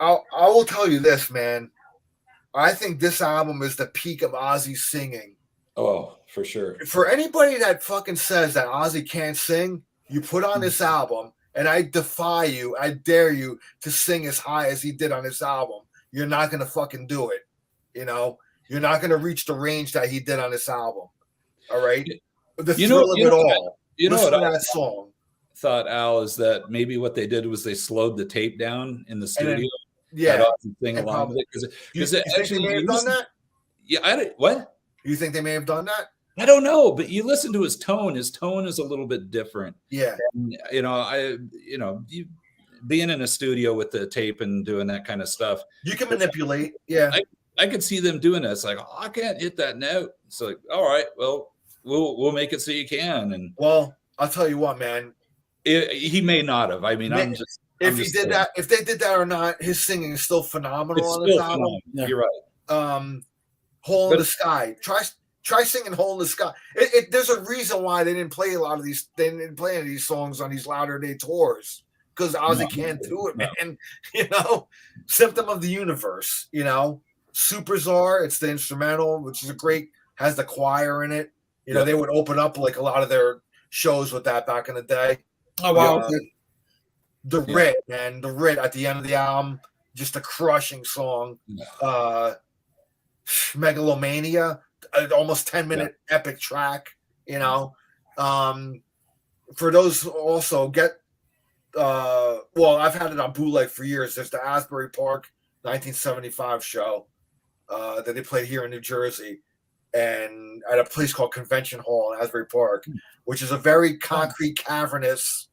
I will tell you this, man. I think this album is the peak of Ozzy singing. Oh, for sure. For anybody that fucking says that Ozzy can't sing, you put on this album, and I defy you, I dare you to sing as high as he did on this album. You're not going to fucking do it. You're not going to reach the range that he did on this album. All right? The thrill of it all. Listen to that song. Thought, Al, is that maybe what they did was they slowed the tape down in the studio. Thing along with it because it actually may have done that. Yeah, what? You think they may have done that? I don't know, but you listen to his tone. His tone is a little bit different. Yeah, and, you being in a studio with the tape and doing that kind of stuff, you can manipulate. Yeah, I could see them doing that. It's like, I can't hit that note. It's like, all right, well, we'll make it so you can. And well, I'll tell you what, man. He may not have. I mean, if they did that or not, his singing is still phenomenal on this album. Yeah. You're right. Hole in the Sky. Try singing Hole in the Sky. There's a reason why they didn't play They didn't play any of these songs on these Latter Day tours because Ozzy can't do it, man. Symptom of the Universe. Superzar. It's the instrumental, which is has the choir in it. They would open up like a lot of their shows with that back in the day. Oh wow. The Writ, man. The Writ at the end of the album, just a crushing song. Megalomania, an almost 10-minute epic track. For those also I've had it on bootleg for years. There's the Asbury Park 1975 show that they played here in New Jersey, and at a place called Convention Hall in Asbury Park, which is a very concrete, cavernous,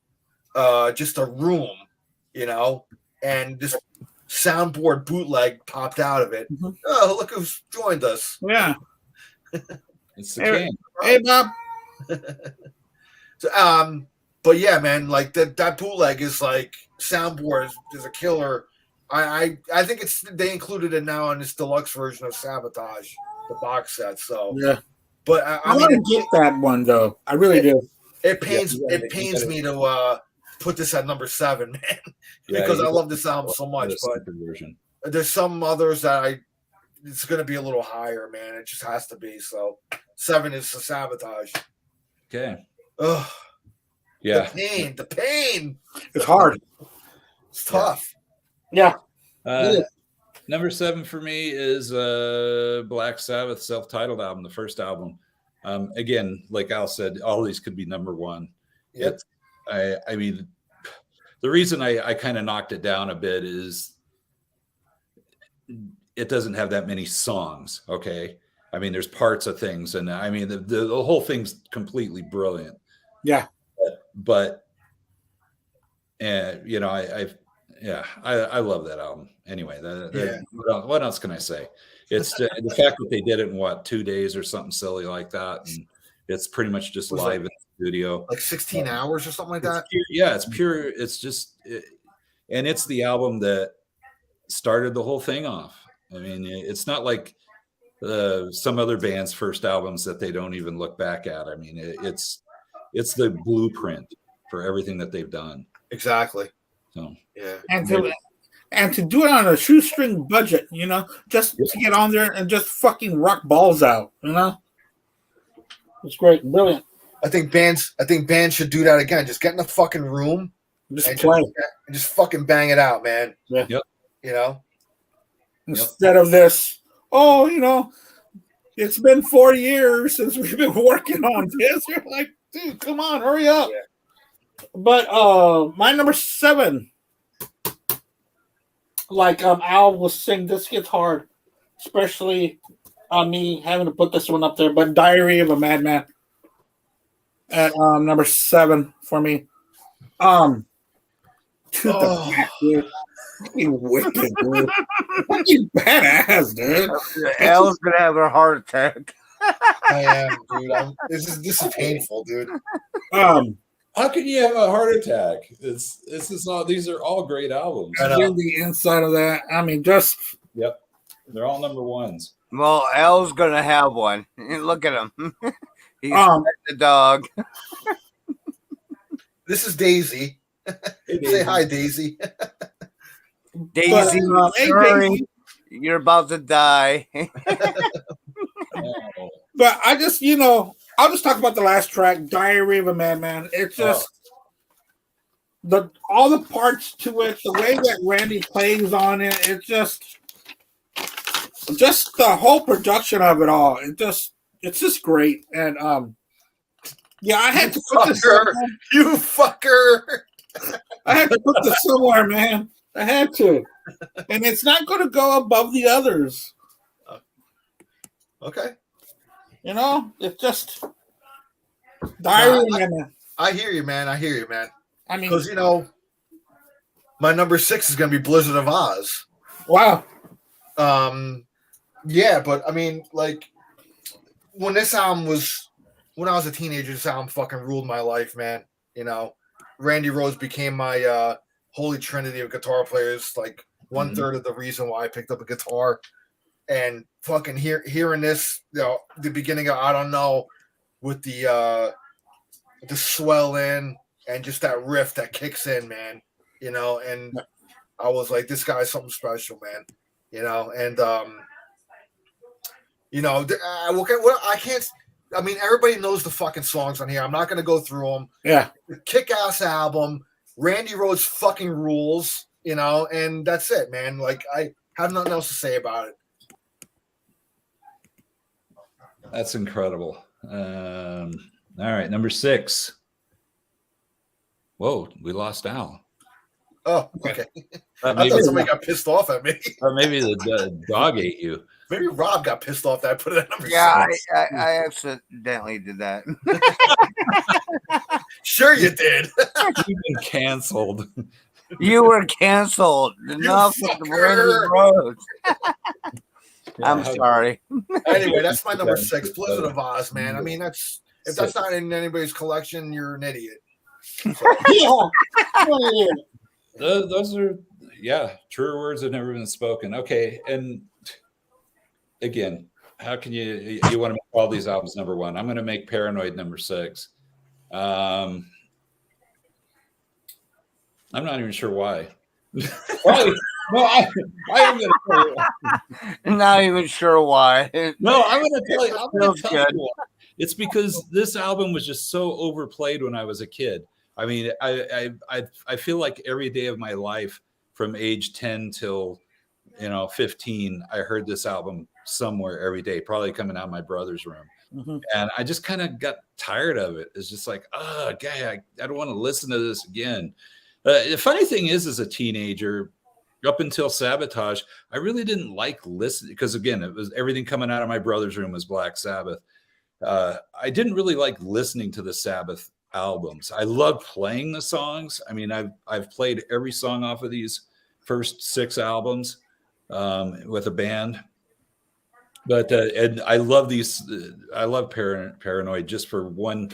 just a room, and this soundboard bootleg popped out of it. Mm-hmm. Oh, look who's joined us. Yeah. It's the king. Hey, Bob. So, but yeah, man, like that bootleg is like soundboard is a killer. I think they included it now on this deluxe version of Sabotage, the box set. So yeah, but I want to get that one though. I really do. It pains me to put this at number 7, man, because I love this album so much. But version. there's some others that it's going to be a little higher, man. It just has to be. So 7 is the Sabotage. Okay. Ugh. Yeah. The pain. It's hard. It's tough. Yeah. Number 7 for me is Black Sabbath self-titled album, the first album. Again, like Al said, all these could be number 1. Yep. I mean, the reason I kind of knocked it down a bit is it doesn't have that many songs. Okay. I mean, there's parts of things, and I mean, the whole thing's completely brilliant. Yeah. But you know, I love that album. Anyway, what else can I say? It's the fact that they did it in 2 days or something silly like that, and it's pretty much just live in the studio, like 16 hours or something like that. It's pure. It's just, and it's the album that started the whole thing off. I mean, it's not like some other bands' first albums that they don't even look back at. I mean, it's the blueprint for everything that they've done. Exactly. So yeah, and to do it on a shoestring budget, you know, just to get on there and just fucking rock balls out, you know. It's great, brilliant. I think bands should do that again. Just get in the fucking room, just play, and just fucking bang it out, man. Yeah. Yep. You know, instead of this, you know, it's been 40 years since we've been working on this. You're like, dude, come on, hurry up. Yeah. But my number 7, like Al was saying, this gets hard, especially on me having to put this one up there. But Diary of a Madman at number 7 for me. To the back, dude. Fucking wicked, dude. Fucking badass, dude. Al's gonna have a heart attack. I am, dude. This is painful, dude. How can you have a heart attack? These are all great albums. The inside of that, I mean, just they're all number 1s. Well, Al's gonna have one. Look at him. He's the dog. This is Daisy. Hey, Daisy. Say hi, Daisy. Daisy, Daisy, you're about to die. But I just, I'll just talk about the last track, Diary of a Madman. It's just all the parts to it, the way that Randy plays on it, it's just the whole production of it all. It's just great. And I had to put this somewhere. You fucker. I had to put this somewhere, man. I had to. And it's not going to go above the others. Okay. It's just Diary, man. I hear you, man. I mean, because my number 6 is going to be Blizzard of Oz. Wow. Yeah, but I mean, like, when I was a teenager, this album fucking ruled my life, man. Randy Rhoads became my holy trinity of guitar players. Like 1/3 of the reason why I picked up a guitar. And fucking hearing this, the beginning of I Don't Know, with the swell in and just that riff that kicks in, man. And I was like, this guy's something special, man. And I can't. I mean, everybody knows the fucking songs on here. I'm not gonna go through them. Yeah, kick-ass album. Randy Rhoads fucking rules. And that's it, man. Like, I have nothing else to say about it. That's incredible. All right, number 6. Whoa, we lost Al. Oh, okay. I thought somebody got pissed off at me. Or maybe the dog ate you. Maybe Rob got pissed off that I put it at number 6. I accidentally did that. Sure you did. You've been canceled. You were canceled. Enough with the Randy Rhoads. I'm sorry. Anyway, that's my number 6, Blizzard of Oz, man. I mean, if that's not in anybody's collection, you're an idiot. So. Those are, truer words have never been spoken. Okay, and again, how can you want to make all these albums number 1? I'm going to make Paranoid number 6. I'm not even sure why. Well, no, I am going to tell you. Not even sure why. No, I'm going to tell you. I'm going Feels to tell good. you why. It's because this album was just so overplayed when I was a kid. I mean, I feel like every day of my life, from age 10 till 15, I heard this album somewhere every day, probably coming out of my brother's room. Mhm. And I just kind of got tired of it. It's just like, I don't want to listen to this again. The funny thing is, as a teenager, up until Sabotage, I really didn't like listening because, again, it was everything coming out of my brother's room was Black Sabbath. I didn't really like listening to the Sabbath albums. I love playing the songs. I mean, I've played every song off of these first 6 albums with a band. But and I love these. I love Paranoid just for one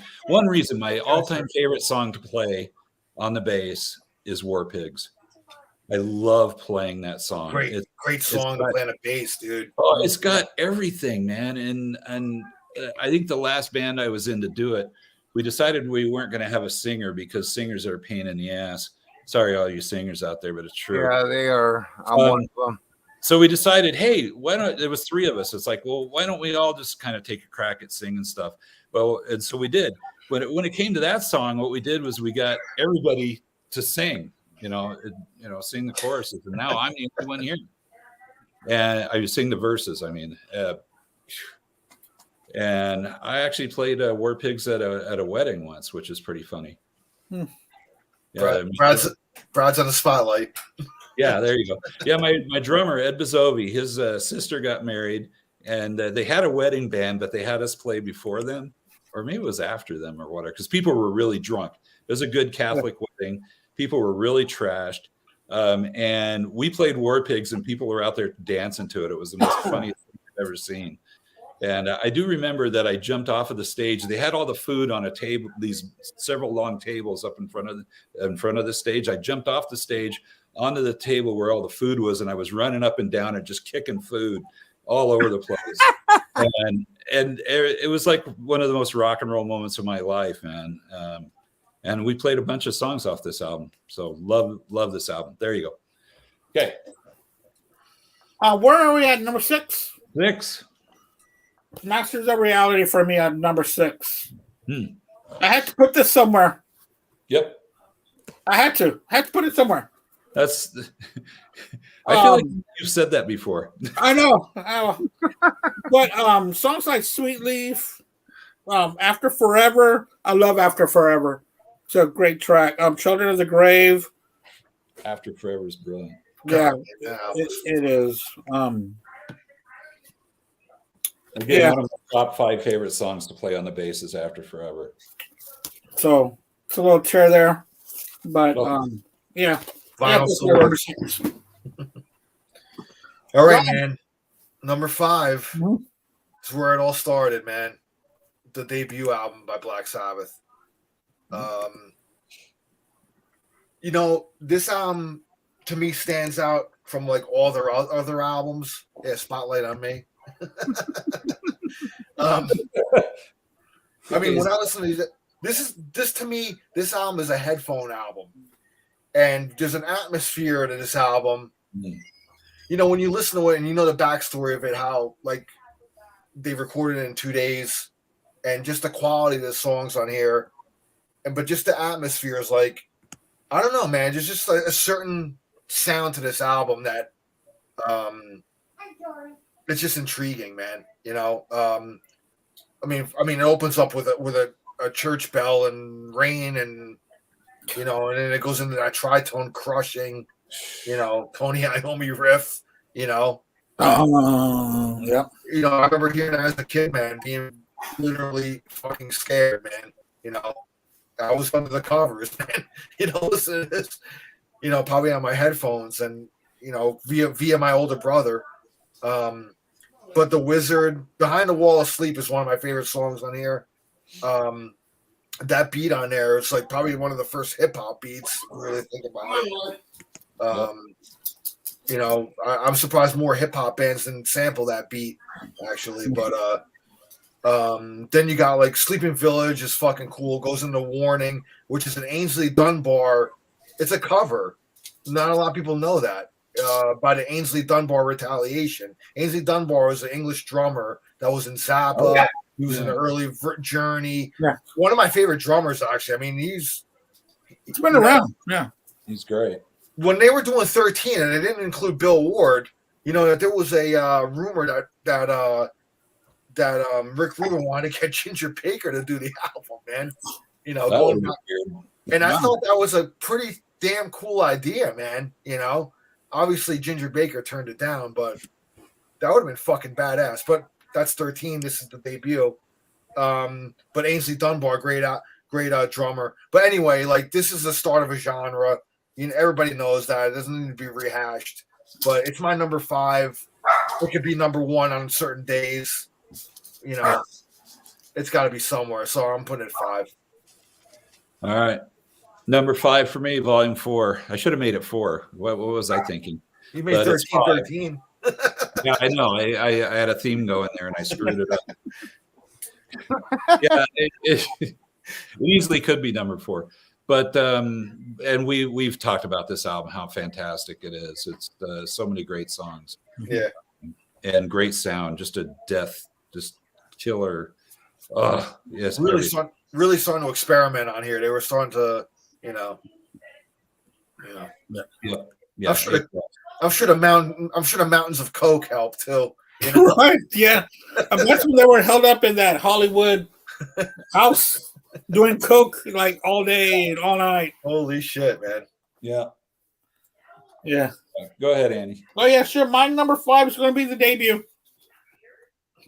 reason. My all-time favorite song to play on the bass is War Pigs. I love playing that song. Great song to play on the bass, dude. Oh, it's got everything, man. And I think the last band I was in to do it, we decided we weren't going to have a singer because singers are a pain in the ass. Sorry, all you singers out there, but it's true. Yeah, they are. I'm one of them. So we decided, hey, why don't there was 3 of us. It's like, well, why don't we all just kind of take a crack at singing stuff? Well, and so we did. When it came to that song, what we did was we got everybody to sing, sing the choruses. And now I'm the only one here. And I sing the verses. I mean, and I actually played War Pigs at a wedding once, which is pretty funny. Yeah, Brad's on the spotlight. Yeah, there you go. Yeah, my drummer, Ed Bizzovi, his sister got married, and they had a wedding band, but they had us play before them, or maybe it was after them or whatever, because people were really drunk. It was a good Catholic wedding. People were really trashed. And we played War Pigs, and people were out there dancing to it. It was the most funniest thing I've ever seen. And I do remember that I jumped off of the stage. They had all the food on a table, these several long tables up in front of the stage. I jumped off the stage onto the table where all the food was, and I was running up and down and just kicking food all over the place. and it was like one of the most rock and roll moments of my life, man. And we played a bunch of songs off this album. So love this album. There you go. Okay. Where are we at? Number 6? Nix Masters of Reality for me at number 6. Hmm. I had to put this somewhere. Yep. I had to put it somewhere. That's. I feel like you've said that before. I know. But songs like Sweet Leaf, After Forever. I love After Forever. It's a great track. Children of the Grave. After Forever is brilliant. Yeah, it is. Again, one of my top 5 favorite songs to play on the bass is After Forever. So it's a little chair there, but yeah. Final Swords. All right, man. Number 5 is where it all started, man. The debut album by Black Sabbath. This album to me stands out from like all their other albums. Yeah, spotlight on me. I mean, when I listen to this to me, this album is a headphone album, and there's an atmosphere to this album. When you listen to it and you know the backstory of it, how like they recorded it in 2 days, and just the quality of the songs on here, but just the atmosphere is like, I don't know, man. There's just like a certain sound to this album that it's just intriguing, man. I mean, it opens up with a church bell and rain, and and then it goes into that tritone crushing, Tony Iommi riff, yeah. I remember hearing that as a kid, man, being literally fucking scared, man. I was under the covers, man. Listening to this, probably on my headphones and via my older brother. But The Wizard, Behind the Wall of Sleep is one of my favorite songs on here. That beat on there, it's like probably one of the first hip hop beats. Really think about it. I'm surprised more hip hop bands didn't sample that beat, actually. But then you got like Sleeping Village is fucking cool. Goes into Warning, which is an Ainsley Dunbar It's a cover. Not a lot of people know that. By the Ainsley Dunbar Retaliation. Ainsley Dunbar was an English drummer that was in Zappa. Oh, yeah. He was in the early Journey. Yeah. One of my favorite drummers, actually. I mean, he's been around. Yeah. He's great. When they were doing 13, and they didn't include Bill Ward, that there was a rumor that Rick Rubin wanted to get Ginger Baker to do the album, man. Going back. And I thought that was a pretty damn cool idea, man. Obviously Ginger Baker turned it down, but that would have been fucking badass. But that's 13. This is the debut. But Ainsley Dunbar, great drummer. But anyway, like, this is the start of a genre. Everybody knows that. It doesn't need to be rehashed. But it's my number 5. It could be number 1 on certain days. It's got to be somewhere. So I'm putting it 5. All right. Number 5 for me, volume 4. I should have made it 4. What was I thinking? You made 13. Yeah, I know. I had a theme going there and I screwed it up. Yeah, it easily could be number 4. But and we've talked about this album, how fantastic it is. It's so many great songs. Yeah. And great sound, just a killer. Oh, yes. Really starting to experiment on here. They were starting to, Yeah. I'm sure the mountains of coke helped too. Right? Yeah. That's when they were held up in that Hollywood house doing coke like all day and all night. Holy shit, man. Yeah. Yeah. Go ahead, Andy. Oh yeah, sure. My number 5 is going to be the debut.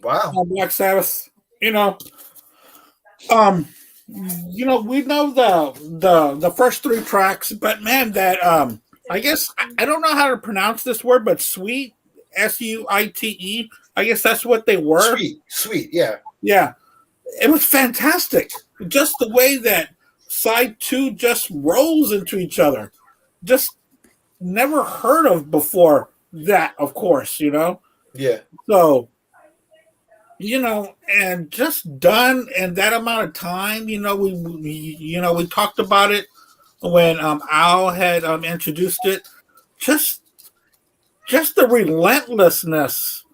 Wow. Black Sabbath. We know the first 3 tracks, but man, that I guess I don't know how to pronounce this word, but Sweet, Suite. I guess that's what they were. Sweet, yeah. Yeah. It was fantastic. Just the way that side 2 just rolls into each other. Just never heard of before that, of course, Yeah. So, and just done in that amount of time. We talked about it when Al had introduced it. Just the relentlessness,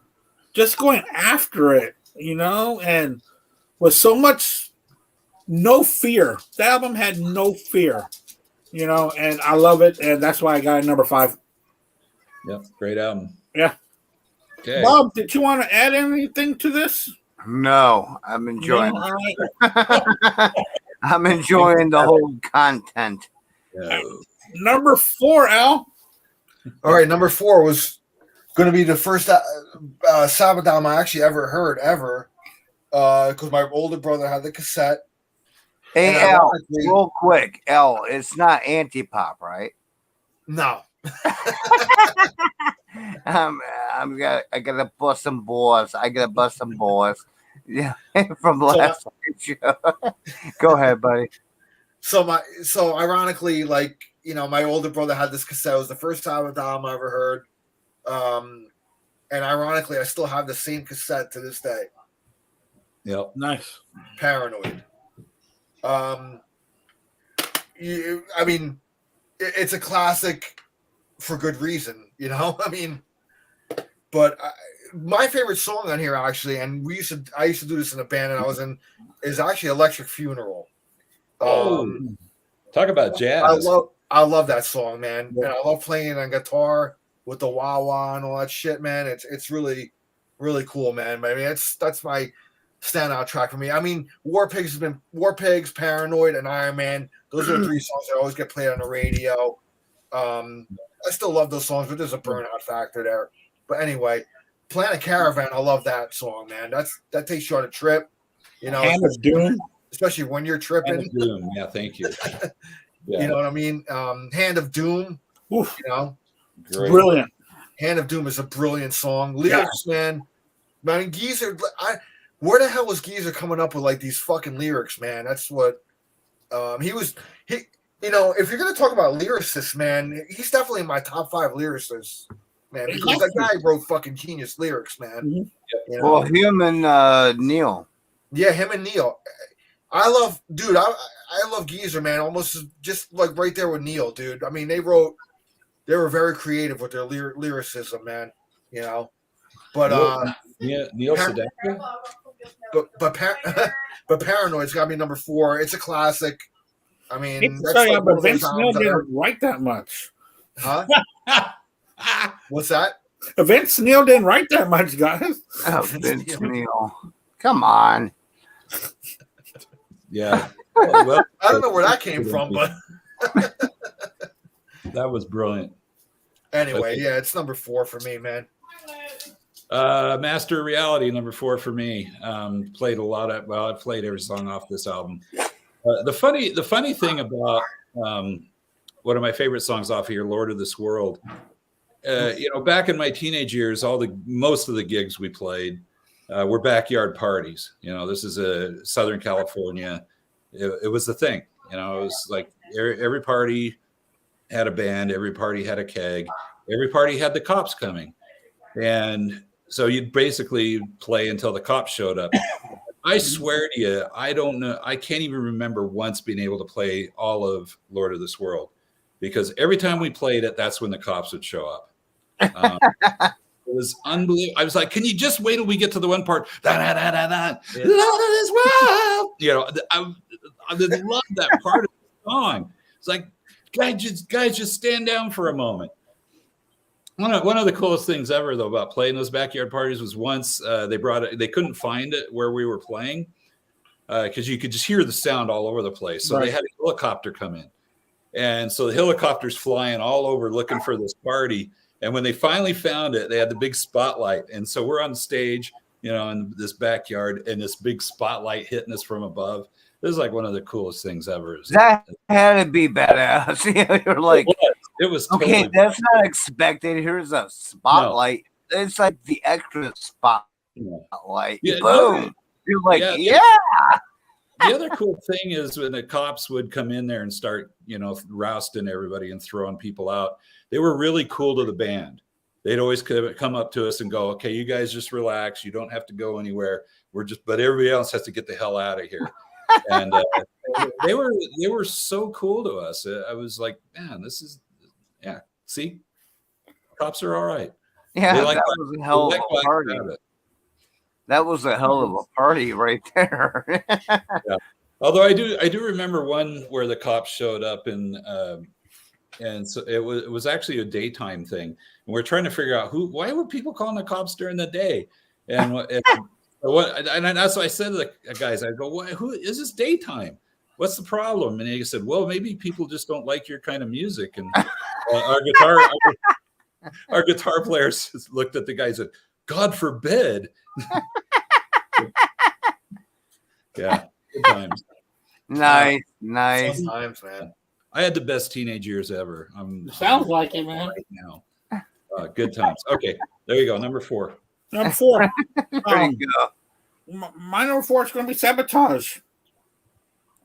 just going after it, and with so much no fear. The album had no fear, and I love it, and that's why I got it number 5. Yep, great album. Yeah. Okay. Bob, did you want to add anything to this? No, I'm enjoying No? All right. I'm enjoying the whole content. Number 4, Al. All right, number 4 was going to be the first Sabbath album I actually ever heard, because my older brother had the cassette. Hey, Al, real quick. Al, it's not anti-pop, right? No. I gotta bust some balls. Yeah, from last night's show. Go ahead, buddy. So ironically, like, my older brother had this cassette. It was the first Sabbath album I ever heard. And ironically, I still have the same cassette to this day. Yep. Nice. Paranoid. It's a classic for good reason, but my favorite song on here, actually, and I used to do this in a band and I was in, is actually Electric Funeral. Talk about jazz. I love that song, man. And I love playing it on guitar with the wah-wah and all that shit, man. It's really, really cool, man. I mean, that's my standout track for me. I mean, War Pigs, Paranoid, and Iron Man. Those are the 3 songs that always get played on the radio. I still love those songs, but there's a burnout factor there. But anyway, Planet Caravan, I love that song, man. That takes you on a trip, Hand of Doom. Especially when you're tripping. Hand of Doom. Yeah, thank you. Yeah. You know what I mean? Hand of Doom. Oof. Great. Brilliant. Hand of Doom is a brilliant song. Lyrics, man. I mean, Geezer. Where the hell was Geezer coming up with like these fucking lyrics, man? That's what he was. If you're gonna talk about lyricists, man, he's definitely in my top 5 lyricists, man. Because that guy wrote fucking genius lyrics, man. Mm-hmm. Well, him and Neil. Yeah, him and Neil. I love, dude. I love Geezer, man. Almost just like right there with Neil, dude. I mean, they were very creative with their lyricism, man. You know, but Neil Sedaka. but Paranoid's got me number 4. It's a classic. I mean, that's sorry, like but Vince Neil didn't write that much. Huh? What's that? Vince Neil didn't write that much, guys. Oh, Vince Neil. Come on. Yeah. Well, I don't know where that came from, but that was brilliant. Anyway, yeah, it's number 4 for me, man. Master of Reality, number 4 for me. Played a lot of. Well, I played every song off this album. The funny thing about one of my favorite songs off here, Lord of this World. Back in my teenage years, most of the gigs we played were backyard parties. This is a Southern California. It was the thing. It was like every party had a band, every party had a keg, every party had the cops coming, and so you'd basically play until the cops showed up. I swear to you, I don't know. I can't even remember once being able to play all of Lord of this World, because every time we played it, that's when the cops would show up. It was unbelievable. I was like, can you just wait till we get to the one part? Da, da, da, da, da. Yeah. Lord of this world. I love that part of the song. It's like, guys, just stand down for a moment. One of the coolest things ever, though, about playing those backyard parties was once they couldn't find it where we were playing because you could just hear the sound all over the place. So They had a helicopter come in. And so the helicopter's flying all over looking for this party. And when they finally found it, they had the big spotlight. And so we're on stage, in this backyard, and this big spotlight hitting us from above. This is like one of the coolest things ever. That had to be badass. You're like, it was okay, totally that's not expected. Here's a spotlight. No. It's like the extra spotlight. Yeah, boom. No, you're like, yeah. The other cool thing is when the cops would come in there and start, rousting everybody and throwing people out, they were really cool to the band. They'd always come up to us and go, okay, you guys just relax. You don't have to go anywhere. But everybody else has to get the hell out of here. And they were so cool to us. I was like, man, see, cops are all right. Yeah, that was a hell of a party. That was a hell of a party right there. Yeah. Although I do remember one where the cops showed up and so it was actually a daytime thing. And we're trying to figure out why were people calling the cops during the day? And that's what I said to the guys. I go, who is this daytime? What's the problem? And he said, well, maybe people just don't like your kind of music. And our guitar players looked at the guys and said, God forbid. Yeah, good times. Nice. Times, man. I had the best teenage years ever. Sounds like it, man. Right now, good times. Okay, there you go. Number 4. Number 4. There you go. My number 4 is going to be Sabotage.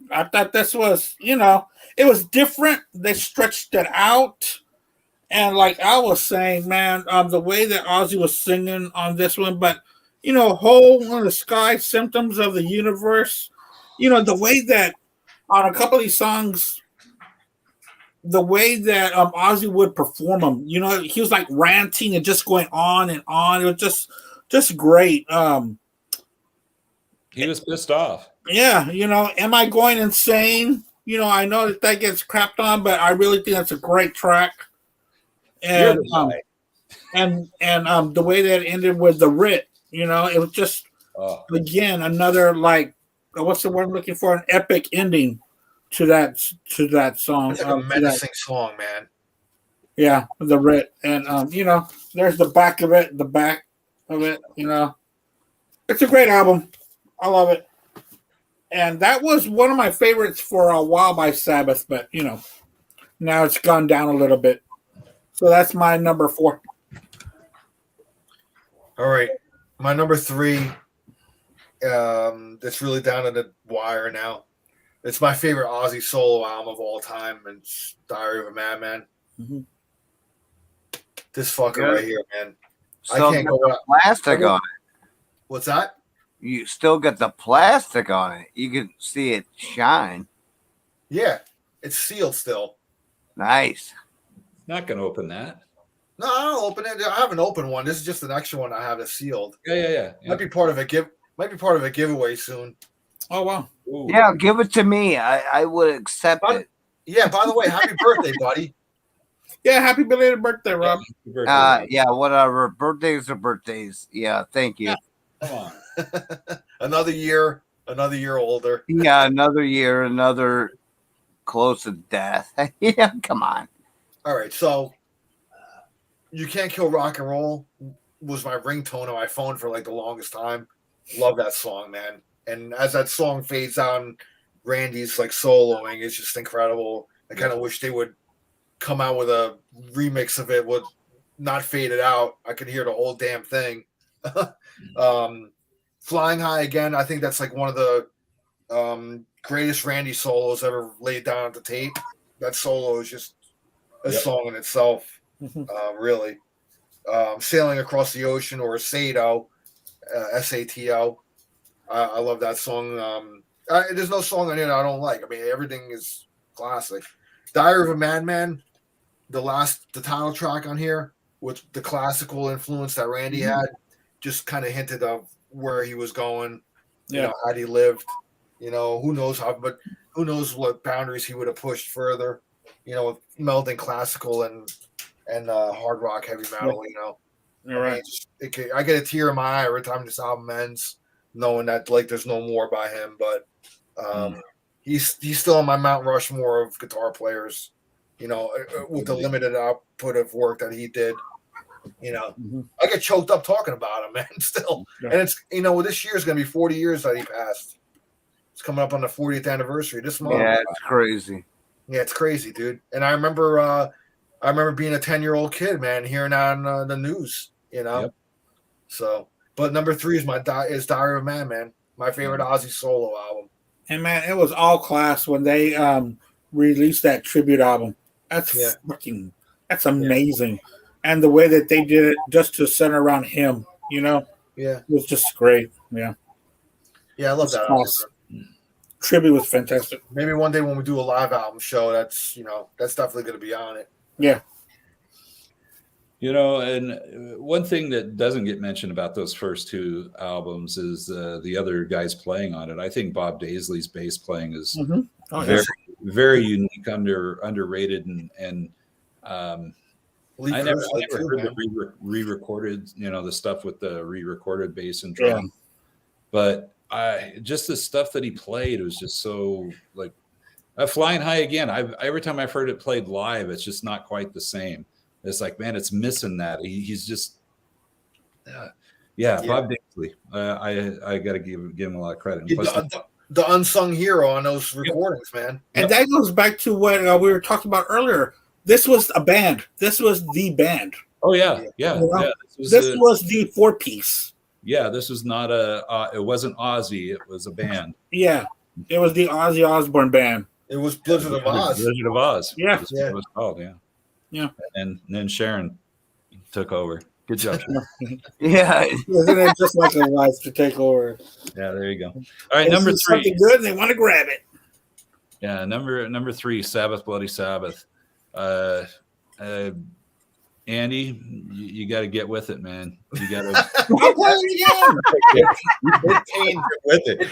I thought this was, it was different. They stretched it out. And like I was saying, man, the way that Ozzy was singing on this one, but, Hole in the Sky, Symptoms of the Universe, the way that on a couple of these songs, the way that Ozzy would perform them, he was like ranting and just going on and on. It was just great. He was pissed off. Yeah, am I going insane? I know that gets crapped on, but I really think that's a great track. And the way that it ended with the writ, it was just again another like what's the word I'm looking for? An epic ending to that song. It's like a menacing song, man. Yeah, the writ, and there's the back of it. It's a great album. I love it. And that was one of my favorites for a while by Sabbath, but now it's gone down a little bit. So that's my number 4. All right. My number 3, that's really down to the wire now. It's my favorite Ozzy solo album of all time, and it's Diary of a Madman. Mm-hmm. This fucker right here, man. So I can't go plastic on it. What's that? You still got the plastic on it. You can see it shine. Yeah, it's sealed still. Nice. Not going to open that. No, I don't open it. I haven't opened one. This is just an extra one I have that's sealed. Yeah. Might be part of a giveaway soon. Oh wow. Ooh. Yeah, give it to me. I would accept it. Yeah, by the way, happy birthday, buddy. Yeah, happy belated birthday, Rob. Happy birthday. Yeah, whatever. Birthdays are birthdays. Yeah, thank you. Come on. Another year older. Yeah, another year, another close to death. Yeah, come on. All right, so You Can't Kill Rock and Roll was my ringtone on my phone for like the longest time. Love that song, man. And as that song fades out and Randy's like soloing, it's just incredible. I kind of wish they would come out with a remix of it with not faded out. I could hear the whole damn thing. Flying High Again, I think that's like one of the greatest Randy solos ever laid down at the tape. That solo is just a song in itself, really. Sailing Across the Ocean or Sato, Sato. I love that song. There's no song on it I don't like. I mean, everything is classic. Diary of a Madman, the title track on here with the classical influence that Randy had, just kind of hinted of where he was going, you know, had he lived, you know, who knows what boundaries he would have pushed further, you know, with melding classical and hard rock, heavy metal, you know. You're right. I get a tear in my eye every time this album ends, knowing that like there's no more by him, but he's still on my Mount Rushmore of guitar players, you know, with the limited output of work that he did. You know, I get choked up talking about him, man, still. Yeah. And it's, you know, this year is going to be 40 years that he passed. It's coming up on the 40th anniversary this month. Yeah, it's crazy. Yeah, it's crazy, dude. And I remember being a 10-year-old kid, man, hearing on the news, you know. Yep. So, but number 3 is Diary of a Madman, my favorite Ozzy solo album. And man, it was all class when they released that tribute album. That's that's amazing. And the way that they did it just to center around him, you know, it was just great. Yeah. Yeah, I love that album. Tribute was fantastic. Maybe one day when we do a live album show, that's definitely going to be on it. Yeah. You know, and one thing that doesn't get mentioned about those first 2 albums is the other guys playing on it. I think Bob Daisley's bass playing is very unique, underrated, and I never heard the re-recorded, you know, the stuff with the re-recorded bass and drum, but just the stuff that he played was just so like Flying High Again. Every time I've heard it played live, it's just not quite the same. It's like, man, it's missing that. He's just, Bob Daisley. I got to give him a lot of credit. The unsung hero on those recordings, man. And that goes back to what we were talking about earlier. This was a band. This was the band. Oh yeah. This was the 4-piece. Yeah, this was not it wasn't Ozzy. It was a band. Yeah, it was the Ozzy Osbourne band. It was Blizzard of Oz. Blizzard of Oz. Yeah. That's what it was called, yeah. And then Sharon took over. Good job, Sharon. Yeah. Isn't it just like a wife to take over? Yeah, there you go. All right, number 3. Something good, and they want to grab it. Yeah, number 3, Sabbath, Bloody Sabbath. Andy, you got to get with it, man. You got to get with it.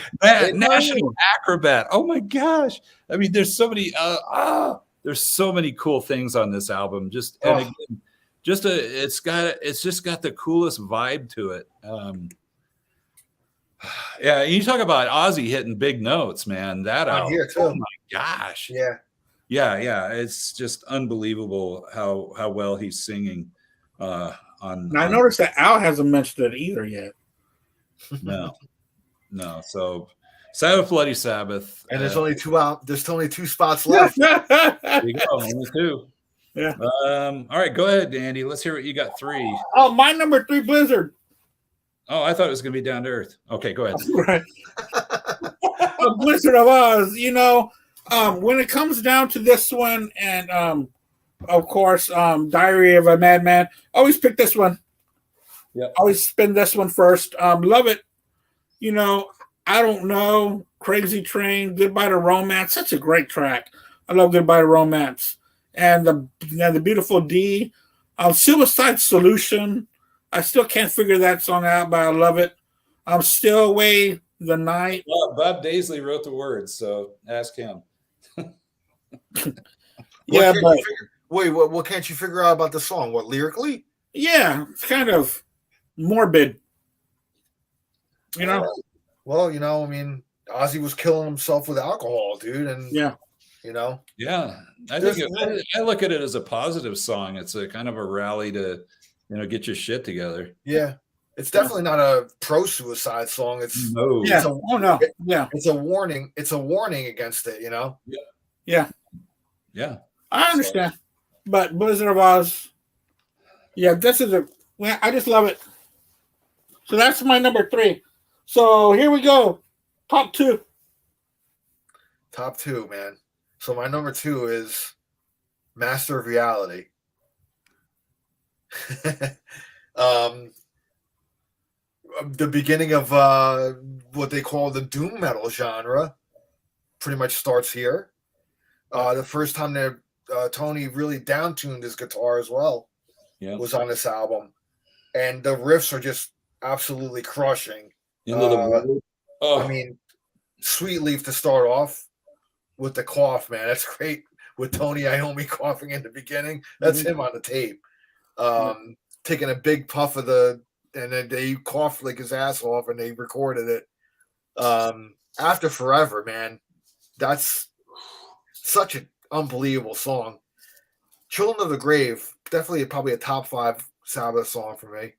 National Acrobat. Oh my gosh! I mean, there's so many. There's so many cool things on this album. It's just got the coolest vibe to it. Yeah, you talk about Ozzy hitting big notes, man. That album. Here too. Oh my gosh. Yeah, it's just unbelievable how well he's singing. I noticed that Al hasn't mentioned it either yet. No. So, Sabbath, Bloody Sabbath, and there's only 2 out. There's only 2 spots left. There you go, only 2. Yeah. All right, go ahead, Andy. Let's hear what you got. 3. Oh, my number 3, Blizzard. Oh, I thought it was going to be Down to Earth. Okay, go ahead. Right. Blizzard of Oz. You know. When it comes down to this one, and of course, Diary of a Madman, always pick this one. Yeah, always spin this one first. Love it. You know, I don't know. Crazy Train, Goodbye to Romance, such a great track. I love Goodbye to Romance. And the beautiful D. Suicide Solution. I still can't figure that song out, but I love it. Still Away the Night. Well, Bob Daisley wrote the words, so ask him. Yeah, but what can't you figure out about the song? What, lyrically? yeah, it's kind of morbid. You know? Well, I mean, Ozzy was killing himself with alcohol, dude, and Yeah. Yeah, I look at it as a positive song. It's a kind of a rally to, get your shit together. Yeah, it's definitely not a pro-suicide song. It's no, yeah. Yeah, it's a warning. It's a warning against it. Yeah. I understand, but Blizzard of Oz. Yeah, this is I just love it. So that's my number 3. So here we go. Top 2. Top 2, man. So my number 2 is Master of Reality. The beginning of what they call the doom metal genre pretty much starts here. The first time that Tony really down-tuned his guitar as well was on this album. And the riffs are just absolutely crushing. I mean, Sweet Leaf to start off with the cough, man. That's great. With Tony Iommi coughing in the beginning. That's him on the tape. Taking a big puff of and then they coughed like his ass off and they recorded it. After Forever, man. That's such an unbelievable song. Children of the Grave, definitely probably a top 5 Sabbath song for me.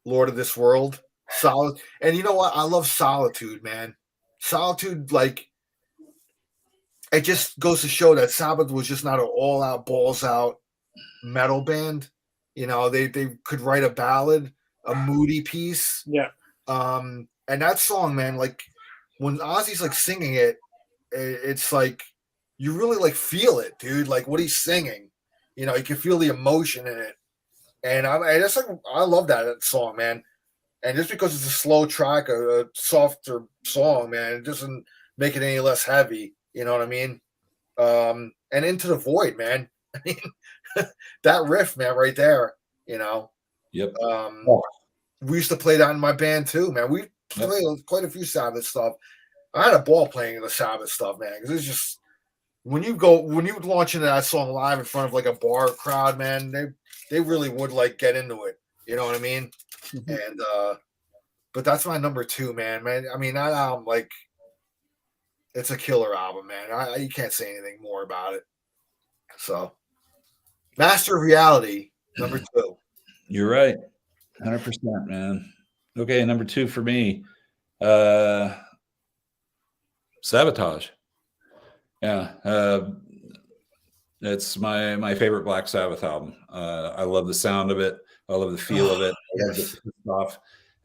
Lord of This World, solid. And you know what? I love Solitude, man. Solitude, like, it just goes to show that Sabbath was just not an all-out, balls-out metal band. They could write a ballad, a moody piece. Yeah. And that song, man, like, when Ozzy's, like, singing it, it's like, you really, like, feel it, dude. Like, what he's singing. You can feel the emotion in it. And I love that song, man. And just because it's a slow track, a softer song, man, it doesn't make it any less heavy. You know what I mean? And Into the Void, man. I mean, that riff, man, right there. Yep. We used to play that in my band too, man. We played quite a few Sabbath stuff. I had a ball playing the Sabbath stuff, man, because it's just when you launch into that song live in front of like a bar crowd, man, they really would like get into it. You know what I mean? Mm-hmm. And but that's my number 2, man. I mean, that album, like, it's a killer album, man. You can't say anything more about it. So, Master of Reality, number 2. You're right, 100%, man. Okay, number 2 for me, Sabotage. Yeah, it's my favorite Black Sabbath album. I love the sound of it. I love the feel of it. I love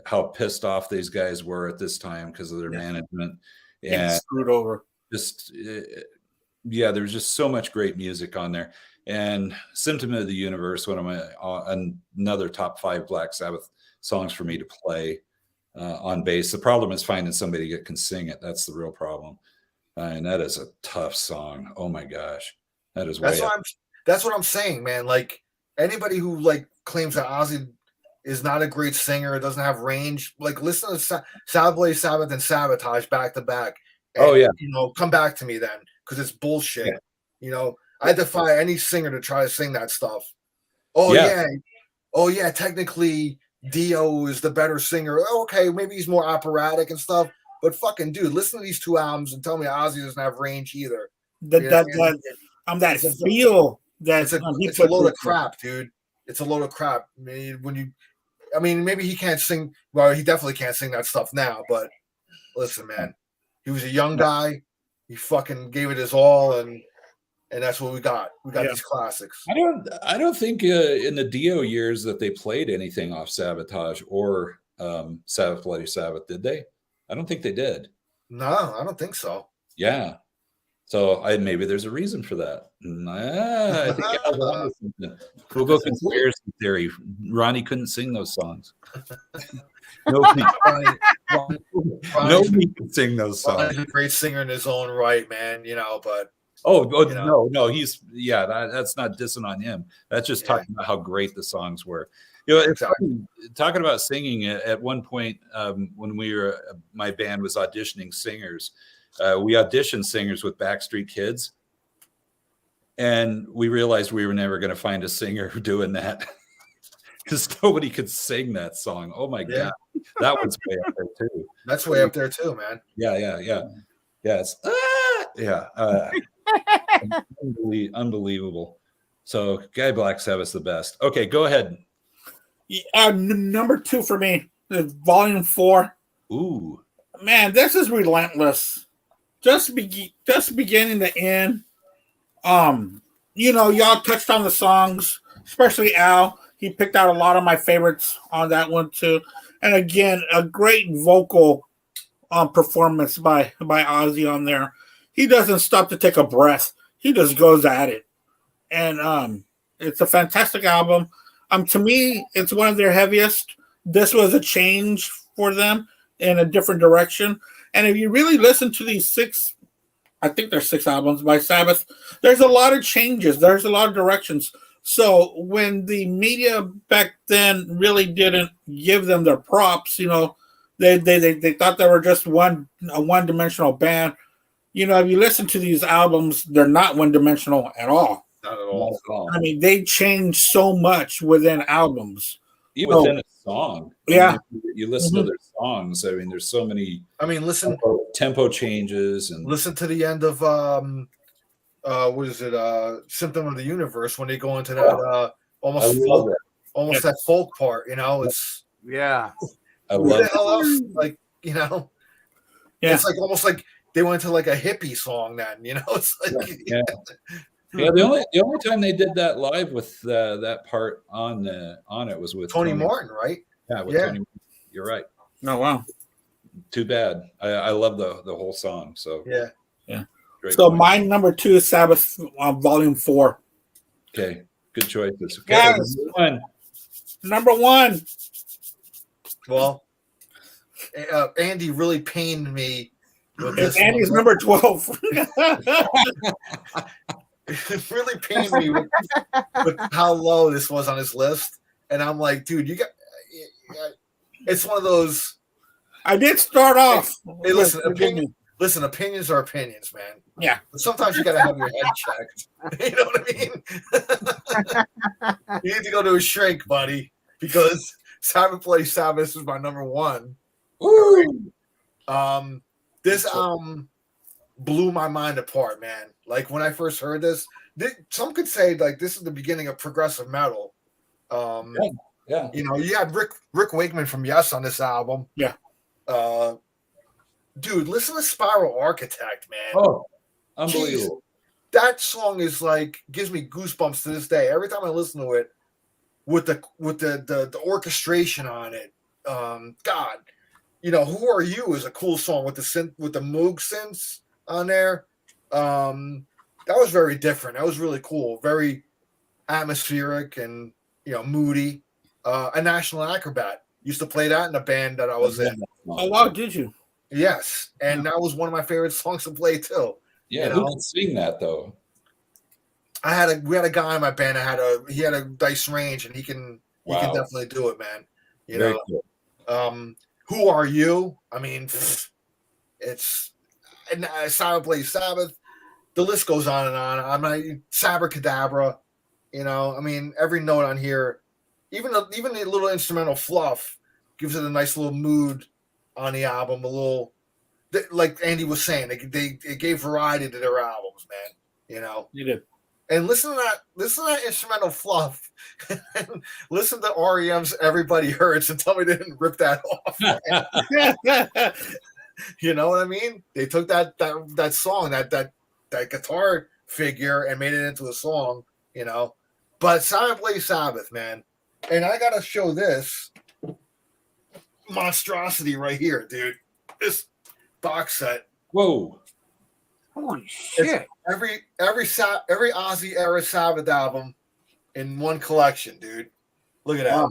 how pissed off these guys were at this time because of their management. And screwed over. There's just so much great music on there. And Sentiment of the Universe, one of my another top 5 Black Sabbath songs for me to play on bass. The problem is finding somebody that can sing it. That's the real problem. And that is a tough song. Oh my gosh, that is that's what I'm saying, man. Like, anybody who like claims that Ozzy is not a great singer, doesn't have range, like, listen to Sabotage, Sabbath, and Sabotage back to back. And, come back to me then, because it's bullshit. Yeah. I defy any singer to try to sing that stuff. Oh yeah, technically Dio is the better singer. Okay, maybe he's more operatic and stuff. But fucking dude, listen to these 2 albums and tell me Ozzy doesn't have range either. It's a load of crap, dude. It's a load of crap. Maybe he can't sing. Well, he definitely can't sing that stuff now. But listen, man, he was a young guy. He fucking gave it his all, and that's what we got. We got these classics. I don't think in the Dio years that they played anything off Sabotage or Sabbath Bloody Sabbath, did they? I don't think they did. No, I don't think so. Yeah. So maybe there's a reason for that. I think we'll go conspiracy theory. Ronnie couldn't sing those songs. Nobody, Ronnie's nobody can sing those songs. a great singer in his own right, man. But No, that's not dissing on him. That's just Yeah. talking about how great the songs were. It's Exactly. funny, talking about singing. At one point, when my band was auditioning singers, we auditioned singers with Backstreet Kids, and we realized we were never going to find a singer doing that because nobody could sing that song. Oh my Yeah. god, that one's way up there too. That's way up there too, man. Yeah. It's unbelievable. So, Guy Black Sabbath's the best. Okay, go ahead. Number 2 for me is Volume 4. Ooh, Man, this is relentless. Just beginning to end. Y'all touched on the songs, especially Al. He picked out a lot of my favorites on that one too. And again, a great vocal performance by Ozzy on there. He doesn't stop to take a breath. He just goes at it. And it's a fantastic album. To me, it's one of their heaviest. This was a change for them in a different direction. And if you really listen to these 6, I think there's 6 albums by Sabbath, there's a lot of changes. There's a lot of directions. So when the media back then really didn't give them their props, they thought they were just a one-dimensional band. If you listen to these albums, they're not one-dimensional at all. Not at all. I mean, they change so much within albums. Even within a song. Yeah. You listen to their songs. I mean, there's so many Listen tempo changes and listen to the end of what is it? Symptom of the Universe, when they go into that almost that folk part, it's Yeah. I what love the hell else? Like, Yeah. It's like almost like they went to like a hippie song then, it's like Yeah, the only time they did that live with that part on it was with Tony Martin, right? Yeah, with Tony Martin. You're right. Oh wow. Too bad. I love the whole song. So Yeah. Great So point. my number 2 is Sabbath Volume 4. Okay, good choices. Okay, Yes. Number 1. Well, Andy really pained me with It's this Andy's one. number 12. It really pained me with how low this was on his list, and I'm like, dude, it's one of those. I did start off. Hey, listen, opinions are opinions, man. Yeah. But sometimes you gotta have your head checked. You know what I mean? You need to go to a shrink, buddy, because Sabbath is my number 1. Woo! This blew my mind apart, man. Like when I first heard this, some could say like this is the beginning of progressive metal. Yeah. You had Rick Wakeman from Yes on this album. Yeah. Dude, listen to Spiral Architect, man. Oh, unbelievable. Jeez, that song is like gives me goosebumps to this day. Every time I listen to it, with the orchestration on it. God, Who Are You is a cool song with the synth, with the Moog synths on there. That was very different. That was really cool. Very atmospheric and moody. A National Acrobat used to play that in a band that I was in. Oh wow, did you? Yes, and that was one of my favorite songs to play too. Yeah, who can sing that though? We had a guy in my band that he had a dice range, and he can definitely do it, man. Very cool. Who Are You? I mean, it's Sabbath Sabbath. The list goes on and on. I'm not Sabracadabra. I mean, every note on here, even the little instrumental fluff gives it a nice little mood on the album. A little, like Andy was saying, it gave variety to their albums, man. You did. And listen to that instrumental fluff. And listen to REM's "Everybody Hurts" and tell me they didn't rip that off. You know what I mean? They took that song, that guitar figure, and made it into a song. But Sabbath, man. And I gotta show this monstrosity right here, dude. This box set. Whoa. Holy shit. Every Ozzy era Sabbath album in one collection, dude. Look at that.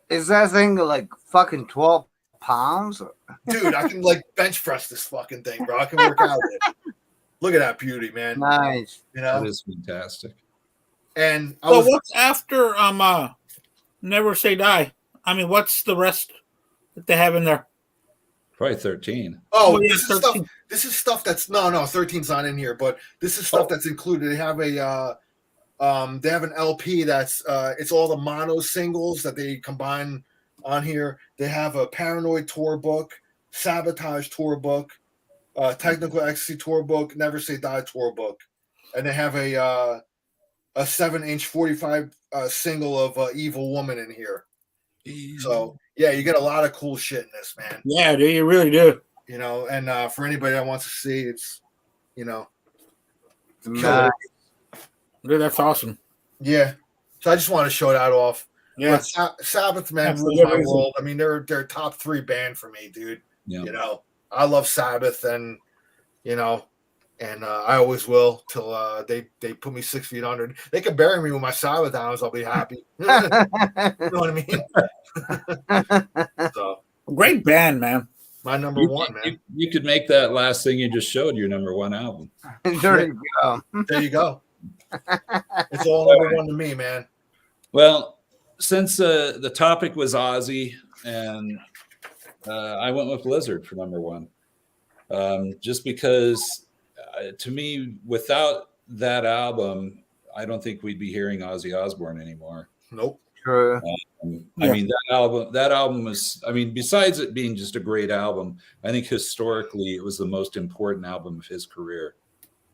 Is that thing like fucking 12 pounds? Dude, I can like bench press this fucking thing, bro. I can work out with it. Look at that beauty, man. Nice. You know, That is fantastic. and I So was what's after Never Say Die? I mean, what's the rest that they have in there? Probably 13. oh, Well, yeah, this is stuff. 13. This is stuff that's no, 13's not in here, but this is stuff that's included. They have an LP that's it's all the mono singles that they combine on here. They have a Paranoid tour book, Sabotage tour book, Technical Ecstasy tour book, Never Say Die tour book, and they have a 7-inch 45 single of Evil Woman in here. So yeah, you get a lot of cool shit in this, man. Yeah, dude, you really do. You know, and for anybody that wants to see, it's killer. Nice. Dude, that's awesome. Yeah. So I just want to show that off. Yeah. But Sabbath, man, That's rules a good my reason. world. I mean, they're top 3 band for me, dude. Yeah. You know, I love Sabbath, and I always will till they put me 6 feet under. They can bury me with my Sabbath albums. I'll be happy. You know what I mean? So Great band, man. my number one, man. You could make that last thing you just showed your number 1 album. There you go. There you go. It's all number one to me, man. Well, since the topic was Ozzy, and I went with Blizzard for number 1, just because to me, without that album, I don't think we'd be hearing Ozzy Osbourne anymore. Nope. True. I mean, that album was, I mean, besides it being just a great album, I think historically it was the most important album of his career.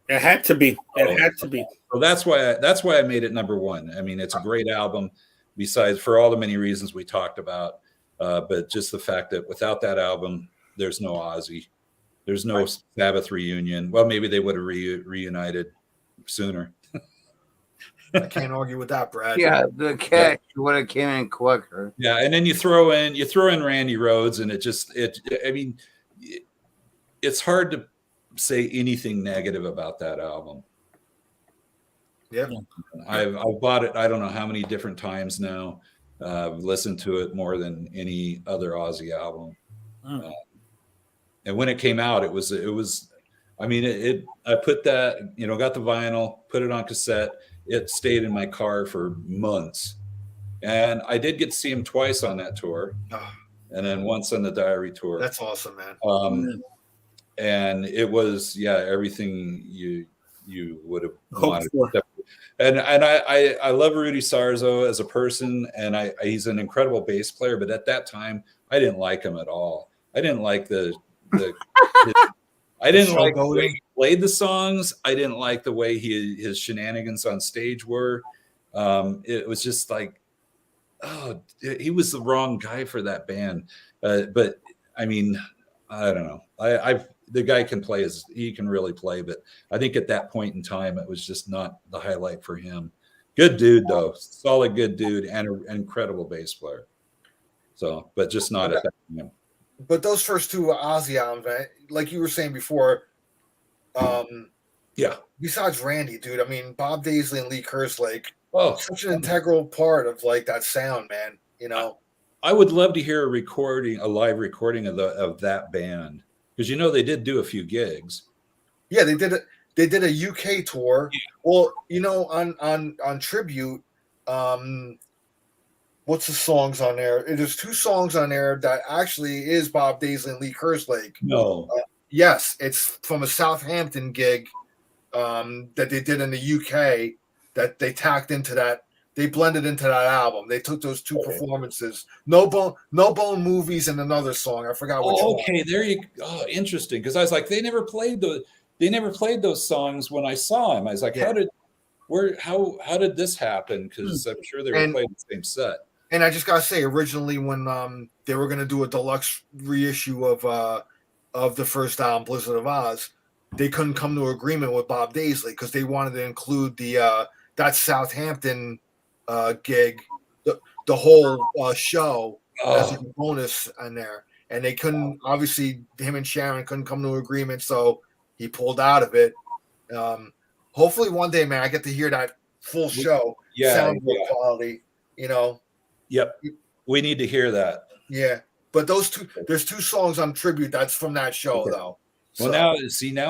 It had to be. It had to be. So that's why I made it number 1. I mean, it's a great album, besides for all the many reasons we talked about, but just the fact that without that album, there's no Ozzy, there's no Sabbath reunion. Well, maybe they would have reunited sooner. I can't argue with that, Brad. Yeah, the catch would have came in quicker. Yeah, and then you throw in Randy Rhoads, and I mean, it's hard to say anything negative about that album. Yeah. I've bought it I don't know how many different times now. I've listened to it more than any other Ozzy album. And when it came out, it was I mean, I put that, got the vinyl, put it on cassette. It stayed in my car for months. And I did get to see him twice on that tour. And then once on the Diary tour. That's awesome, man. And it was, everything you would have wanted. For. And I love Rudy Sarzo as a person, and he's an incredible bass player. But at that time, I didn't like him at all. I didn't like I didn't like the way he played the songs. I didn't like the way his shenanigans on stage were. It was just like, he was the wrong guy for that band. But I mean, I don't know. The guy can play he can really play, but I think at that point in time, it was just not the highlight for him. Good dude though, solid good dude, and an incredible bass player. So, but just not at that time. But those first 2 Ozzy albums, man, like you were saying before, besides Randy, dude, I mean, Bob Daisley and Lee Kerslake, such an integral part of like that sound, man. I would love to hear a live recording of that band, because they did do a few gigs. Yeah, they did it. They did a UK tour. Yeah. Well, on Tribute, what's the songs on there? There's 2 songs on there that actually is Bob Daisley and Lee Kerslake. No. Yes, it's from a Southampton gig that they did in the UK that they tacked into that. They blended into that album. They took those 2 performances. No Bone Movies and another song. I forgot which one. Okay, there you go. Oh, interesting. Because I was like, they never played those songs when I saw him. I was like, how did this happen? Because I'm sure they were playing the same set. And I just gotta say, originally when they were gonna do a deluxe reissue of the first album, Blizzard of Oz, they couldn't come to an agreement with Bob Daisley because they wanted to include that Southampton gig, the whole show as a bonus on there, and they couldn't. Obviously, him and Sharon couldn't come to an agreement, so he pulled out of it. Hopefully, one day, man, I get to hear that full show, sound quality. Yep, we need to hear that. Yeah, But there's two songs on tribute that's from that show though. Well, now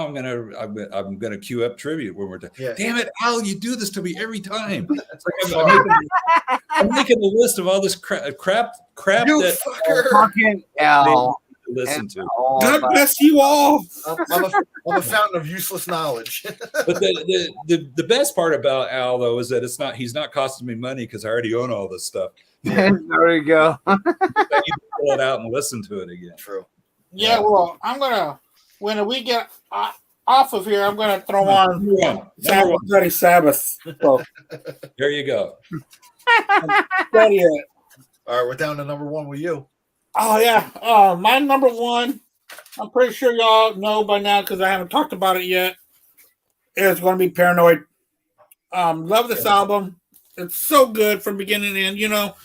I'm gonna queue up tribute when we're done. Yeah. Damn it, Al! You do this to me every time. It's like I'm making a list of all this crap You that fucker. Fucking Al. listen to. God bless you all. I'm a fountain of useless knowledge. But the best part about Al though is that he's not costing me money because I already own all this stuff. There you go. I need to pull it out and listen to it again. True. Yeah, well, I'm gonna when we get off of here, I'm gonna throw on Sabotage Sabbath. So, there you go. ready it. All right, we're down to number one with you. Oh yeah, my number one. I'm pretty sure y'all know by now because I haven't talked about it yet. Is going to be Paranoid. Love this album. It's so good from beginning to end. You know,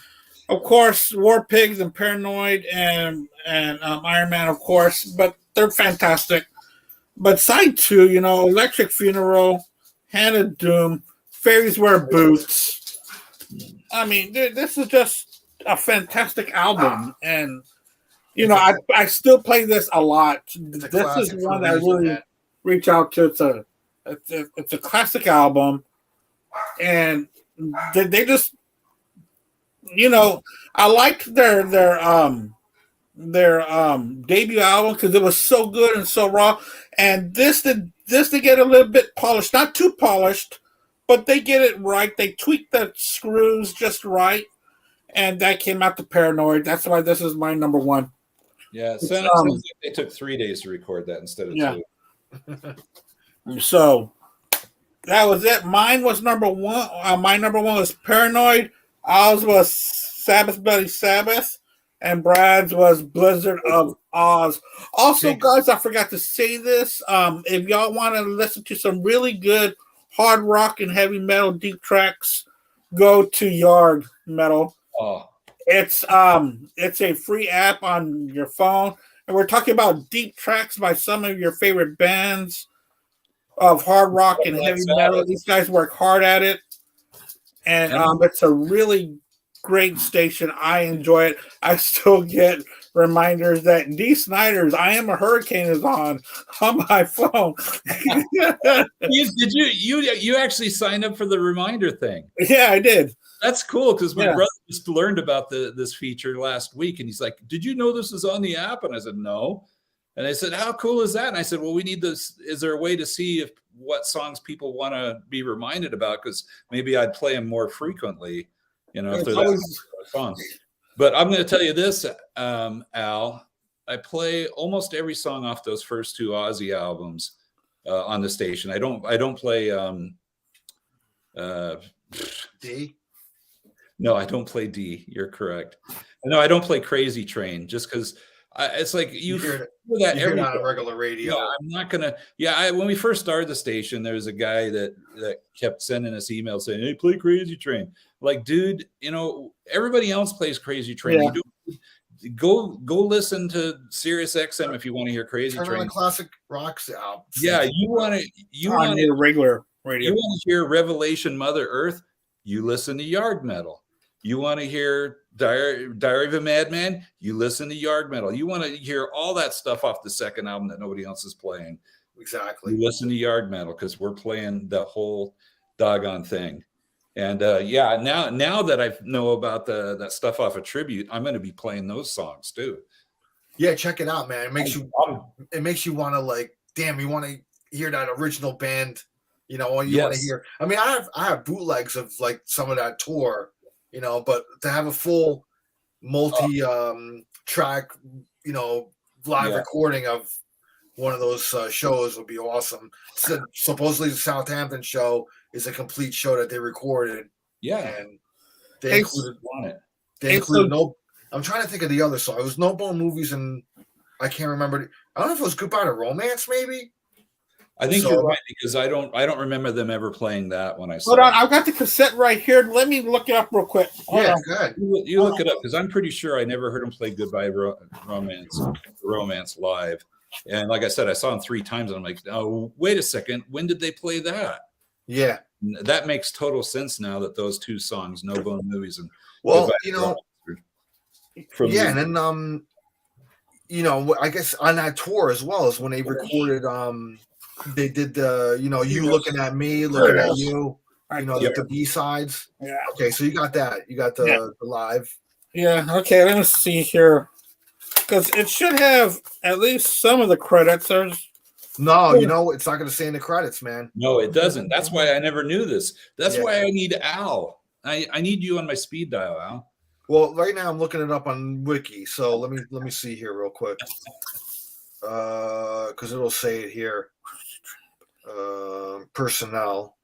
of course, War Pigs and Paranoid and Iron Man, of course, but they're fantastic. But side two, you know, Electric Funeral, Hand of Doom, Fairies Wear Boots. I mean, this is just a fantastic album, and you know, I still play this a lot. This is one that I really reach out to. It's a classic album, and they just, you know, I liked their debut album because it was so good and so raw, and this to get a little bit polished, not too polished, but they get it right. They tweak the screws just right, and that came out to Paranoid. That's why this is my number one. Yeah, it sounds like they took 3 days to record that instead of 2. So that was it. Mine was number one. My number one was Paranoid. Ours was Sabotage Sabbath, and Brad's was Blizzard of Oz. Also, guys, I forgot to say this. If y'all want to listen to some really good hard rock and heavy metal deep tracks, go to Yard Metal. Oh. It's a free app on your phone, and we're talking about deep tracks by some of your favorite bands of hard rock and heavy metal. These guys work hard at it, and it's a really great station. I enjoy it. I still get reminders that D. Snyder's "I Am a Hurricane" is on my phone. Did you actually sign up for the reminder thing? Yeah, I did. That's cool because my brother just learned about this feature last week, and he's like, "Did you know this is on the app?" And I said, "No." And I said, "How cool is that?" And I said, "Well, we need this. Is there a way to see what songs people want to be reminded about? Because maybe I'd play them more frequently, you know, if they're that fun." But I'm going to tell you this, Al. I play almost every song off those first 2 Ozzy albums on the station. I don't play D. No, I don't play D. You're correct. No, I don't play Crazy Train just because it's like you hear that every on regular radio. Yeah, I'm not gonna. Yeah, when we first started the station, there was a guy that kept sending us emails saying, "Hey, play Crazy Train." Like, dude, you know, everybody else plays Crazy Train. Yeah. You go listen to Sirius XM if you want to hear Crazy Turn Train. On the classic rock album. Yeah, you want to regular radio. You want to hear Revelation, Mother Earth. You listen to Yard Metal. You want to hear Diary of a Madman? You listen to Yard Metal. You want to hear all that stuff off the second album that nobody else is playing. Exactly. You listen to Yard Metal because we're playing the whole doggone thing. And now that I know about that stuff off of Tribute, I'm going to be playing those songs too. Yeah, check it out, man. It makes you want to, like, damn, you want to hear that original band, you know, or you want to hear. I mean, I have bootlegs of like some of that tour. You know, but to have a full multi-track, you know, live recording of one of those shows would be awesome. So, supposedly the Southampton show is a complete show that they recorded. Yeah. And they included no. I'm trying to think of the other song. It was No Bone Movies, and I can't remember. I don't know if it was Goodbye to Romance, maybe. I think you're right because I don't remember them ever playing that when I saw. Hold on, I've got the cassette right here. Let me look it up real quick. Go ahead. You look it up because I'm pretty sure I never heard them play Goodbye Romance live. And like I said, I saw them 3 times, and I'm like, oh, wait a second, when did they play that? Yeah, that makes total sense now that those 2 songs, No Bone Movies and you know, and then you know, I guess on that tour as well is when they recorded. They did the, you know, you looking at me, looking at you. You know, Yep. the B sides. Yeah. Okay, so you got that. You got the live. Yeah. Okay. Let me see here, because it should have at least some of the credits. There's No, you know, it's not going to say in the credits, man. No, it doesn't. That's why I never knew this. That's why I need Al. I need you on my speed dial, Al. Well, right now I'm looking it up on Wiki, so let me see here real quick. Because it'll say it here. Personnel.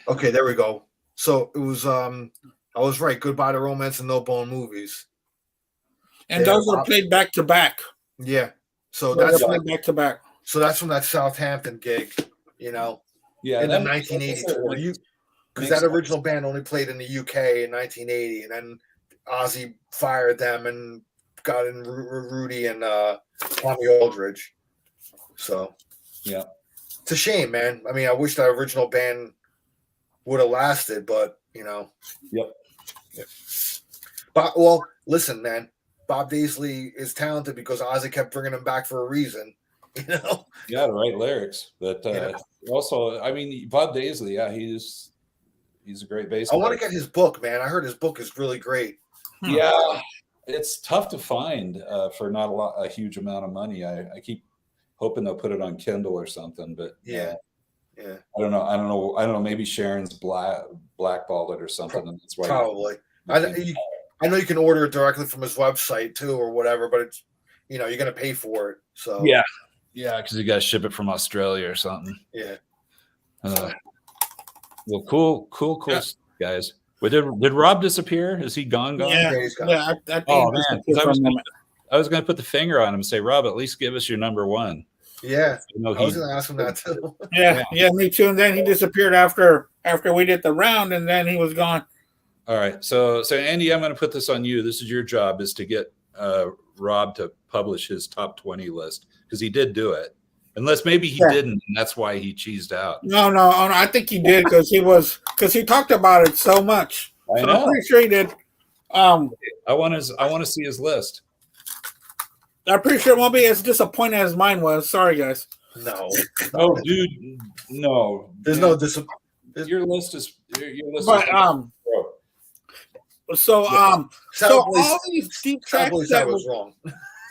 Okay, there we go. So it was I was right. Goodbye to Romance and No Bone Movies. and those are played back to back. Yeah. So Those that's are played back to back. so that's from that Southampton gig, you know, Yeah, in the 1980 tour. Because that original band only played in the UK in 1980, and then Ozzy fired them and got in Rudy and Tommy Aldridge. So yeah, it's a shame, man. I mean, I wish that original band would have lasted, but you know. Yep. But well, listen, man. Bob Daisley is talented because Ozzy kept bringing him back for a reason. You know. Yeah, the right lyrics, but also, I mean, Bob Daisley. Yeah, he's a great bass player. I want to get his book, man. I heard his book is really great. Yeah, it's tough to find for not a huge amount of money. I keep hoping they'll put it on Kindle or something, but Yeah. I don't know. Maybe Sharon's blackballed it or something, and that's why. Probably. I know you can order it directly from his website too, or whatever, but it's, you know, you're gonna pay for it. So Yeah, because you got to ship it from Australia or something. Yeah. Well, cool, guys. Well, did Rob disappear? Is he gone? Yeah, he's gone. yeah. I think Oh this man, is 'cause for a moment. I was going to put the finger on him and say, Rob, at least give us your number one. Yeah. You know, I was gonna ask him that too. Yeah, me too. And then he disappeared after we did the round, and then he was gone. All right, so Andy, I'm going to put this on you. This is your job, is to get Rob to publish his top 20 list, because he did do it. Unless maybe he didn't, and that's why he cheesed out. No, I think he did because he talked about it so much. I know. I'm pretty sure he did. I want to see his list. I'm pretty sure it won't be as disappointing as mine was. Sorry, guys. No. Oh, dude, no. There's no Your list is. But so all these deep tracks that was wrong.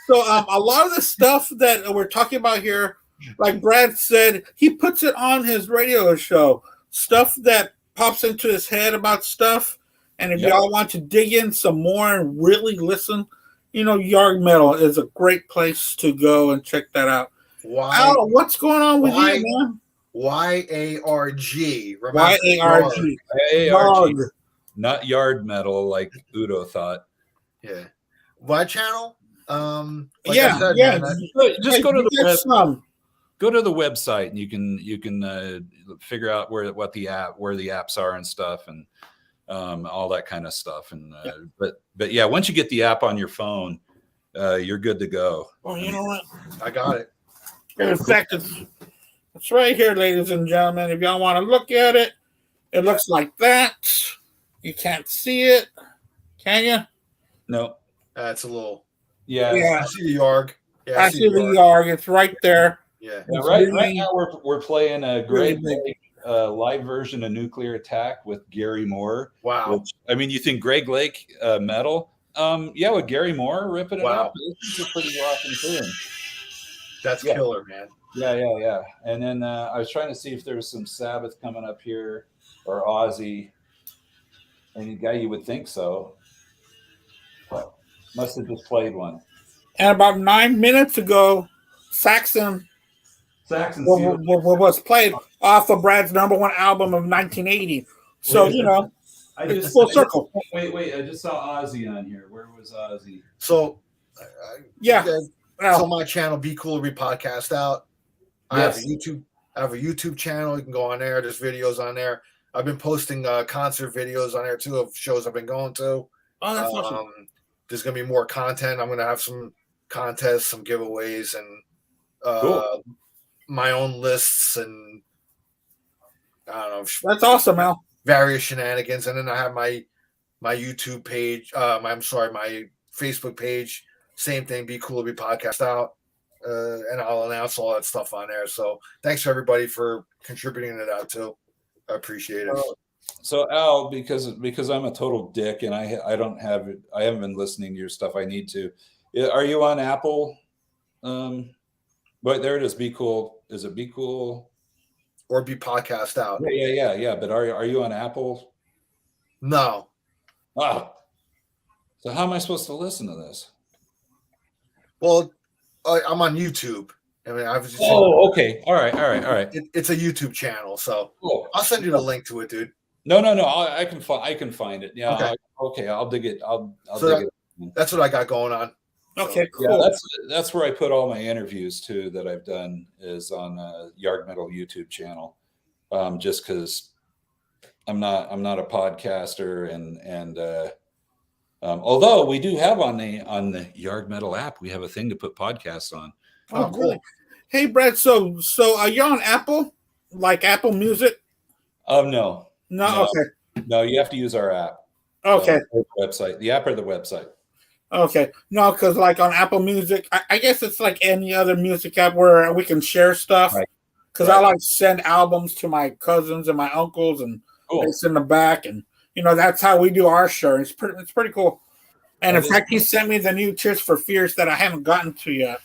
So a lot of the stuff that we're talking about here, like Brad said, he puts it on his radio show. Stuff that pops into his head about stuff. And if y'all want to dig in some more and really listen, you know, Yard Metal is a great place to go and check that out. Al, what's going on with you, man? YARG. YARG. YARG. Not Yard Metal like Udo thought. Yeah. What channel? Just go to the website and you can figure out where the apps are and stuff, and all that kind of stuff. And but yeah, once you get the app on your phone, you're good to go. Oh, you know what? I got it. In fact, it's right here, ladies and gentlemen. If y'all want to look at it, it looks like that. You can't see it, can you? No. That's a little. Yeah. I see the Yarg. Yeah, I see the Yarg. It's right there. Yeah. Right now we're playing a great live version of Nuclear Attack with Gary Moore. Wow. Which, I mean, you think Greg Lake metal? With Gary Moore ripping it up. It's a pretty rocking tune. That's killer, man. Yeah. And then I was trying to see if there was some Sabbath coming up here or Ozzy. Any guy you would think so. But must have just played one. And about 9 minutes ago, Saxon was played off of Brad's number one album of 1980. So, it's full circle. Wait. I just saw Ozzy on here. Where was Ozzy? So, So my channel, Be Cool, Read Podcast Out. I have a YouTube channel. You can go on there. There's videos on there. I've been posting concert videos on there too of shows I've been going to. Oh, that's awesome. There's gonna be more content. I'm gonna have some contests, some giveaways, and my own lists, and I don't know. That's awesome, Al. Various shenanigans, and then I have my YouTube page. My Facebook page, same thing. Be Cool to Be Podcast Out. And I'll announce all that stuff on there. So thanks for everybody for contributing to that too. I appreciate it. So Al, because I'm a total dick and I haven't been listening to your stuff. I need to. Are you on Apple? But there it is. Be Cool. Is it Be Cool? Or Be Podcast Out. Yeah. But are you on Apple? No. Ah. So how am I supposed to listen to this? Well, I'm on YouTube. I mean, I was just okay. All right. It's a YouTube channel, so Cool. I'll send you the link to it, dude. No. I can find it. Yeah. Okay. I'll dig it. I'll So dig it. That's what I got going on. Okay, cool. Yeah, that's where I put all my interviews too that I've done is on Yard Metal YouTube channel. Just because I'm not a podcaster and although we do have on the Yard Metal app, we have a thing to put podcasts on. Oh, cool. Hey, Brad. So are you on Apple, like Apple Music? No. Okay. No, you have to use our app. Okay. Website, the app or the website. Okay. No, because like on Apple Music, I guess it's like any other music app where we can share stuff. Because I like send albums to my cousins and my uncles, and they send them back, and that's how we do our sharing. It's pretty cool. And in fact, he sent me the new Tears for Fears that I haven't gotten to yet.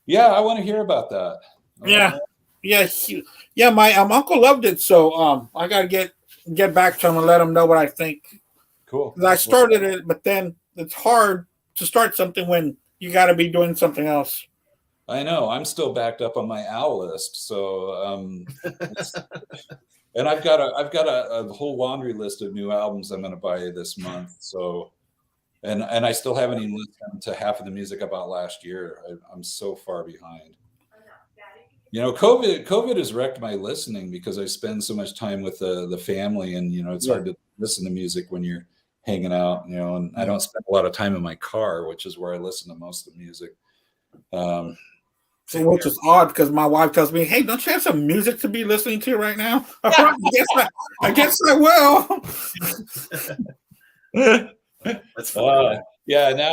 Yeah, I want to hear about that. Yeah. My uncle loved it, so I gotta get back to him and let him know what I think. Cool. 'Cause I started it, but then it's hard to start something when you got to be doing something else. I know. I'm still backed up on my owl list, so and I've got a whole laundry list of new albums I'm going to buy this month. So, and I still haven't even listened to half of the music I bought last year. I'm so far behind. COVID has wrecked my listening because I spend so much time with the family, and it's hard to listen to music when you're hanging out, and I don't spend a lot of time in my car, which is where I listen to most of the music. Which is odd because my wife tells me, "Hey, don't you have some music to be listening to right now?" I guess I will. That's funny. Now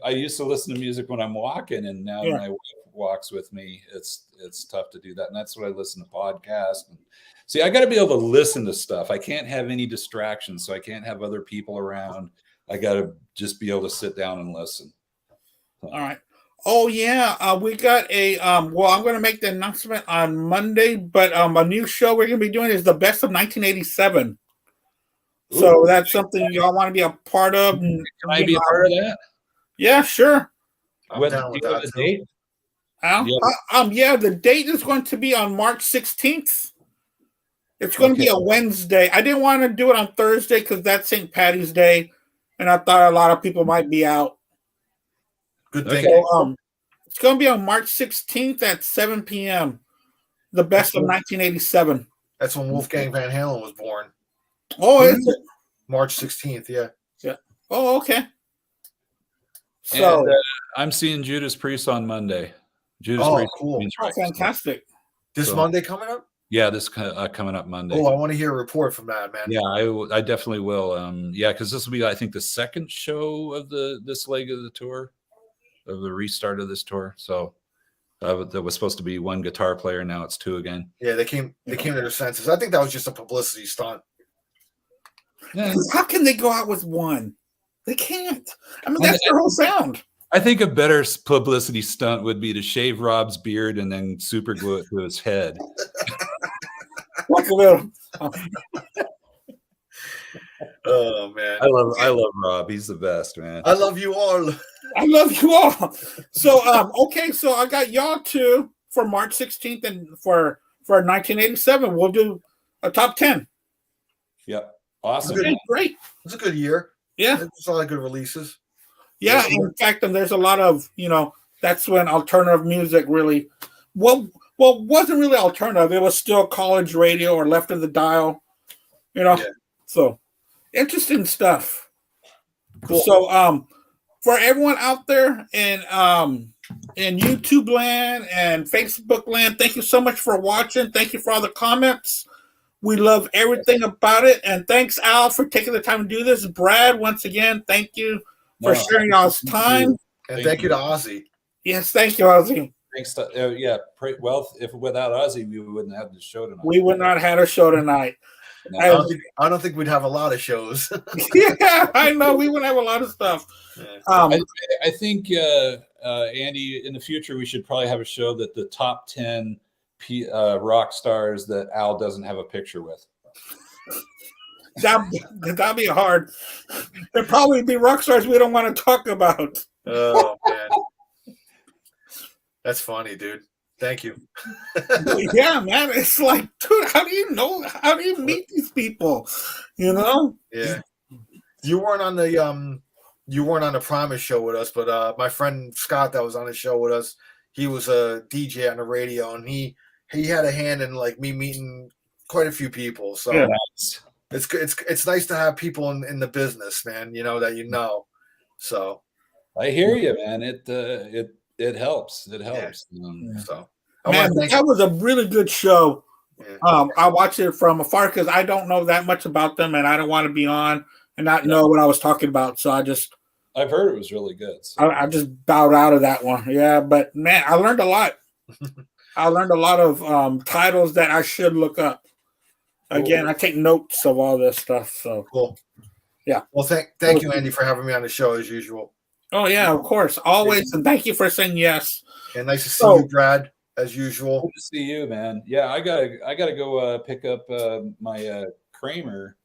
I used to listen to music when I'm walking, and now my wife walks with me. It's tough to do that, and that's what I listen to podcasts. And see, I got to be able to listen to stuff. I can't have any distractions, so I can't have other people around. I got to just be able to sit down and listen. All right. Oh yeah, we got a well, I'm going to make the announcement on Monday, but a new show we're going to be doing is the best of 1987. So that's something y'all want to be a part of. Can I be a part of that? Yeah, sure. I'm down with that. Date? The date is going to be on March 16th. It's going to be a Wednesday. I didn't want to do it on Thursday because that's St. Patty's Day, and I thought a lot of people might be out. Good thing. So, it's going to be on March 16th at 7 p.m. The best of 1987. That's when Wolfgang Van Halen was born. Oh, is it? March 16th, yeah. Oh, okay. So and, I'm seeing Judas Priest on Monday. Judas Priest. Cool. Oh, fantastic. This Monday coming up? Yeah, this coming up Monday. Oh, I want to hear a report from that, man. Yeah, I definitely will. Because this will be, I think, the second show of this leg of the tour, of the restart of this tour. So there was supposed to be one guitar player, now it's two again. Yeah, they came to their senses. I think that was just a publicity stunt. Yeah. How can they go out with one? They can't. I mean, that's their whole sound. I think a better publicity stunt would be to shave Rob's beard and then super glue it to his head. Like a little. Oh man, I love Rob. He's the best, man. I love you all. I love you all. So okay, so I got y'all two for March 16th, and for 1987, we'll do a top 10. Yep, awesome. Okay, great. It's a good year. Yeah, there's a lot of good releases. Yeah, in fact, and there's a lot of, that's when alternative music really, wasn't really alternative. It was still college radio or left of the dial, So interesting stuff. Cool. So, for everyone out there in YouTube land and Facebook land, thank you so much for watching. Thank you for all the comments. We love everything about it. And thanks, Al, for taking the time to do this. Brad, once again, thank you for sharing y'all's time. And thank you to Ozzy. Yes, thank you, Ozzy. Thanks to well, if without Ozzy, we wouldn't have the show tonight. We would not have had a show tonight. No. I don't think we'd have a lot of shows. Yeah, I know we would have a lot of stuff. I think Andy, in the future, we should probably have a show that the top 10 rock stars that Al doesn't have a picture with. That'd be hard. There'd probably be rock stars we don't want to talk about. Oh man, that's funny, dude. Thank you. Yeah, man. It's like, dude, how do you know? How do you meet these people? You know? Yeah. You weren't on the Promise show with us, but my friend Scott that was on the show with us, he was a DJ on the radio, and he had a hand in like me meeting quite a few people. So Yeah. it's nice to have people in the business, man. You know that you know. So I hear you, man. It helps. It helps. So Man, that was a really good show. Yeah. I watched it from afar because I don't know that much about them, and I don't want to be on and not know what I was talking about. So I've heard it was really good. So. I just bowed out of that one. Yeah, but man, I learned a lot. I learned a lot of titles that I should look up. Again, I take notes of all this stuff. So cool. Yeah. Well, thank you, Andy, for having me on the show as usual. Oh yeah, of course, always, and thank you for saying yes. And nice to see you, Brad, as usual. Good to see you, man. Yeah, I gotta go pick up my Kramer.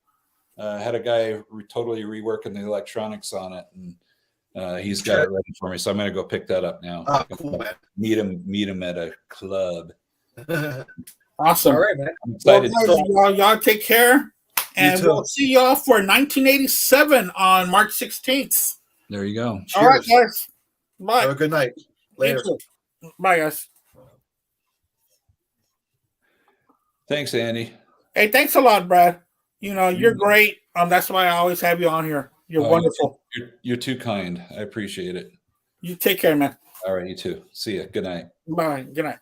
Had a guy totally reworking the electronics on it, and he's got it ready for me. So I'm gonna go pick that up now. Oh, cool, man. Meet him at a club. Awesome. All right, man. I'm excited. Well, y'all take care, and we'll see y'all for 1987 on March 16th. There you go. Cheers. All right, guys. Bye. Have a good night. Later. Bye, guys. Thanks, Andy. Hey, thanks a lot, Brad. You know, you're great. That's why I always have you on here. You're wonderful. You're too kind. I appreciate it. You take care, man. All right, you too. See ya. Good night. Bye. Good night.